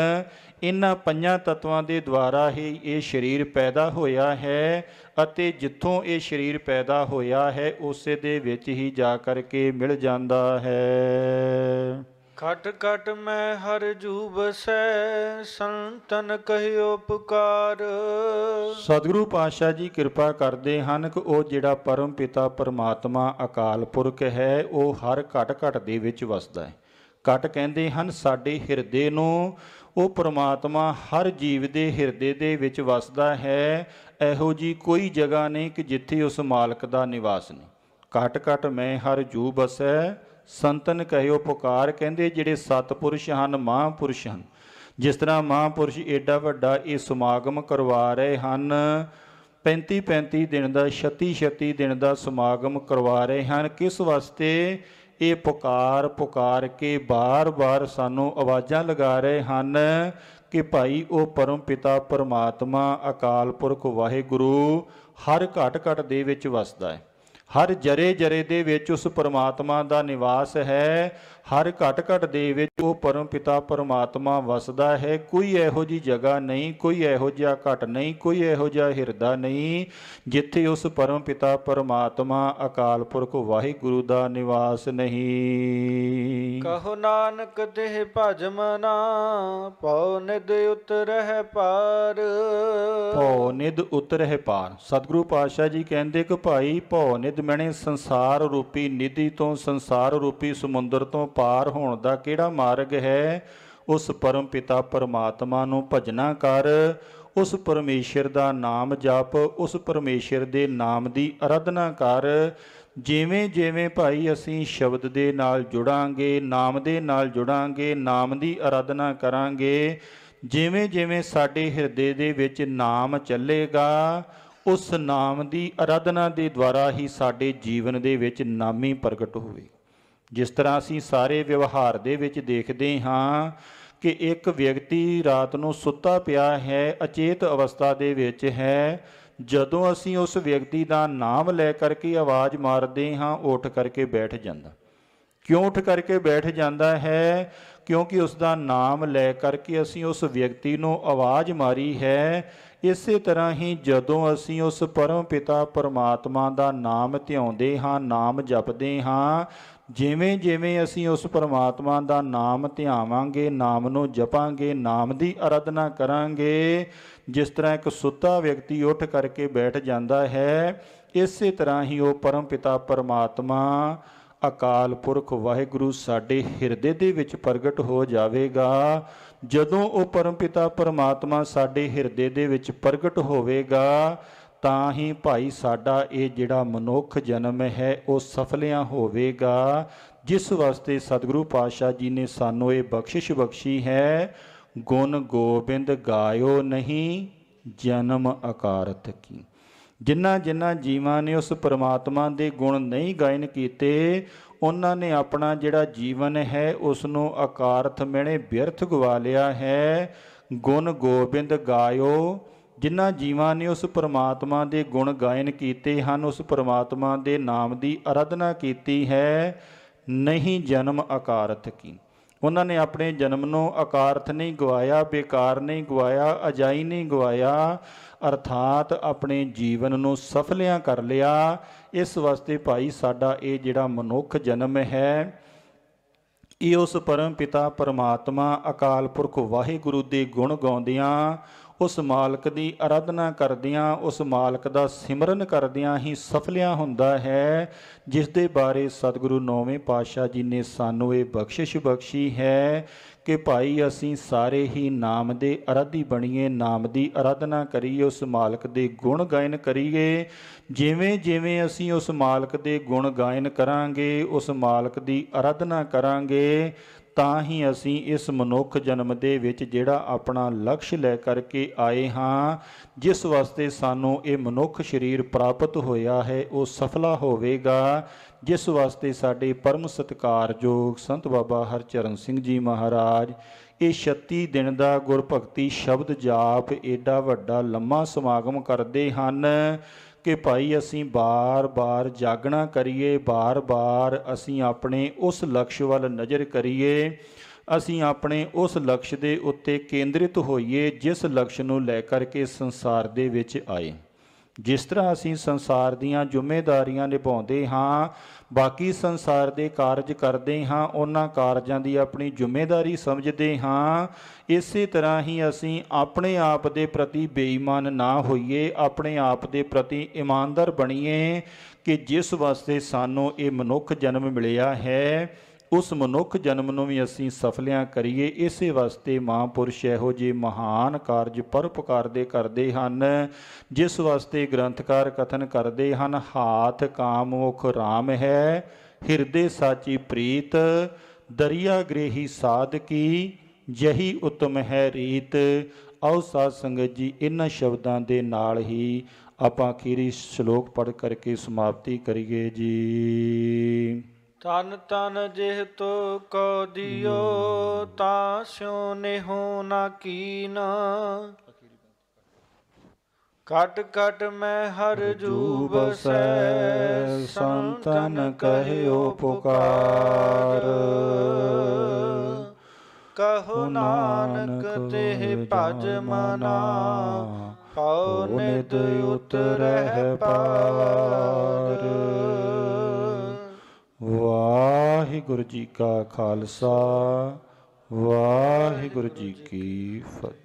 ਇਹਨਾਂ 5 ਤੱਤਵਾਂ ਦੇ ਦੁਆਰਾ ਹੀ ਇਹ ਸਰੀਰ ਪੈਦਾ ਹੋਇਆ ਹੈ, ਅਤੇ ਜਿੱਥੋਂ ਇਹ ਸਰੀਰ ਪੈਦਾ ਹੋਇਆ ਹੈ ਉਸੇ ਦੇ ਵਿੱਚ ਹੀ ਜਾ ਕਰਕੇ ਮਿਲ ਜਾਂਦਾ ਹੈ। ਖਟ ਖਟ ਮੈਂ ਹਰ ਜੂ ਬਸੈ, ਸੰਤਨ ਕਹਿਓ ਪੁਕਾਰ। ਸਤਿਗੁਰੂ ਪਾਤਸ਼ਾਹ ਜੀ ਕਿਰਪਾ ਕਰਦੇ ਹਨ ਕਿ ਉਹ ਜਿਹੜਾ ਪਰਮ ਪਿਤਾ ਪਰਮਾਤਮਾ ਅਕਾਲ ਪੁਰਖ ਹੈ, ਉਹ ਹਰ ਘਟ ਘਟ ਦੇ ਵਿੱਚ ਵਸਦਾ ਹੈ। ਘਟ ਕਹਿੰਦੇ ਹਨ ਸਾਡੇ ਹਿਰਦੇ ਨੂੰ। ਉਹ ਪਰਮਾਤਮਾ ਹਰ ਜੀਵ ਦੇ ਹਿਰਦੇ ਦੇ ਵਿੱਚ ਵਸਦਾ ਹੈ। ਇਹੋ ਜੀ ਕੋਈ ਜਗ੍ਹਾ ਨਹੀਂ ਕਿ ਜਿੱਥੇ ਉਸ ਮਾਲਕ ਦਾ ਨਿਵਾਸ ਨਹੀਂ। ਘਟ ਘਟ ਮੈਂ ਹਰ ਜੂ ਬਸੈ, ਸੰਤਨ ਕਹਿਓ ਪੁਕਾਰ। ਕਹਿੰਦੇ ਜਿਹੜੇ ਸਤਿਪੁਰਸ਼ ਹਨ, ਮਹਾਂਪੁਰਸ਼ ਹਨ, ਜਿਸ ਤਰ੍ਹਾਂ ਮਹਾਂਪੁਰਸ਼ ਏਡਾ ਵੱਡਾ ਇਹ ਸਮਾਗਮ ਕਰਵਾ ਰਹੇ ਹਨ, 35 ਦਿਨ ਦਾ, 36 ਦਿਨ ਦਾ ਸਮਾਗਮ ਕਰਵਾ ਰਹੇ ਹਨ। ਕਿਸ ਵਾਸਤੇ? ਇਹ ਪੁਕਾਰ ਕੇ ਬਾਰ ਸਾਨੂੰ ਆਵਾਜ਼ਾਂ ਲਗਾ ਰਹੇ ਹਨ ਕਿ ਭਾਈ ਉਹ ਪਰਮ ਪਿਤਾ ਪਰਮਾਤਮਾ ਅਕਾਲ ਪੁਰਖ ਵਾਹਿਗੁਰੂ ਹਰ ਘਟ ਘਟ ਦੇ ਵਿੱਚ ਵਸਦਾ ਹੈ। ਹਰ ਜਰੇ ਜਰੇ ਦੇ ਵਿੱਚ ਉਸ ਪਰਮਾਤਮਾ ਦਾ ਨਿਵਾਸ ਹੈ। ਹਰ ਘਟ ਘਟ ਦੇ ਵਿੱਚ ਉਹ ਪਰਮ ਪਿਤਾ ਪਰਮਾਤਮਾ ਵਸਦਾ ਹੈ। ਕੋਈ ਇਹੋ ਜਿਹੀ ਜਗ੍ਹਾ ਨਹੀਂ, ਕੋਈ ਇਹੋ ਜਿਹਾ ਘਟ ਨਹੀਂ, ਕੋਈ ਇਹੋ ਜਿਹਾ ਹਿਰਦਾ ਨਹੀਂ ਜਿੱਥੇ ਉਸ ਪਰਮ ਪਿਤਾ ਪਰਮਾਤਮਾ ਅਕਾਲ ਪੁਰਖ ਵਾਹਿਗੁਰੂ ਦਾ ਨਿਵਾਸ ਨਹੀਂ। ਕਹੋ ਨਾਨਕ ਦੇਹ ਭਜ ਮਨਾ, ਪਉ ਨਿਧ ਉਤਰਹਿ ਪਾਰ। ਭਉ ਨਿਧ ਉਤਰਹਿ ਪਾਰ। ਸਤਿਗੁਰੂ ਪਾਤਸ਼ਾਹ ਜੀ ਕਹਿੰਦੇ ਕਿ ਭਾਈ ਭਉ ਨਿਧ ਮੈਨੇ ਸੰਸਾਰ ਰੂਪੀ ਨਿਧੀ ਤੋਂ, ਸੰਸਾਰ ਰੂਪੀ ਸਮੁੰਦਰ ਤੋਂ ਪਾਰ ਹੋਣ ਦਾ ਕਿਹੜਾ ਮਾਰਗ ਹੈ? ਉਸ ਪਰਮ ਪਿਤਾ ਪਰਮਾਤਮਾ ਨੂੰ ਭਜਨਾ ਕਰ, ਉਸ ਪਰਮੇਸ਼ਰ ਦਾ ਨਾਮ ਜਪ, ਉਸ ਪਰਮੇਸ਼ਰ ਦੇ ਨਾਮ ਦੀ ਅਰਾਧਨਾ ਕਰ। ਜਿਵੇਂ ਜਿਵੇਂ ਭਾਈ ਅਸੀਂ ਸ਼ਬਦ ਦੇ ਨਾਲ ਜੁੜਾਂਗੇ, ਨਾਮ ਦੇ ਨਾਲ ਜੁੜਾਂਗੇ, ਨਾਮ ਦੀ ਅਰਾਧਨਾ ਕਰਾਂਗੇ, ਜਿਵੇਂ ਜਿਵੇਂ ਸਾਡੇ ਹਿਰਦੇ ਦੇ ਵਿੱਚ ਨਾਮ ਚੱਲੇਗਾ, ਉਸ ਨਾਮ ਦੀ ਅਰਾਧਨਾ ਦੇ ਦੁਆਰਾ ਹੀ ਸਾਡੇ ਜੀਵਨ ਦੇ ਵਿੱਚ ਨਾਮੀ ਪ੍ਰਗਟ ਹੋਵੇ। ਜਿਸ ਤਰ੍ਹਾਂ ਅਸੀਂ ਸਾਰੇ ਵਿਵਹਾਰ ਦੇ ਵਿੱਚ ਦੇਖਦੇ ਹਾਂ ਕਿ ਇੱਕ ਵਿਅਕਤੀ ਰਾਤ ਨੂੰ ਸੁੱਤਾ ਪਿਆ ਹੈ, ਅਚੇਤ ਅਵਸਥਾ ਦੇ ਵਿੱਚ ਹੈ, ਜਦੋਂ ਅਸੀਂ ਉਸ ਵਿਅਕਤੀ ਦਾ ਨਾਮ ਲੈ ਕਰਕੇ ਆਵਾਜ਼ ਮਾਰਦੇ ਹਾਂ, ਉੱਠ ਕਰਕੇ ਬੈਠ ਜਾਂਦਾ। ਕਿਉਂ ਉੱਠ ਕਰਕੇ ਬੈਠ ਜਾਂਦਾ ਹੈ? ਕਿਉਂਕਿ ਉਸ ਦਾ ਨਾਮ ਲੈ ਕਰਕੇ ਅਸੀਂ ਉਸ ਵਿਅਕਤੀ ਨੂੰ ਆਵਾਜ਼ ਮਾਰੀ ਹੈ। ਇਸੇ ਤਰ੍ਹਾਂ ਹੀ ਜਦੋਂ ਅਸੀਂ ਉਸ ਪਰਮ ਪਿਤਾ ਪਰਮਾਤਮਾ ਦਾ ਨਾਮ ਧਿਆਉਂਦੇ ਹਾਂ, ਨਾਮ ਜਪਦੇ ਹਾਂ, ਜਿਵੇਂ ਜਿਵੇਂ ਅਸੀਂ ਉਸ ਪਰਮਾਤਮਾ ਦਾ ਨਾਮ ਧਿਆਵਾਂਗੇ, ਨਾਮ ਨੂੰ ਜਪਾਂਗੇ, ਨਾਮ ਦੀ ਅਰਾਧਨਾ ਕਰਾਂਗੇ, ਜਿਸ ਤਰ੍ਹਾਂ ਇੱਕ ਸੁੱਤਾ ਵਿਅਕਤੀ ਉੱਠ ਕਰਕੇ ਬੈਠ ਜਾਂਦਾ ਹੈ, ਇਸੇ ਤਰ੍ਹਾਂ ਹੀ ਉਹ ਪਰਮ ਪਿਤਾ ਪਰਮਾਤਮਾ ਅਕਾਲ ਪੁਰਖ ਵਾਹਿਗੁਰੂ ਸਾਡੇ ਹਿਰਦੇ ਦੇ ਵਿੱਚ ਪ੍ਰਗਟ ਹੋ ਜਾਵੇਗਾ। ਜਦੋਂ ਉਹ ਪਰਮ ਪਿਤਾ ਪਰਮਾਤਮਾ ਸਾਡੇ ਹਿਰਦੇ ਦੇ ਵਿੱਚ ਪ੍ਰਗਟ ਹੋਵੇਗਾ ਤਾਂ ਹੀ ਭਾਈ ਸਾਡਾ ਇਹ ਜਿਹੜਾ ਮਨੁੱਖ ਜਨਮ ਹੈ ਉਹ ਸਫਲਿਆਂ ਹੋਵੇਗਾ, ਜਿਸ ਵਾਸਤੇ ਸਤਿਗੁਰੂ ਪਾਤਸ਼ਾਹ ਜੀ ਨੇ ਸਾਨੂੰ ਇਹ ਬਖਸ਼ਿਸ਼ ਬਖਸ਼ੀ ਹੈ। ਗੁਣ ਗੋਬਿੰਦ ਗਾਇਓ ਨਹੀਂ, ਜਨਮ ਅਕਾਰਤ ਕੀ। ਜਿਨ੍ਹਾਂ ਜਿਨ੍ਹਾਂ ਜੀਵਾਂ ਨੇ ਉਸ ਪਰਮਾਤਮਾ ਦੇ ਗੁਣ ਨਹੀਂ ਗਾਇਨ ਕੀਤੇ, ਉਹਨਾਂ ਨੇ ਆਪਣਾ ਜਿਹੜਾ ਜੀਵਨ ਹੈ ਉਸ ਨੂੰ ਅਕਾਰਥ ਮੈਨੇ ਬਿਅਰਥ ਗਵਾ ਲਿਆ ਹੈ। ਗੁਣ ਗੋਬਿੰਦ ਗਾਇਓ, ਜਿਨ੍ਹਾਂ ਜੀਵਾਂ ਨੇ ਉਸ ਪਰਮਾਤਮਾ ਦੇ ਗੁਣ ਗਾਇਨ ਕੀਤੇ ਹਨ, ਉਸ ਪਰਮਾਤਮਾ ਦੇ ਨਾਮ ਦੀ ਅਰਾਧਨਾ ਕੀਤੀ ਹੈ, ਨਹੀਂ ਜਨਮ ਅਕਾਰਥ ਕੀ। ਉਹਨਾਂ ਨੇ ਆਪਣੇ ਜਨਮ ਨੂੰ ਅਕਾਰਥ ਨਹੀਂ ਗਵਾਇਆ, ਬੇਕਾਰ ਨਹੀਂ ਗਵਾਇਆ, ਅਜਾਈ ਨਹੀਂ ਗਵਾਇਆ, ਅਰਥਾਤ ਆਪਣੇ ਜੀਵਨ ਨੂੰ ਸਫਲਿਆਂ ਕਰ ਲਿਆ। ਇਸ ਵਾਸਤੇ ਭਾਈ ਸਾਡਾ ਇਹ ਜਿਹੜਾ ਮਨੁੱਖ ਜਨਮ ਹੈ, ਇਹ ਉਸ ਪਰਮ ਪਿਤਾ ਪਰਮਾਤਮਾ ਅਕਾਲ ਪੁਰਖ ਵਾਹਿਗੁਰੂ ਦੇ ਗੁਣ ਗਾਉਂਦਿਆਂ, ਉਸ ਮਾਲਕ ਦੀ ਅਰਾਧਨਾ ਕਰਦਿਆਂ, ਉਸ ਮਾਲਕ ਦਾ ਸਿਮਰਨ ਕਰਦਿਆਂ ਹੀ ਸਫਲਿਆਂ ਹੁੰਦਾ ਹੈ, ਜਿਸ ਦੇ ਬਾਰੇ ਸਤਿਗੁਰੂ ਨੌਵੇਂ ਪਾਤਸ਼ਾਹ ਜੀ ਨੇ ਸਾਨੂੰ ਇਹ ਬਖਸ਼ਿਸ਼ ਬਖਸ਼ੀ ਹੈ ਕਿ ਭਾਈ ਅਸੀਂ ਸਾਰੇ ਹੀ ਨਾਮ ਦੇ ਅਰਾਧੀ ਬਣੀਏ, ਨਾਮ ਦੀ ਅਰਾਧਨਾ ਕਰੀਏ, ਉਸ ਮਾਲਕ ਦੇ ਗੁਣ ਗਾਇਨ ਕਰੀਏ। ਜਿਵੇਂ ਜਿਵੇਂ ਅਸੀਂ ਉਸ ਮਾਲਕ ਦੇ ਗੁਣ ਗਾਇਨ ਕਰਾਂਗੇ, ਉਸ ਮਾਲਕ ਦੀ ਅਰਾਧਨਾ ਕਰਾਂਗੇ, ਤਾਂ ਹੀ ਅਸੀਂ ਇਸ ਮਨੁੱਖ ਜਨਮ ਦੇ ਵਿੱਚ ਜਿਹੜਾ ਆਪਣਾ ਲਕਸ਼ ਲੈ ਕਰਕੇ ਆਏ ਹਾਂ, ਜਿਸ ਵਾਸਤੇ ਸਾਨੂੰ ਇਹ ਮਨੁੱਖ ਸਰੀਰ ਪ੍ਰਾਪਤ ਹੋਇਆ ਹੈ, ਉਹ ਸਫਲਾ ਹੋਵੇਗਾ। ਜਿਸ ਵਾਸਤੇ ਸਾਡੇ ਪਰਮ ਸਤਿਕਾਰਯੋਗ ਸੰਤ ਬਾਬਾ ਹਰਚਰਨ ਸਿੰਘ ਜੀ ਮਹਾਰਾਜ ਇਹ 36 ਦਿਨ ਦਾ ਗੁਰਭਗਤੀ ਸ਼ਬਦ ਜਾਪ ਏਡਾ ਵੱਡਾ ਲੰਮਾ ਸਮਾਗਮ ਕਰਦੇ ਹਨ ਕਿ ਭਾਈ ਅਸੀਂ ਬਾਰ-ਬਾਰ ਜਾਗਣਾ ਕਰੀਏ, ਬਾਰ-ਬਾਰ ਅਸੀਂ ਆਪਣੇ ਉਸ ਲਕਸ਼ ਵੱਲ ਨਜ਼ਰ ਕਰੀਏ, ਅਸੀਂ ਆਪਣੇ ਉਸ ਲਕਸ਼ ਦੇ ਉੱਤੇ ਕੇਂਦਰਿਤ ਹੋਈਏ ਜਿਸ ਲਕਸ਼ ਨੂੰ ਲੈ ਕਰਕੇ ਸੰਸਾਰ ਦੇ ਵਿੱਚ ਆਏ। ਜਿਸ ਤਰ੍ਹਾਂ ਅਸੀਂ ਸੰਸਾਰ ਦੀਆਂ ਜ਼ਿੰਮੇਵਾਰੀਆਂ ਨਿਭਾਉਂਦੇ ਹਾਂ, ਬਾਕੀ ਸੰਸਾਰ ਦੇ ਕਾਰਜ ਕਰਦੇ ਹਾਂ, ਉਹਨਾਂ ਕਾਰਜਾਂ ਦੀ ਆਪਣੀ ਜ਼ਿੰਮੇਵਾਰੀ ਸਮਝਦੇ ਹਾਂ, ਇਸੇ ਤਰ੍ਹਾਂ ਹੀ ਅਸੀਂ ਆਪਣੇ ਆਪ ਦੇ ਪ੍ਰਤੀ ਬੇਈਮਾਨ ਨਾ ਹੋਈਏ, ਆਪਣੇ ਆਪ ਦੇ ਪ੍ਰਤੀ ਇਮਾਨਦਾਰ ਬਣੀਏ ਕਿ ਜਿਸ ਵਾਸਤੇ ਸਾਨੂੰ ਇਹ ਮਨੁੱਖ ਜਨਮ ਮਿਲਿਆ ਹੈ, ਉਸ ਮਨੁੱਖ ਜਨਮ ਨੂੰ ਵੀ ਅਸੀਂ ਸਫਲਿਆਂ ਕਰੀਏ। ਇਸੇ ਵਾਸਤੇ ਮਹਾਂਪੁਰਸ਼ ਇਹੋ ਜਿਹੇ ਮਹਾਨ ਕਾਰਜ ਪਰਉਪਕਾਰ ਦੇ ਕਰਦੇ ਹਨ, ਜਿਸ ਵਾਸਤੇ ਗ੍ਰੰਥਕਾਰ ਕਥਨ ਕਰਦੇ ਹਨ, ਹਾਥ ਕਾਮ ਮੁਖ ਰਾਮ ਹੈ, ਹਿਰਦੇ ਸਾਚੀ ਪ੍ਰੀਤ, ਦਰਿਆ ਗ੍ਰੇਹੀ ਸਾਧ ਕੀ, ਜਹੀ ਉਤਮ ਹੈ ਰੀਤ। ਆਓ ਸਾਧ ਸੰਗਤ ਜੀ ਇਹਨਾਂ ਸ਼ਬਦਾਂ ਦੇ ਨਾਲ ਹੀ ਆਪਾਂ ਅਖੀਰੀ ਸ਼ਲੋਕ ਪੜ੍ਹ ਕਰਕੇ ਸਮਾਪਤੀ ਕਰੀਏ ਜੀ। ਤਨ ਤਨ ਜਿਹ ਤੋ ਕੋ ਦਿਓ, ਤਾਂ ਸਿਉ ਨਿਹੋ ਨਾ ਕੀਨਾ। ਕਟ ਕਟ ਮੈਂ ਹਰ ਜੂ ਬਸੈ, ਸੰਤਨ ਕਹਿਓ ਪੁਕਾਰ। ਕਹੋ ਨਾਨਕ ਤਿਹ ਭਜ ਮਨਾ, ਕਉ ਨਿਦ ਉਤਰਹਿ ਪਾਰ। ਵਾਹਿਗੁਰੂ ਜੀ ਕਾ ਖਾਲਸਾ, ਵਾਹਿਗੁਰੂ ਜੀ ਕੀ ਫਤਿਹ।